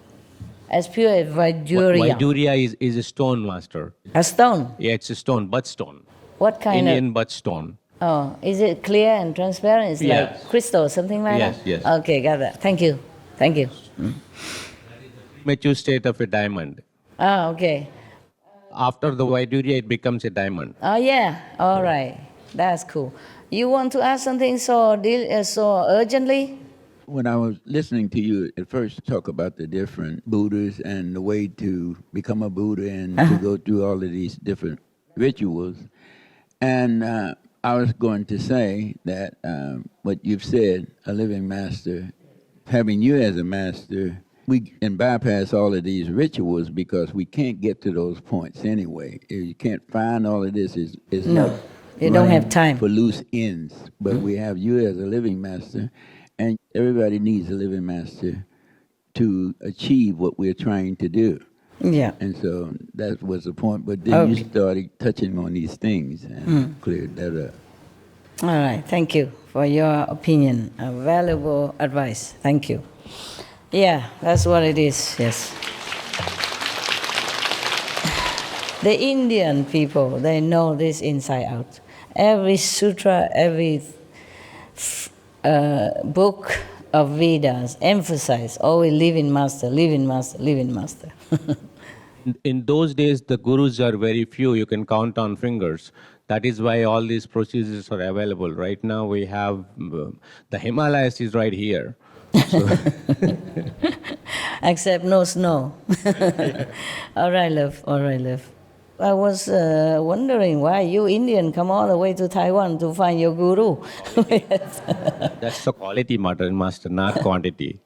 [SPEAKER 11] As pure as Vaidurya.
[SPEAKER 19] Vaidurya is a stone, Master.
[SPEAKER 11] A stone?
[SPEAKER 19] Yeah, it's a stone, butt stone.
[SPEAKER 11] What kind
[SPEAKER 19] Indian
[SPEAKER 11] of?
[SPEAKER 19] butt stone.
[SPEAKER 11] Oh, is it clear and transparent? It's
[SPEAKER 19] Yes.
[SPEAKER 11] like crystal, something like
[SPEAKER 19] Yes,
[SPEAKER 11] that?
[SPEAKER 19] yes.
[SPEAKER 11] Okay, got that. Thank you. Thank you.
[SPEAKER 19] Mature state of a diamond.
[SPEAKER 11] Ah, okay.
[SPEAKER 19] After the Vaidurya, it becomes a diamond.
[SPEAKER 11] Oh, yeah. All right. That's cool. You want to ask something so urgently?
[SPEAKER 1] When I was listening to you at first talk about the different Buddhas and the way to become a Buddha and to go through all of these different rituals, and I was going to say that what you've said, a living master, having you as a master, we can bypass all of these rituals because we can't get to those points anyway. If you can't find all of this, is
[SPEAKER 11] No,
[SPEAKER 1] like
[SPEAKER 11] you don't have time
[SPEAKER 1] for loose ends. But we have you as a living master, and everybody needs a living master to achieve what we're trying to do.
[SPEAKER 11] Yeah.
[SPEAKER 1] And so that was the point. But then you started touching on these things and cleared that up.
[SPEAKER 11] All right. Thank you for your opinion. A valuable advice. Thank you. Yeah, that's what it is. Yes. The Indian people, they know this inside out. Every sutra, every book of Vedas emphasize always living master, living master, living master.
[SPEAKER 19] In those days, the gurus are very few. You can count on fingers. That is why all these procedures are available. Right now, we have the Himalayas is right here. So
[SPEAKER 11] Except no snow. All right, love. All right, love. I was wondering why you Indian come all the way to Taiwan to find your guru.
[SPEAKER 19] that's the quality matter, Master, not quantity.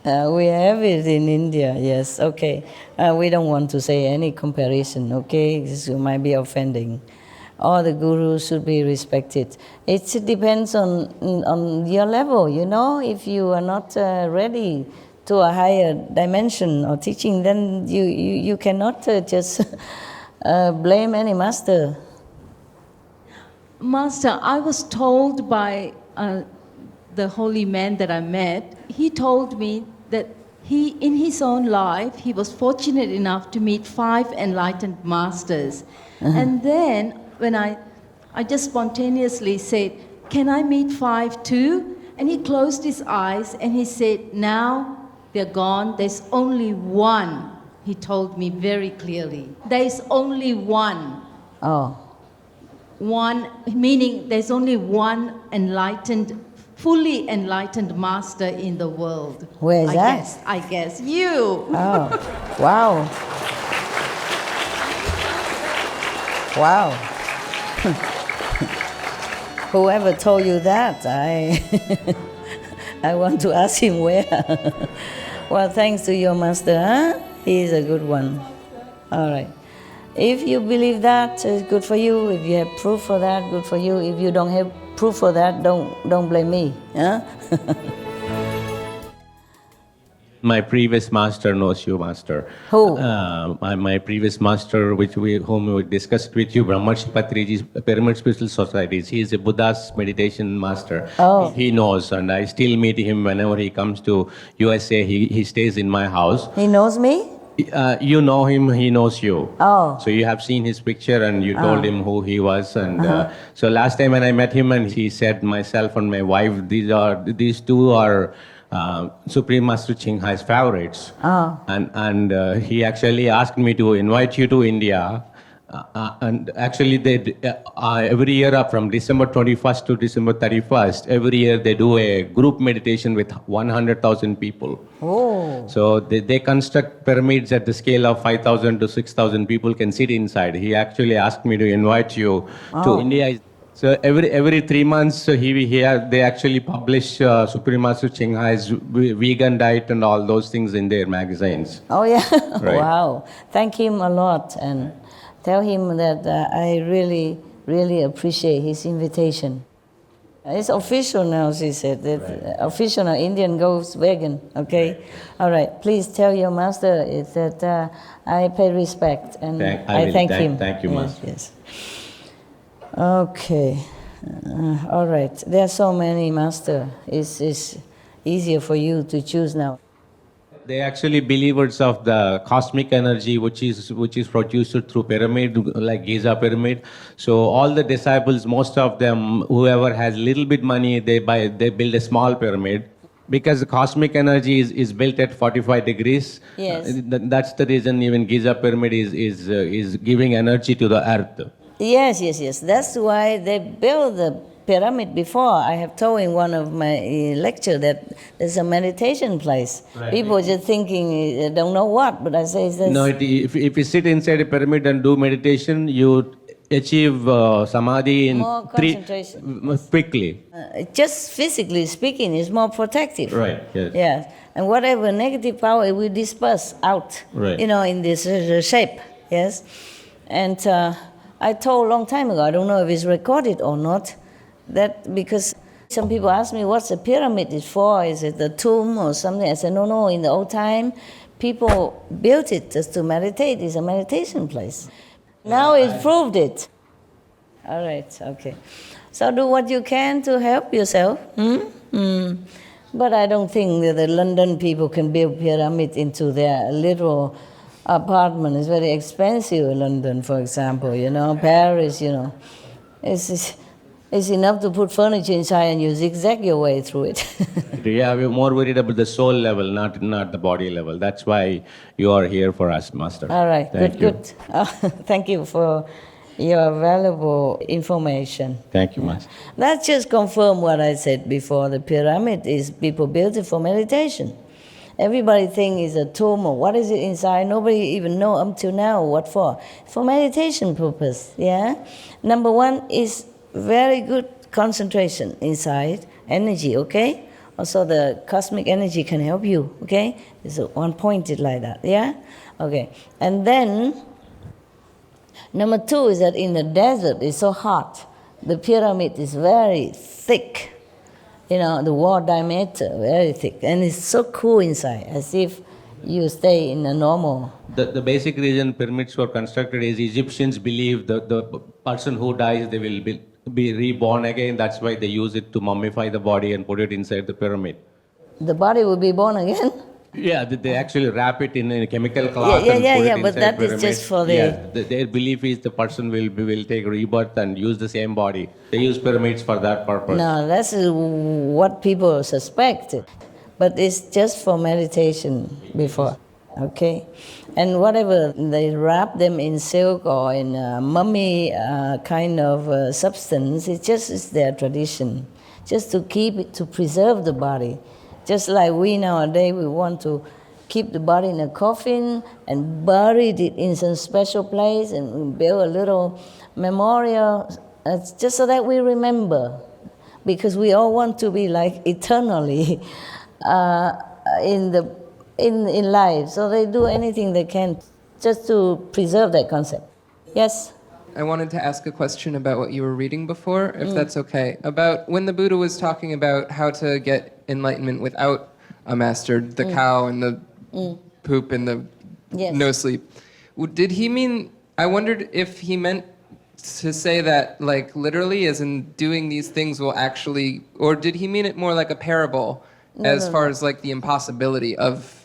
[SPEAKER 11] We have it in India, yes. Okay. We don't want to say any comparison, okay? This might be offending. All the gurus should be respected. It depends on your level, you know. If you are not ready to a higher dimension or teaching, then you cannot just blame any master.
[SPEAKER 22] Master, I was told by the holy man that I met, he told me that he, in his own life, he was fortunate enough to meet 5 enlightened masters. And then when I just spontaneously said, can I meet 5 too? And he closed his eyes and he said, now they're gone, there's only one. He told me very clearly, there's only one.
[SPEAKER 11] Oh.
[SPEAKER 22] one, meaning there's only one fully enlightened master in the world.
[SPEAKER 11] Where is that?
[SPEAKER 22] I guess you.
[SPEAKER 11] Oh, wow. Wow. Whoever told you that, I want to ask him where. Well, thanks to your master, huh? He's a good one. All right. If you believe that, it's good for you. If you have proof for that, good for you. If you don't have proof for that, don't blame me. Huh?
[SPEAKER 19] My previous master knows you, master.
[SPEAKER 11] Who?
[SPEAKER 19] My previous master, whom we discussed with you, Brahmarshi Patriji's Pyramid Spiritual Societies. He is a Buddha's meditation master.
[SPEAKER 11] Oh.
[SPEAKER 19] He knows, and I still meet him whenever he comes to USA. He stays in my house.
[SPEAKER 11] He knows me?
[SPEAKER 19] You know him, he knows you.
[SPEAKER 11] Oh.
[SPEAKER 19] So you have seen his picture and you told him who he was. And so last time when I met him, and he said, myself and my wife, these two are Supreme Master Ching Hai's favorites.
[SPEAKER 11] Oh.
[SPEAKER 19] And he actually asked me to invite you to India. And actually, every year from December 21st to December 31st, every year they do a group meditation with 100,000 people.
[SPEAKER 11] Oh.
[SPEAKER 19] So they construct pyramids at the scale of 5,000 to 6,000 people can sit inside. He actually asked me to invite you to India. So every 3 months, they actually publish Supreme Master Ching Hai's vegan diet and all those things in their magazines.
[SPEAKER 11] Oh, yeah.
[SPEAKER 19] Right.
[SPEAKER 11] Wow. Thank him a lot and tell him that I really, really appreciate his invitation. It's official now, she said. Right. Official now, Indian goes vegan, okay? Right. All right, please tell your master that I pay respect and I thank him.
[SPEAKER 19] Thank you, master.
[SPEAKER 11] Yes. Okay. All right. There are so many, master. It's easier for you to choose now.
[SPEAKER 19] They actually believers of the cosmic energy which is produced through pyramid, like Giza pyramid. So all the disciples, most of them, whoever has little bit money, they build a small pyramid. Because the cosmic energy is built at 45 degrees.
[SPEAKER 11] Yes.
[SPEAKER 19] That's the reason even Giza pyramid is giving energy to the earth.
[SPEAKER 11] Yes. That's why they built the pyramid before. I have told in one of my lecture that there's a meditation place. Right. People just thinking, don't know what, but I say this.
[SPEAKER 19] No, if you sit inside a pyramid and do meditation, you achieve Samadhi in
[SPEAKER 11] more concentration.
[SPEAKER 19] Quickly.
[SPEAKER 11] Just physically speaking, it's more protective.
[SPEAKER 19] Right, yes.
[SPEAKER 11] Yeah, and whatever negative power, it will disperse out,
[SPEAKER 19] right.
[SPEAKER 11] In this shape, yes. And I told a long time ago, I don't know if it's recorded or not, that because some people ask me what's a pyramid is for, is it the tomb or something? I said, no, in the old time, people built it just to meditate. It's a meditation place. Now it's proved it. All right, okay. So do what you can to help yourself. But I don't think that the London people can build pyramid into their little apartment. It's very expensive in London, for example, Paris, It's enough to put furniture inside and you zigzag your way through it.
[SPEAKER 19] Yeah, we're more worried about the soul level, not the body level. That's why you are here for us, Master.
[SPEAKER 11] All right,
[SPEAKER 19] Thank
[SPEAKER 11] good. Thank you for your valuable information.
[SPEAKER 19] Thank you, Master.
[SPEAKER 11] That just confirmed what I said before. The pyramid is people built it for meditation. Everybody think it's a tomb or what is it inside. Nobody even know up till now what for. For meditation purpose, yeah? Number one is very good concentration inside, energy, okay? Also the cosmic energy can help you, okay? It's one pointed like that, yeah? Okay, and then number two is that in the desert it's so hot. The pyramid is very thick. The wall diameter, very thick. And it's so cool inside, as if you stay in a normal...
[SPEAKER 19] The basic reason pyramids were constructed is Egyptians believe that the person who dies, they will be reborn again. That's why they use it to mummify the body and put it inside the pyramid.
[SPEAKER 11] The body will be born again?
[SPEAKER 19] Yeah, they actually wrap it in a chemical cloth and put it inside
[SPEAKER 11] but that
[SPEAKER 19] pyramid.
[SPEAKER 11] is just for the...
[SPEAKER 19] Yeah, their belief is the person will take rebirth and use the same body. They use pyramids for that purpose.
[SPEAKER 11] No, that's what people suspect. But it's just for meditation before, okay? And whatever they wrap them in silk or in a mummy kind of substance, it's their tradition, just to keep it, to preserve the body. Just like we nowadays, we want to keep the body in a coffin and bury it in some special place and build a little memorial, just so that we remember, because we all want to be like eternally in life. So they do anything they can just to preserve that concept. Yes?
[SPEAKER 18] I wanted to ask a question about what you were reading before, if that's okay. About when the Buddha was talking about how to get enlightenment without a master, the cow and the poop and the no sleep. Did he mean, I wondered if he meant to say that like literally, as in doing these things will actually, or did he mean it more like a parable as far as like the impossibility of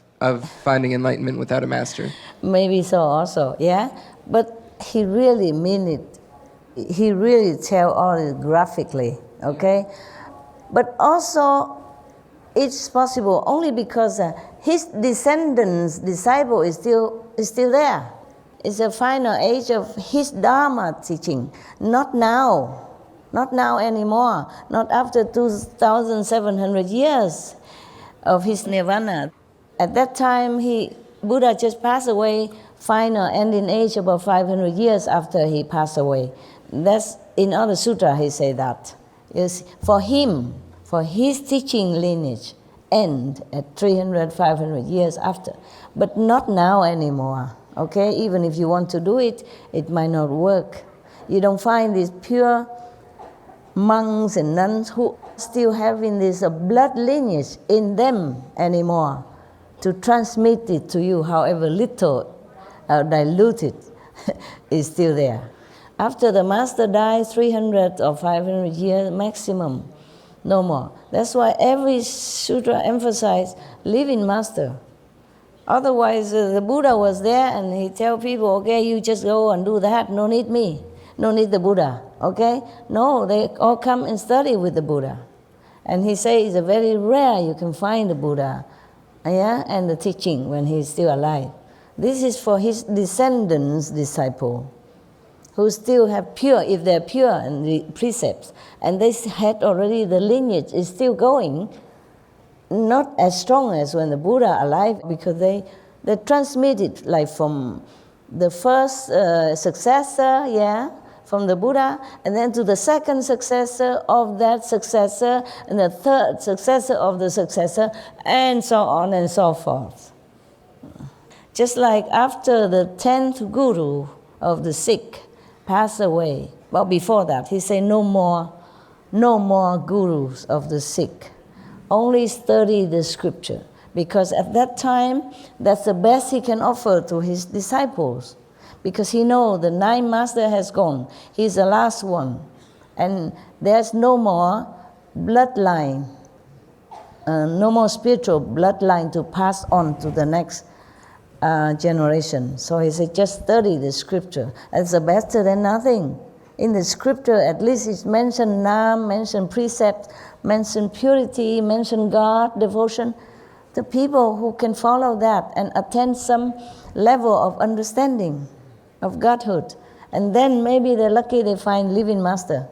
[SPEAKER 18] finding enlightenment without a master?
[SPEAKER 11] Maybe so also, yeah. But he really mean it. He really tell all it graphically, okay? But also, it's possible only because his disciple is still there. It's a final age of his Dharma teaching, not now anymore, not after 2,700 years of his nirvana. At that time, Buddha just passed away, final ending age about 500 years after he passed away. That's in other sutra he say that. Yes, for him, for his teaching lineage, end at 300, 500 years after, but not now anymore. Okay, even if you want to do it, it might not work. You don't find these pure monks and nuns who still having this blood lineage in them anymore to transmit it to you, however little diluted is still there. After the master dies, 300 or 500 years maximum, no more. That's why every sutra emphasizes living master. Otherwise, the Buddha was there and he tell people, okay, you just go and do that, no need me, no need the Buddha, okay? No, they all come and study with the Buddha. And he says it's very rare you can find the Buddha, yeah, and the teaching when he's still alive. This is for his descendants, disciple, who still have pure, if they're pure, and the precepts, and they had already, the lineage is still going, not as strong as when the Buddha alive, because they transmitted like from the first successor, yeah, from the Buddha, and then to the second successor of that successor, and the third successor of the successor, and so on and so forth. Just like after the 10th guru of the Sikh passed away, well, before that, he said no more gurus of the Sikh. Only study the scripture, because at that time, that's the best he can offer to his disciples, because he knows the ninth master has gone. He's the last one, and there's no more bloodline, no more spiritual bloodline to pass on to the next generation. So he said, just study the scripture. That's better than nothing. In the scripture, at least it's mentioned Nam, mentioned precepts, mentioned purity, mentioned God, devotion. The people who can follow that and attain some level of understanding of Godhood, and then maybe they're lucky they find living master.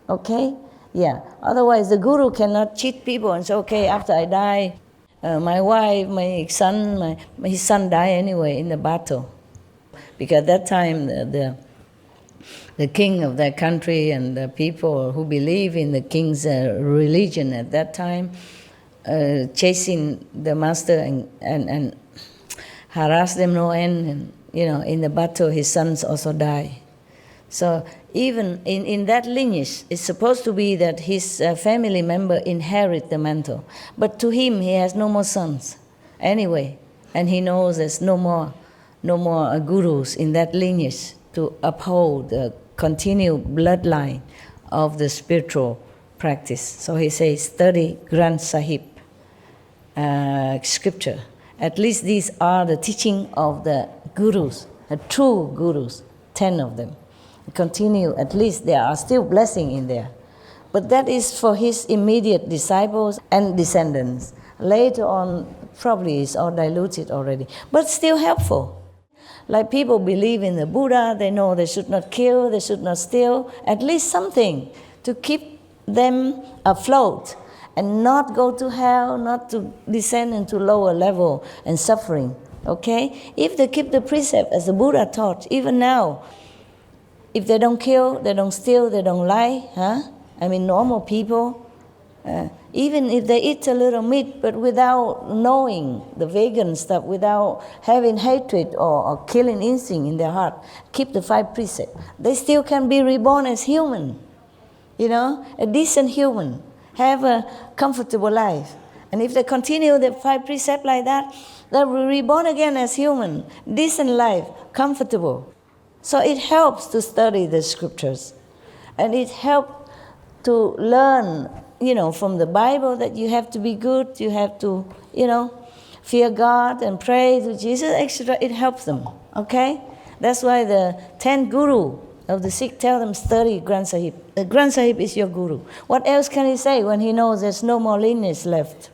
[SPEAKER 11] Okay? Yeah. Otherwise, the guru cannot cheat people and say, okay, after I die, my wife, my son, his son died anyway in the battle. Because at that time, the king of that country and the people who believe in the king's religion at that time, chasing the master and harass them no end. And, in the battle, his sons also die. So even in that lineage, it's supposed to be that his family member inherit the mantle. But to him, he has no more sons anyway. And he knows there's no more gurus in that lineage to uphold the continued bloodline of the spiritual practice. So he says, study Granth Sahib, scripture. At least these are the teaching of the gurus, the true gurus, 10 of them. Continue, at least there are still blessings in there. But that is for his immediate disciples and descendants. Later on, probably it's all diluted already, but still helpful. Like people believe in the Buddha, they know they should not kill, they should not steal, at least something to keep them afloat and not go to hell, not to descend into lower level and suffering. Okay? If they keep the precept as the Buddha taught, even now, if they don't kill, they don't steal, they don't lie, I mean, normal people, even if they eat a little meat, but without knowing the vegan stuff, without having hatred or killing instinct in their heart, keep the 5 precepts, they still can be reborn as human, a decent human, have a comfortable life. And if they continue the 5 precepts like that, they will be reborn again as human, decent life, comfortable. So it helps to study the scriptures. And it helps to learn, from the Bible that you have to be good, you have to, fear God and pray to Jesus, etc. It helps them, okay? That's why the 10 guru of the Sikh tell them study Granth Sahib. The Granth Sahib is your guru. What else can he say when he knows there's no more lineage left?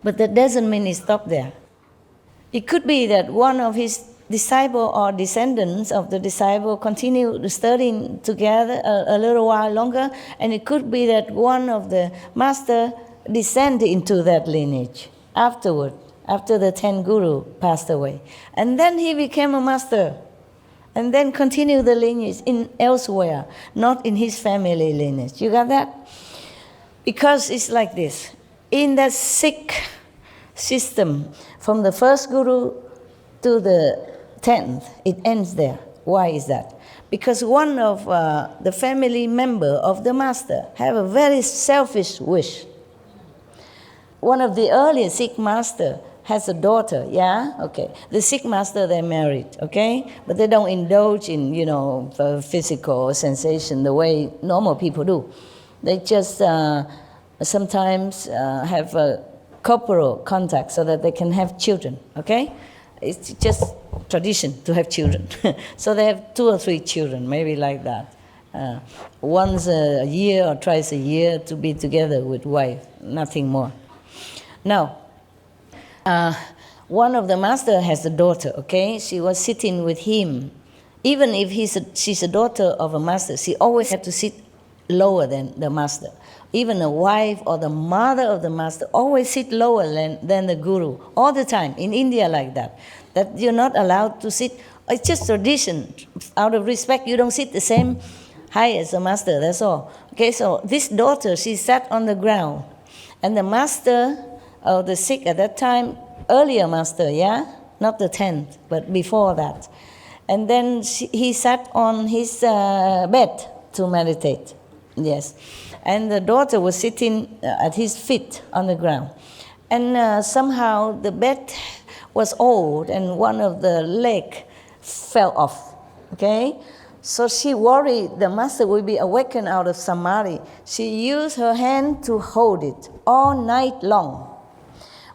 [SPEAKER 11] But that doesn't mean he stopped there. It could be that one of his disciple or descendants of the disciple continue studying together a little while longer, and it could be that one of the master descended into that lineage afterward, after the 10 guru passed away. And then he became a master, and then continue the lineage in elsewhere, not in his family lineage. You got that? Because it's like this. In that Sikh system, from the first guru to the 10th, it ends there. Why is that? Because one of the family member of the master have a very selfish wish. One of the earliest Sikh master has a daughter, yeah? Okay. The Sikh master, they're married, okay? But they don't indulge in, physical sensation the way normal people do. They just sometimes have a corporal contact so that they can have children, okay? It's just tradition to have children. So they have 2 or 3 children, maybe like that. Once a year or twice a year to be together with wife, nothing more. Now, one of the master has a daughter, okay? She was sitting with him. Even if she's a daughter of a master, she always had to sit lower than the master. Even a wife or the mother of the master always sit lower than the guru, all the time, in India like that. That you're not allowed to sit, it's just tradition. Out of respect, you don't sit the same height as the master, that's all. Okay, so this daughter, she sat on the ground. And the master of the Sikh at that time, earlier master, yeah? Not the 10th, but before that. And then he sat on his bed to meditate, yes. And the daughter was sitting at his feet on the ground. And somehow the bed was old and one of the leg fell off, okay? So she worried the master will be awakened out of Samadhi. She used her hand to hold it all night long.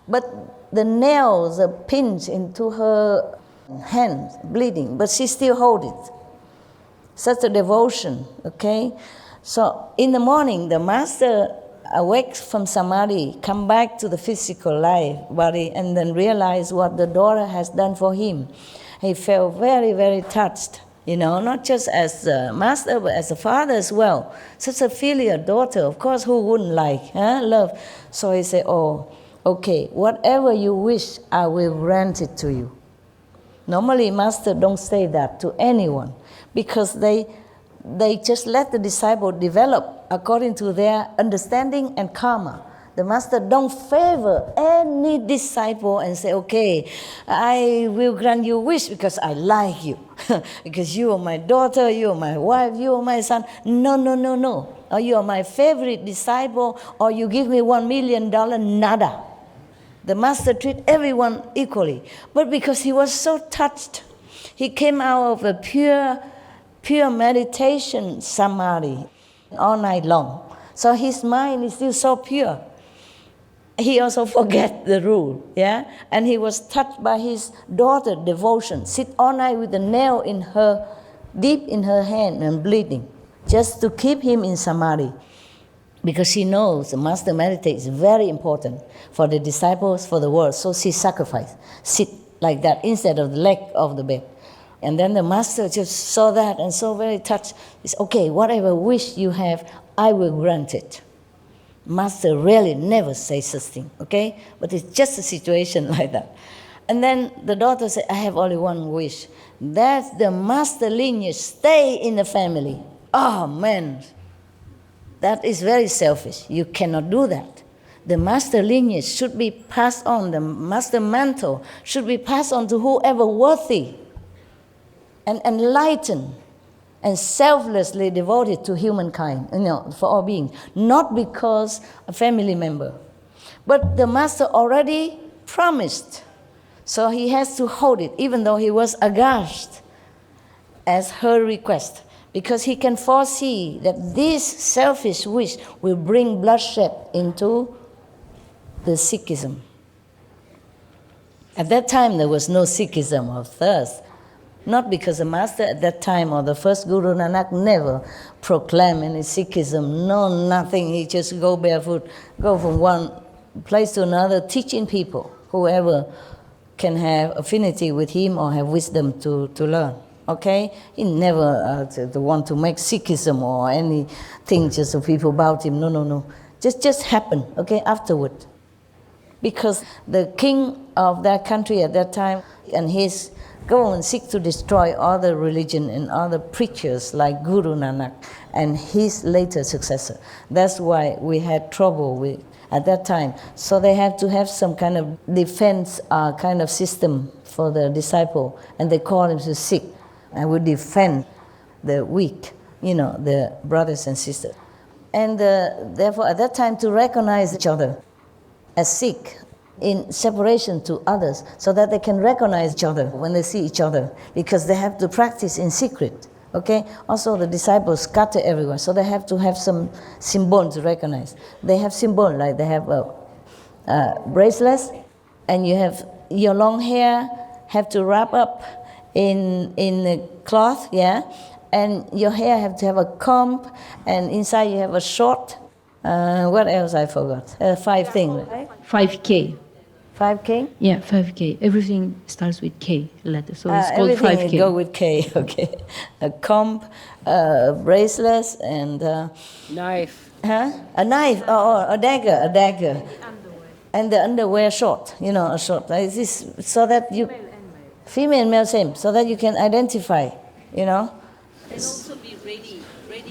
[SPEAKER 11] But the nails are pinched into her hand, bleeding, but she still holds it. Such a devotion, okay? So in the morning, the master awakes from Samadhi, come back to the physical life, body, and then realize what the daughter has done for him. He felt very, very touched, not just as a master, but as a father as well. Such a filial daughter, of course, who wouldn't like, love? So he said, oh, okay, whatever you wish, I will grant it to you. Normally, master don't say that to anyone, because they just let the disciple develop according to their understanding and karma. The master don't favor any disciple and say, okay, I will grant you wish because I like you. Because you are my daughter, you are my wife, you are my son. No. Or you are my favorite disciple, or you give me $1 million, nada. The master treat everyone equally. But because he was so touched, he came out of a pure meditation samadhi all night long. So his mind is still so pure. He also forget the rule, yeah? And he was touched by his daughter devotion. Sit all night with the nail deep in her hand and bleeding, just to keep him in samadhi. Because she knows the master meditate is very important for the disciples, for the world. So she sacrificed. Sit like that instead of the leg of the bed. And then the master just saw that and so very touched. He said, okay, whatever wish you have, I will grant it. Master really never says such thing, okay? But it's just a situation like that. And then the daughter said, I have only one wish. That the master lineage stay in the family. Oh, man. That is very selfish. You cannot do that. The master lineage should be passed on. The master mantle should be passed on to whoever worthy and enlightened and selflessly devoted to humankind, for all beings. Not because a family member. But the master already promised. So he has to hold it, even though he was aghast as her request. Because he can foresee that this selfish wish will bring bloodshed into the Sikhism. At that time, there was no Sikhism of thirst. Not because the master at that time or the first Guru Nanak never proclaimed any Sikhism, no, nothing. He just go barefoot, go from one place to another, teaching people, whoever can have affinity with him or have wisdom to learn. Okay? He never want to make Sikhism or anything just so people about him. No. Just happened, okay, afterward. Because the king of that country at that time and his government seek to destroy all the religion and all the preachers like Guru Nanak and his later successor. That's why we had trouble with at that time. So they have to have some kind of defense kind of system for the disciple, and they call him to Sikh. And would defend the weak, the brothers and sisters. And therefore, at that time, to recognize each other as Sikh in separation to others, so that they can recognize each other when they see each other, because they have to practice in secret. Okay. Also, the disciples scatter everywhere, so they have to have some symbol to recognize. They have symbol, like they have bracelets, and you have your long hair have to wrap up in the cloth, yeah, and your hair have to have a comb, and inside you have a short. What else I forgot? 5 things.
[SPEAKER 21] 5K.
[SPEAKER 11] 5K?
[SPEAKER 21] Yeah, 5K. Everything starts with K letter, so it's called 5K.
[SPEAKER 11] Everything go with K, okay. A comb, bracelets, and...
[SPEAKER 2] knife.
[SPEAKER 11] Huh? A knife, or a dagger. And the underwear short, a short. This, so that you... Female and male same, so that you can identify,
[SPEAKER 22] And also be ready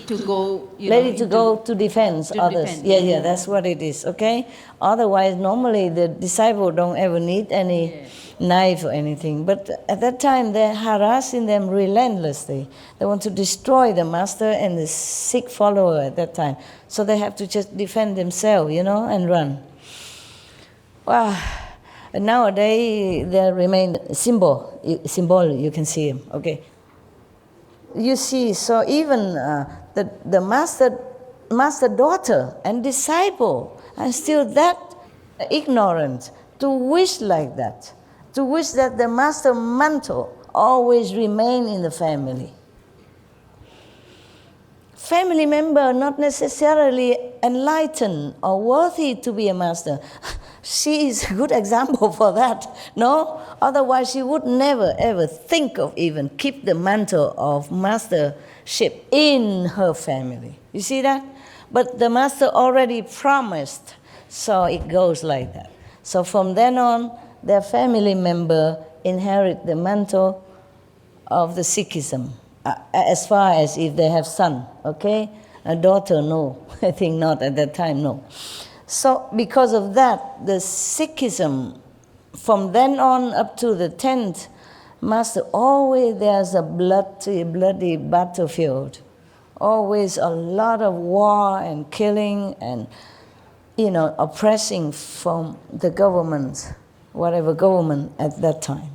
[SPEAKER 22] to go,
[SPEAKER 11] ready to go to defend others.
[SPEAKER 22] Defend.
[SPEAKER 11] Yeah, that's what it is, okay? Otherwise, normally the disciple don't ever need any knife or anything. But at that time, they're harassing them relentlessly. They want to destroy the master and the Sikh follower at that time. So they have to just defend themselves, and run. Wow. And nowadays, there remain symbol, you can see him, okay? You see, so even the master daughter and disciple are still that ignorant to wish like that, to wish that the master mantle always remain in the family. Family member not necessarily enlightened or worthy to be a master. She is a good example for that, no? Otherwise, she would never, ever think of even keep the mantle of mastership in her family. You see that? But the master already promised, so it goes like that. So from then on, their family member inherit the mantle of the Sikhism, as far as if they have son, okay? A daughter, no. I think not at that time, no. So because of that, the Sikhism, from then on up to the 10th master, always there's a bloody battlefield. Always a lot of war and killing and, oppressing from the government, whatever government at that time.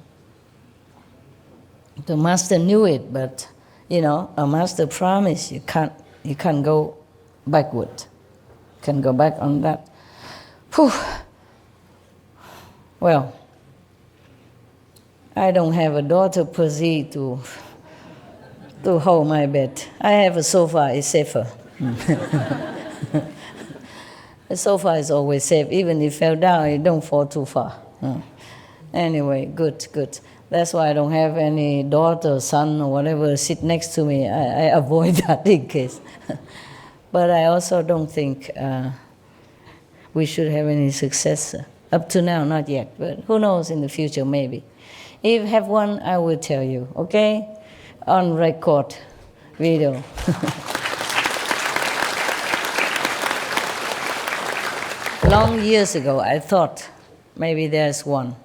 [SPEAKER 11] The master knew it, but, a master promised you can't go backward. Can go back on that. Whew. Well, I don't have a daughter per se to hold my bed. I have a sofa, it's safer. A sofa is always safe. Even if it fell down, it don't fall too far. Anyway, good. That's why I don't have any daughter, son, or whatever sit next to me. I avoid that in case. But I also don't think we should have any successor. Up to now, not yet. But who knows, in the future, maybe. If have one, I will tell you, okay? On record video. Long years ago, I thought maybe there's one.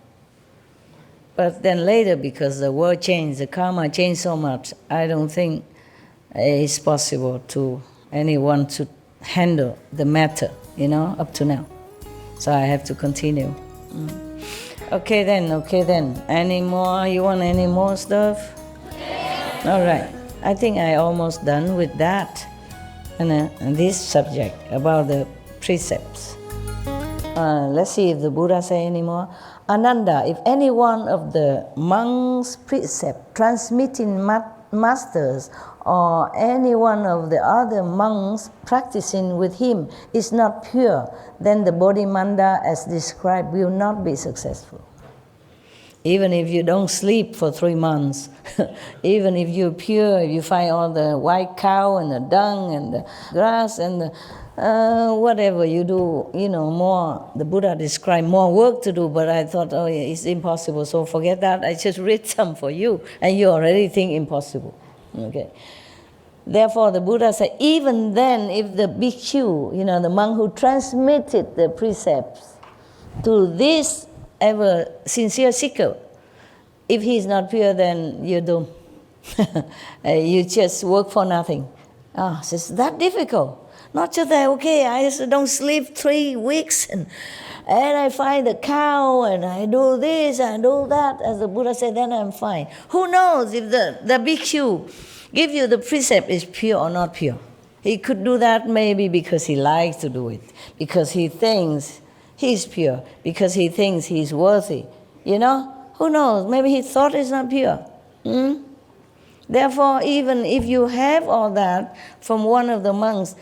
[SPEAKER 11] But then later, because the world changed, the karma changed so much, I don't think it's possible to anyone to handle the matter, up to now. So I have to continue. Okay then. Any more? You want any more stuff? All right. I think I almost done with that. And this subject about the precepts. Let's see if the Buddha say any more. Ananda, if any one of the monks' precept transmitting masters or any one of the other monks practicing with him is not pure, then the Bodhimanda as described will not be successful. Even if you don't sleep for 3 months, even if you're pure, if you find all the white cow and the dung and the grass and the whatever you do, more, the Buddha described more work to do, but I thought, it's impossible, so forget that. I just read some for you, and you already think impossible. Okay. Therefore, the Buddha said, even then, if the bhikkhu, the monk who transmitted the precepts to this ever sincere seeker, if he is not pure, then you're doomed. You just work for nothing. It's that difficult. Not just that, okay, I just don't sleep 3 weeks and I find the cow and I do this and do that. As the Buddha said, then I'm fine. Who knows if the bhikkhu give you the precept is pure or not pure? He could do that maybe because he likes to do it, because he thinks he's pure, because he thinks he's worthy. Who knows? Maybe he thought it's not pure. Therefore, even if you have all that from one of the monks,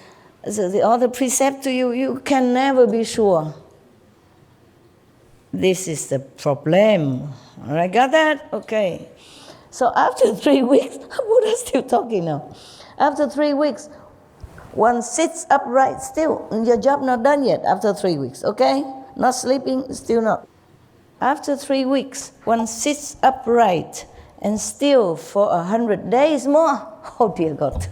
[SPEAKER 11] the other precept to you, you can never be sure. This is the problem. All right, got that? Okay. So after 3 weeks, Buddha's still talking now. After 3 weeks, one sits upright still. Your job not done yet after 3 weeks, okay? Not sleeping, still not. After 3 weeks, one sits upright and still for 100 days more. Oh dear God.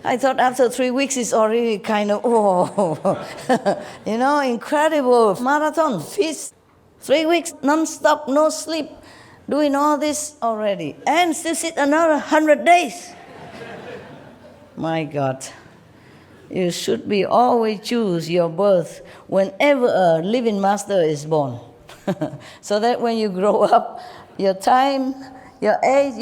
[SPEAKER 11] I thought after 3 weeks it's already kind of, incredible marathon, feast. 3 weeks, non-stop, no sleep, doing all this already. And still sit another 100 days. My God. You should be always choose your birth whenever a living master is born. So that when you grow up, your time, your age,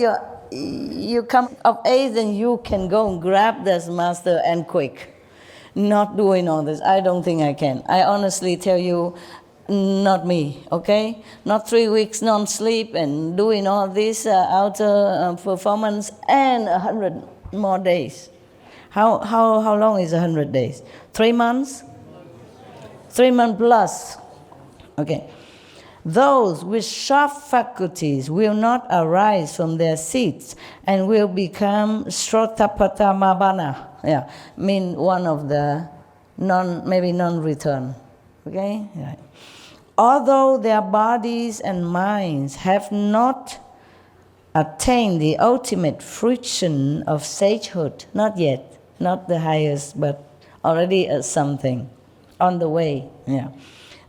[SPEAKER 11] you come of age and you can go and grab this master and quick. Not doing all this. I don't think I can. I honestly tell you, not me, okay? Not 3 weeks non-sleep and doing all this outer performance and 100 more days. How long is 100 days? 3 months? 3 months plus. Okay. Those with sharp faculties will not arise from their seats and will become srotapatamabana. Yeah, mean one of the non-return. Okay? Yeah. Although their bodies and minds have not attained the ultimate fruition of sagehood, not yet, not the highest, but already something on the way. Yeah.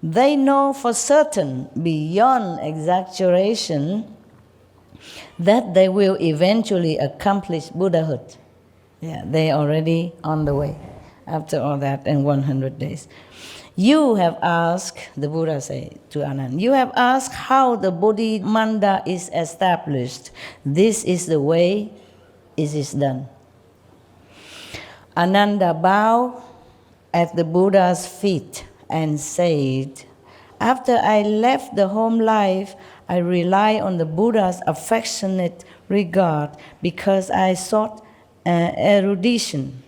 [SPEAKER 11] They know for certain, beyond exaggeration, that they will eventually accomplish Buddhahood. Yeah, they are already on the way after all that in 100 days. You have asked, the Buddha said to Anand, you have asked how the Bodhimanda is established. This is the way it is done. Ananda bowed at the Buddha's feet and said, after I left the home life, I rely on the Buddha's affectionate regard because I sought erudition.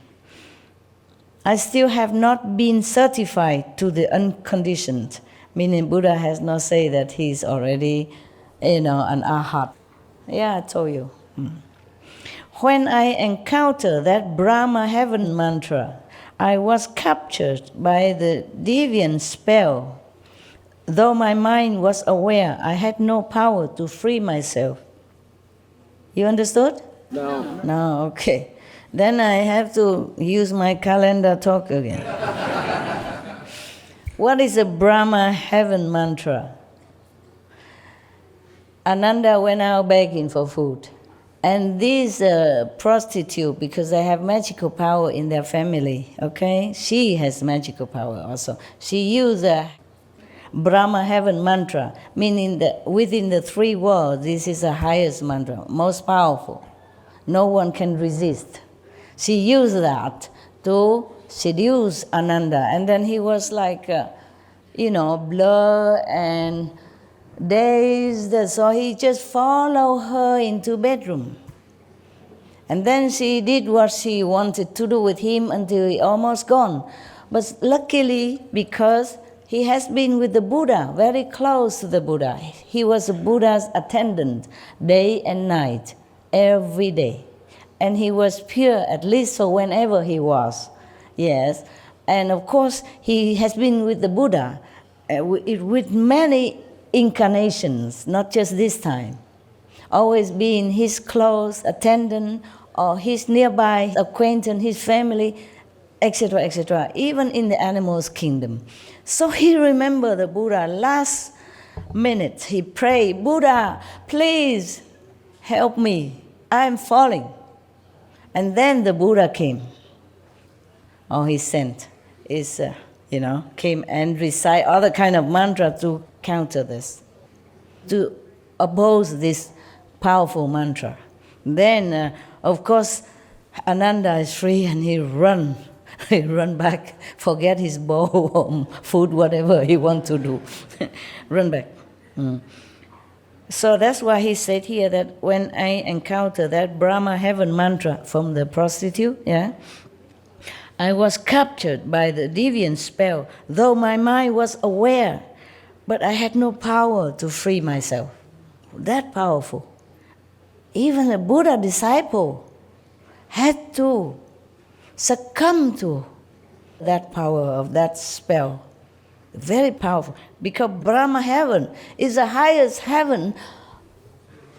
[SPEAKER 11] I still have not been certified to the unconditioned, meaning Buddha has not said that he's already, an arhat. Yeah, I told you. When I encountered that Brahma heaven mantra, I was captured by the deviant spell. Though my mind was aware, I had no power to free myself. You understood?
[SPEAKER 4] No.
[SPEAKER 11] No, okay. Then I have to use my calendar talk again. What is a Brahma heaven mantra? Ananda went out begging for food. And these prostitute, because they have magical power in their family, okay? She has magical power also. She used a Brahma heaven mantra, meaning that within the three worlds, this is the highest mantra, most powerful. No one can resist. She used that to seduce Ananda. And then he was like, blur and dazed. So he just followed her into bedroom. And then she did what she wanted to do with him until he almost gone. But luckily, because he has been with the Buddha, very close to the Buddha. He was the Buddha's attendant day and night, every day. And he was pure, at least for whenever he was. Yes. And of course, he has been with the Buddha with many incarnations, not just this time. Always being his close attendant or his nearby acquaintance, his family, etc., etc., even in the animals' kingdom. So he remembered the Buddha. Last minute, he prayed, Buddha, please help me. I'm falling. And then the Buddha came. Or he sent. Came and recite other kind of mantra to counter this, to oppose this powerful mantra. Then, of course, Ananda is free and he run back, forget his bowl, food, whatever he want to do, run back. So that's why he said here that when I encounter that Brahma heaven mantra from the prostitute, I was captured by the deviant spell, though my mind was aware, but I had no power to free myself. That powerful. Even a Buddha disciple had to succumb to that power of that spell. Very powerful. Because Brahma heaven is the highest heaven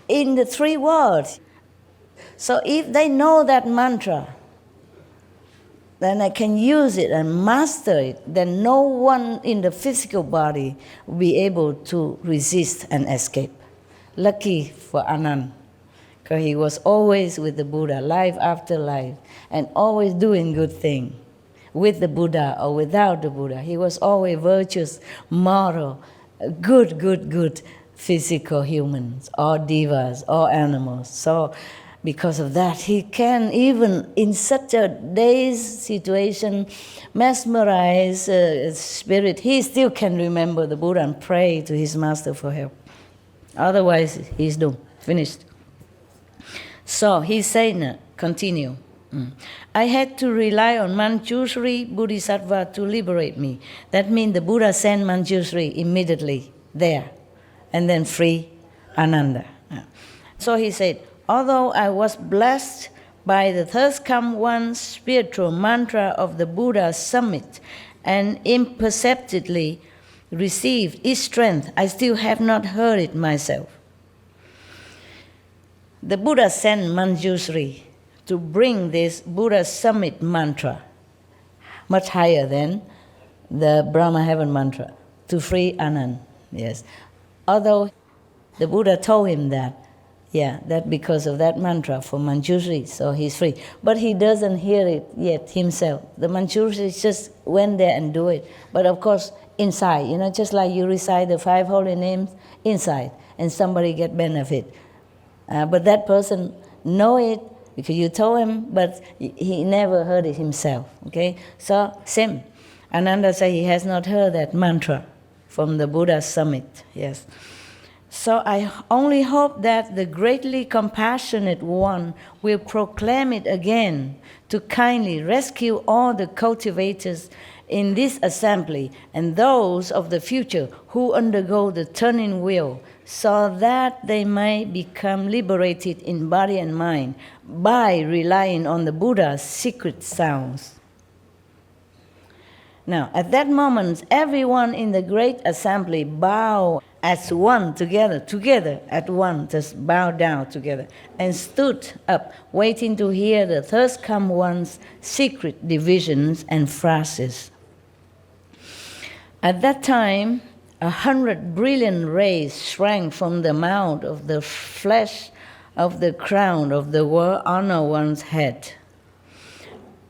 [SPEAKER 11] in the three worlds. So if they know that mantra, then I can use it and master it, then no one in the physical body will be able to resist and escape. Lucky for Anand, because he was always with the Buddha, life after life, and always doing good things. With the Buddha or without the Buddha, he was always virtuous, moral, good physical humans, or devas, or animals. So because of that, he can, even in such a dazed situation, mesmerize spirit, he still can remember the Buddha and pray to his master for help. Otherwise, he's doomed, finished. So he said, continue. I had to rely on Manjushri Bodhisattva to liberate me. That means the Buddha sent Manjushri immediately there and then free Ananda. So he said, although I was blessed by the third come one spiritual mantra of the Buddha's summit and imperceptibly received its strength, I still have not heard it myself. The Buddha sent Manjushri to bring this Buddha summit mantra, much higher than the Brahma heaven mantra, to free Anand. Yes. Although the Buddha told him that because of that mantra for Manjushri, so he's free. But he doesn't hear it yet himself. The Manjushri just went there and do it. But of course, inside, just like you recite the 5 holy names inside, and somebody get benefit. But that person know it, because you told him, but he never heard it himself, okay? So, same. Ananda said he has not heard that mantra from the Buddha's summit, yes. So I only hope that the greatly compassionate one will proclaim it again to kindly rescue all the cultivators in this assembly and those of the future who undergo the turning wheel, so that they may become liberated in body and mind by relying on the Buddha's secret sounds. Now, at that moment, everyone in the great assembly bowed as one together at one, just bowed down together, and stood up, waiting to hear the first come one's secret divisions and phrases. At that time, 100 brilliant rays sprang from the mouth of the flesh of the crown of the world honor one's head.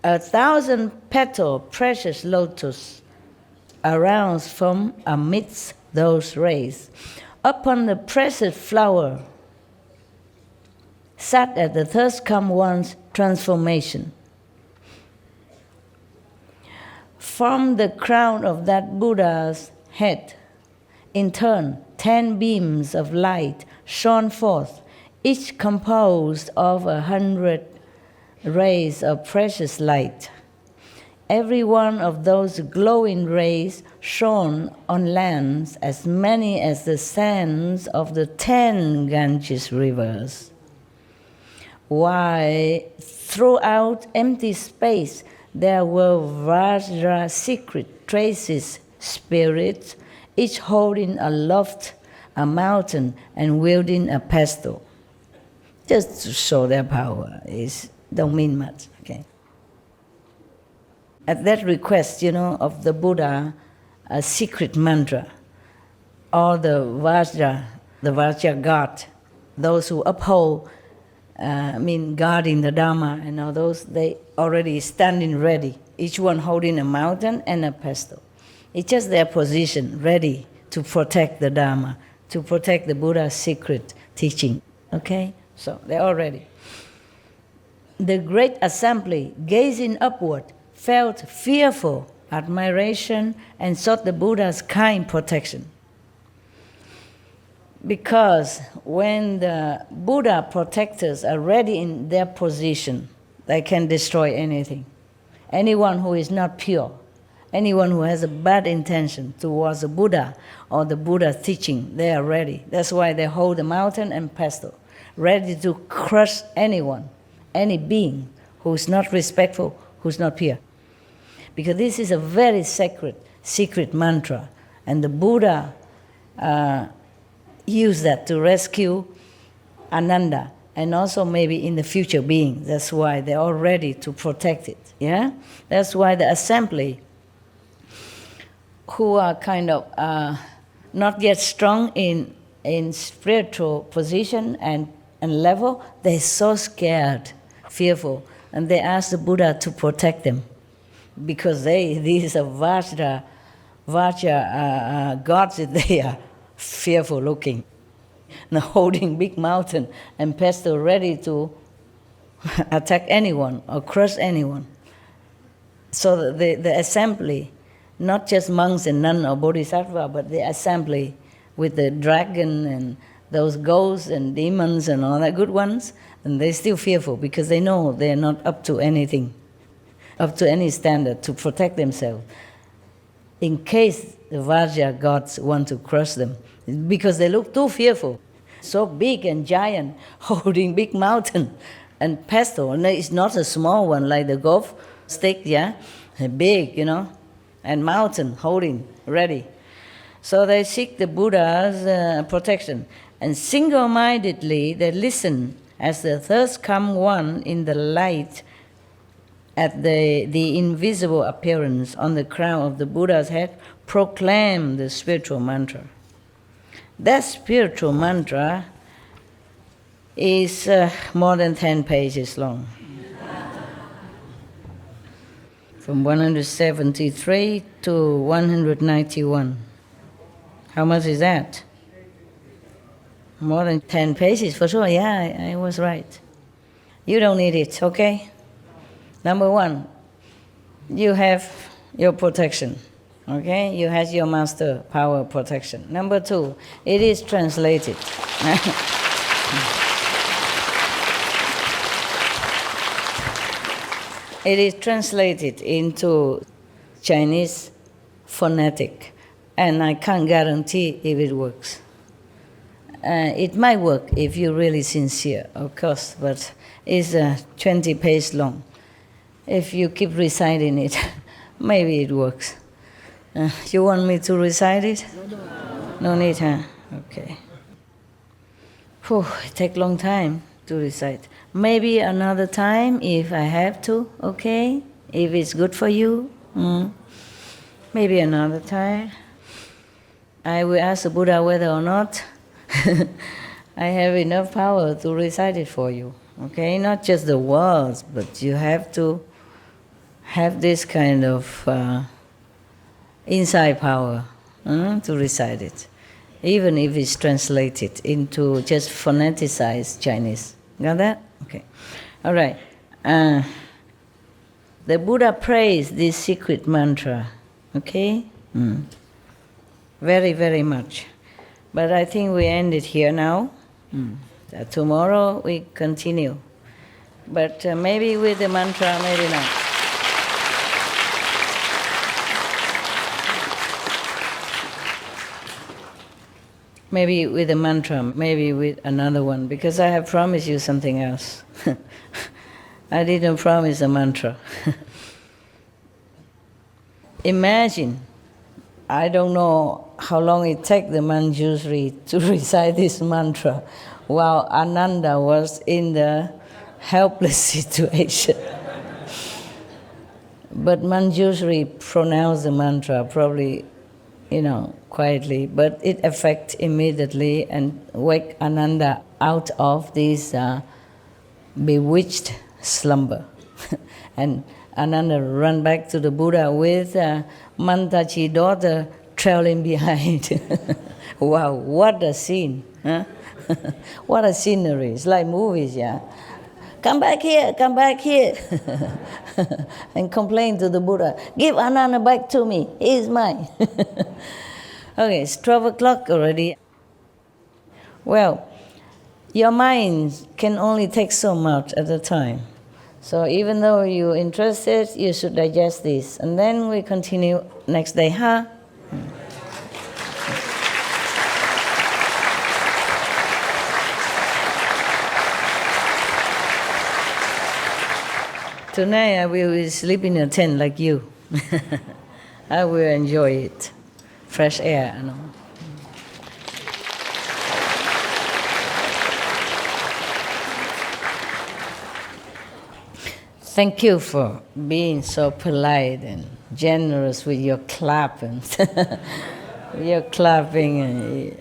[SPEAKER 11] 1,000 petal precious lotus arose from amidst those rays. Upon the precious flower sat at the first come one's transformation. From the crown of that Buddha's head, in turn, 10 beams of light shone forth, each composed of 100 rays of precious light. Every one of those glowing rays shone on lands as many as the sands of the 10 Ganges rivers. While throughout empty space there were Vajra secret traces, spirits, each holding aloft a mountain and wielding a pestle. Just to show their power, don't mean much, okay? At that request, of the Buddha, a secret mantra, all the Vajra god, those who uphold, guarding the Dharma and all those, they already standing ready, each one holding a mountain and a pestle. It's just their position, ready to protect the Dharma, to protect the Buddha's secret teaching, okay? So they're all ready. The great assembly, gazing upward, felt fearful admiration and sought the Buddha's kind protection. Because when the Buddha protectors are ready in their position, they can destroy anything. Anyone who is not pure, anyone who has a bad intention towards the Buddha or the Buddha's teaching, they are ready. That's why they hold the mountain and pestle, ready to crush anyone, any being who is not respectful, who is not pure. Because this is a very sacred, secret mantra. And the Buddha used that to rescue Ananda and also maybe in the future beings. That's why they're all ready to protect it. Yeah? That's why the assembly, who are kind of not yet strong in spiritual position and level, they're so scared, fearful, and they ask the Buddha to protect them because these are Vajra gods, they are fearful looking, now holding big mountain and pestle ready to attack anyone or crush anyone. So the assembly, not just monks and nuns or bodhisattvas, but the assembly with the dragon and those ghosts and demons and all that good ones, and they're still fearful because they know they're not up to anything, up to any standard to protect themselves. In case the Vajra gods want to crush them, because they look too fearful, so big and giant, holding big mountain and pestle, and it's not a small one like the golf stick, yeah, big, and mountain holding, ready. So they seek the Buddha's protection, and single-mindedly they listen as the first come one in the light at the invisible appearance on the crown of the Buddha's head proclaim the spiritual mantra. That spiritual mantra is more than 10 pages long. From 173 to 191. How much is that? More than 10 pages, for sure. Yeah, I was right. You don't need it, okay? Number one, you have your protection, Okay, you have your master power protection. Number 2, it is translated. It is translated into Chinese phonetic, and I can't guarantee if it works. It might work if you're really sincere, of course, but it's 20 pages long. If you keep reciting it, maybe it works. You want me to recite it? No need, huh? Okay. Whew, it takes a long time to recite. Maybe another time if I have to, okay? If it's good for you. Maybe another time. I will ask the Buddha whether or not I have enough power to recite it for you. Okay? Not just the words, but you have to have this kind of inside power to recite it, even if it's translated into just phoneticized Chinese. Got that? Okay. All right. The Buddha praised this secret mantra, okay? Very, very much. But I think we end it here now. Tomorrow we continue. But maybe with the mantra, maybe not. Maybe with a mantra, maybe with another one, because I have promised you something else. I didn't promise a mantra. Imagine, I don't know how long it takes the Manjushri to recite this mantra while Ananda was in the helpless situation. But Manjushri pronounced the mantra probably, quietly, but it affects immediately and wake Ananda out of this bewitched slumber. And Ananda ran back to the Buddha with Mantachi's daughter trailing behind. Wow, what a scene! Huh? What a scenery! It's like movies, yeah. Come back here, and complain to the Buddha. Give Ananda back to me. He is mine. Okay, it's 12 o'clock already. Well, your mind can only take so much at a time. So even though you're interested, you should digest this. And then we continue next day, huh? Tonight I will sleep in a tent like you. I will enjoy it. Fresh air, Thank you for being so polite and generous with your clapping. Your clapping.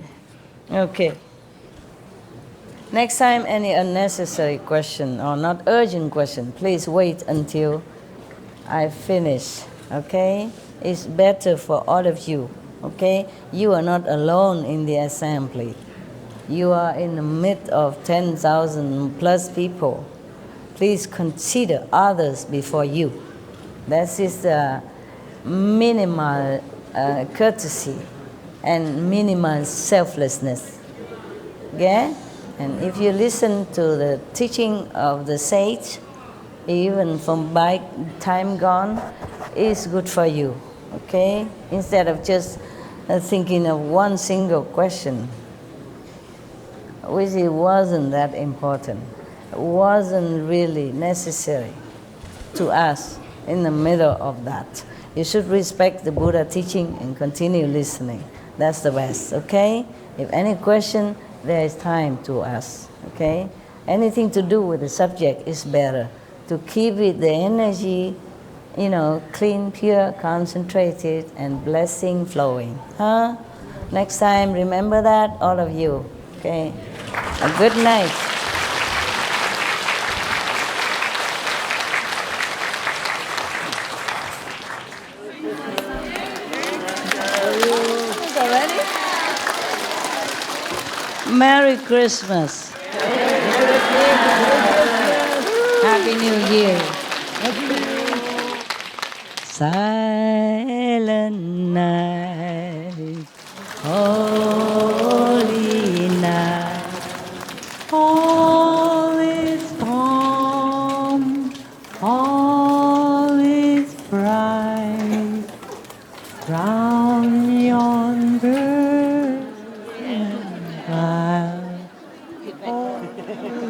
[SPEAKER 11] Okay. Next time, any unnecessary question or not urgent question, please wait until I finish, okay? It's better for all of you, okay? You are not alone in the assembly. You are in the midst of 10,000 plus people. Please consider others before you. That is the minimal courtesy and minimal selflessness, okay? And if you listen to the teaching of the sage, even from by time gone, it's good for you, okay? Instead of just thinking of one single question, which it wasn't that important, wasn't really necessary to us in the middle of that. You should respect the Buddha teaching and continue listening. That's the best, okay? If any question, there is time to ask, okay? Anything to do with the subject is better. To keep it, the energy, clean, pure, concentrated, and blessing flowing. Huh? Next time, remember that, all of you, okay? A good night. Merry Christmas. Happy New Year. Silence. night, holy night. All is calm, all is bright, round yonder isle.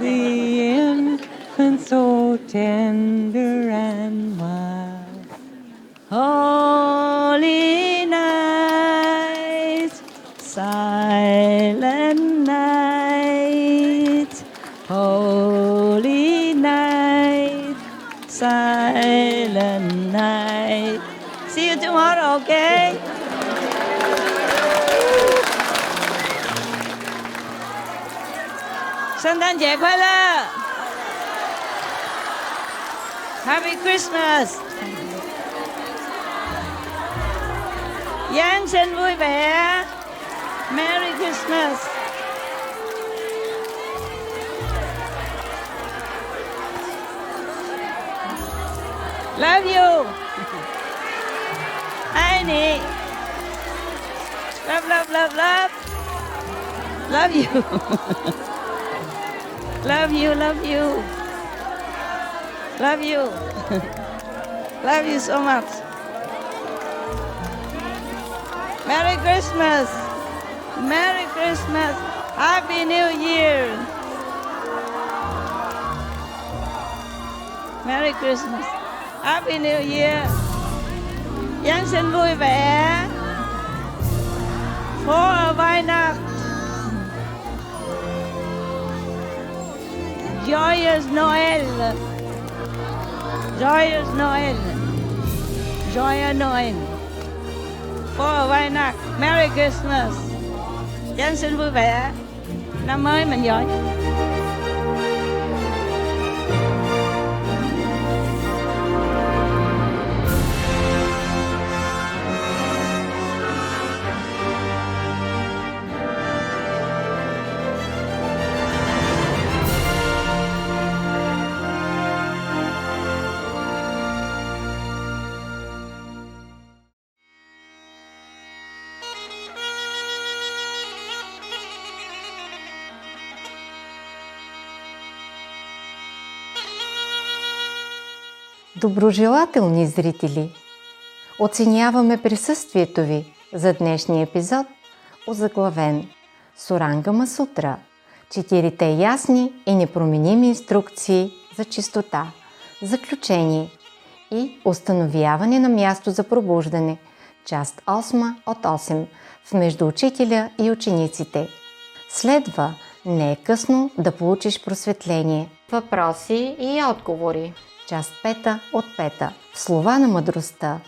[SPEAKER 11] The infant so tender and mild. Holy night, silent night, holy night, silent night. See you tomorrow, okay?圣诞节快乐 Happy Christmas! Giáng sinh vui vẻ. Merry Christmas! Love you! Annie! Love, love, love, love! Love you! Love you, love you! Love you! Love you so much! Merry Christmas! Merry Christmas! Happy New Year! Merry Christmas! Happy New Year! Giáng sinh vui vẻ! Phố ở Weihnacht! Joyous Noel! Joyous Noel! Joyeux Noel! Phố ở Weihnacht! Merry Christmas! Giáng sinh vui vẻ! Năm mới mình giỏi!
[SPEAKER 2] Доброжелателни зрители! Оценяваме присъствието ви за днешния епизод, озаглавен Сурангама Сутра – 4 ясни и непроменими инструкции за чистота, заключение и установяване на място за пробуждане, част 8 от 8 в Между учителя и учениците. Следва не е късно да получиш просветление. Въпроси и отговори. Част 5 от 5. В слова на мъдростта.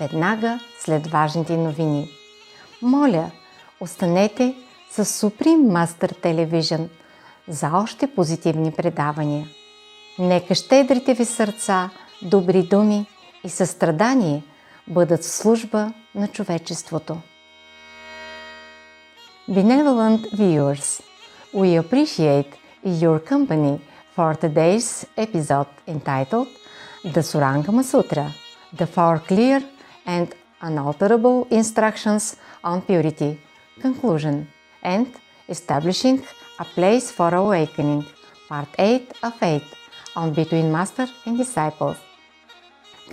[SPEAKER 2] Веднага след важните новини. Моля, останете с Supreme Master Television за още позитивни предавания. Нека щедрите ви сърца, добри думи и състрадание бъдат в служба на човечеството. Benevolent viewers, we appreciate your company for today's episode entitled The Surangama Sutra, the 4 clear and unalterable instructions on purity, conclusion, and establishing a place for awakening, part 8 of 8, on Between Master and Disciples.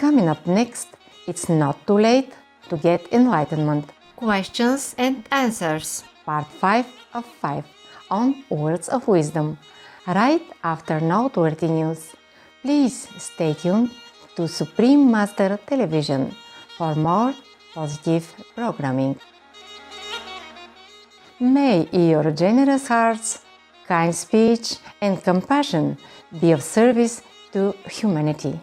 [SPEAKER 2] Coming up next, it's not too late to get enlightenment.
[SPEAKER 21] Questions and answers.
[SPEAKER 2] Part 5 of 5, on Words of Wisdom, right after noteworthy news. Please stay tuned to Supreme Master Television for more positive programming. May your generous hearts, kind speech, and compassion be of service to humanity.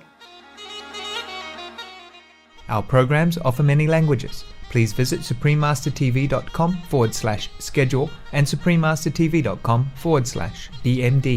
[SPEAKER 3] Our programs offer many languages. Please visit suprememastertv.com/schedule and suprememastertv.com/DMD.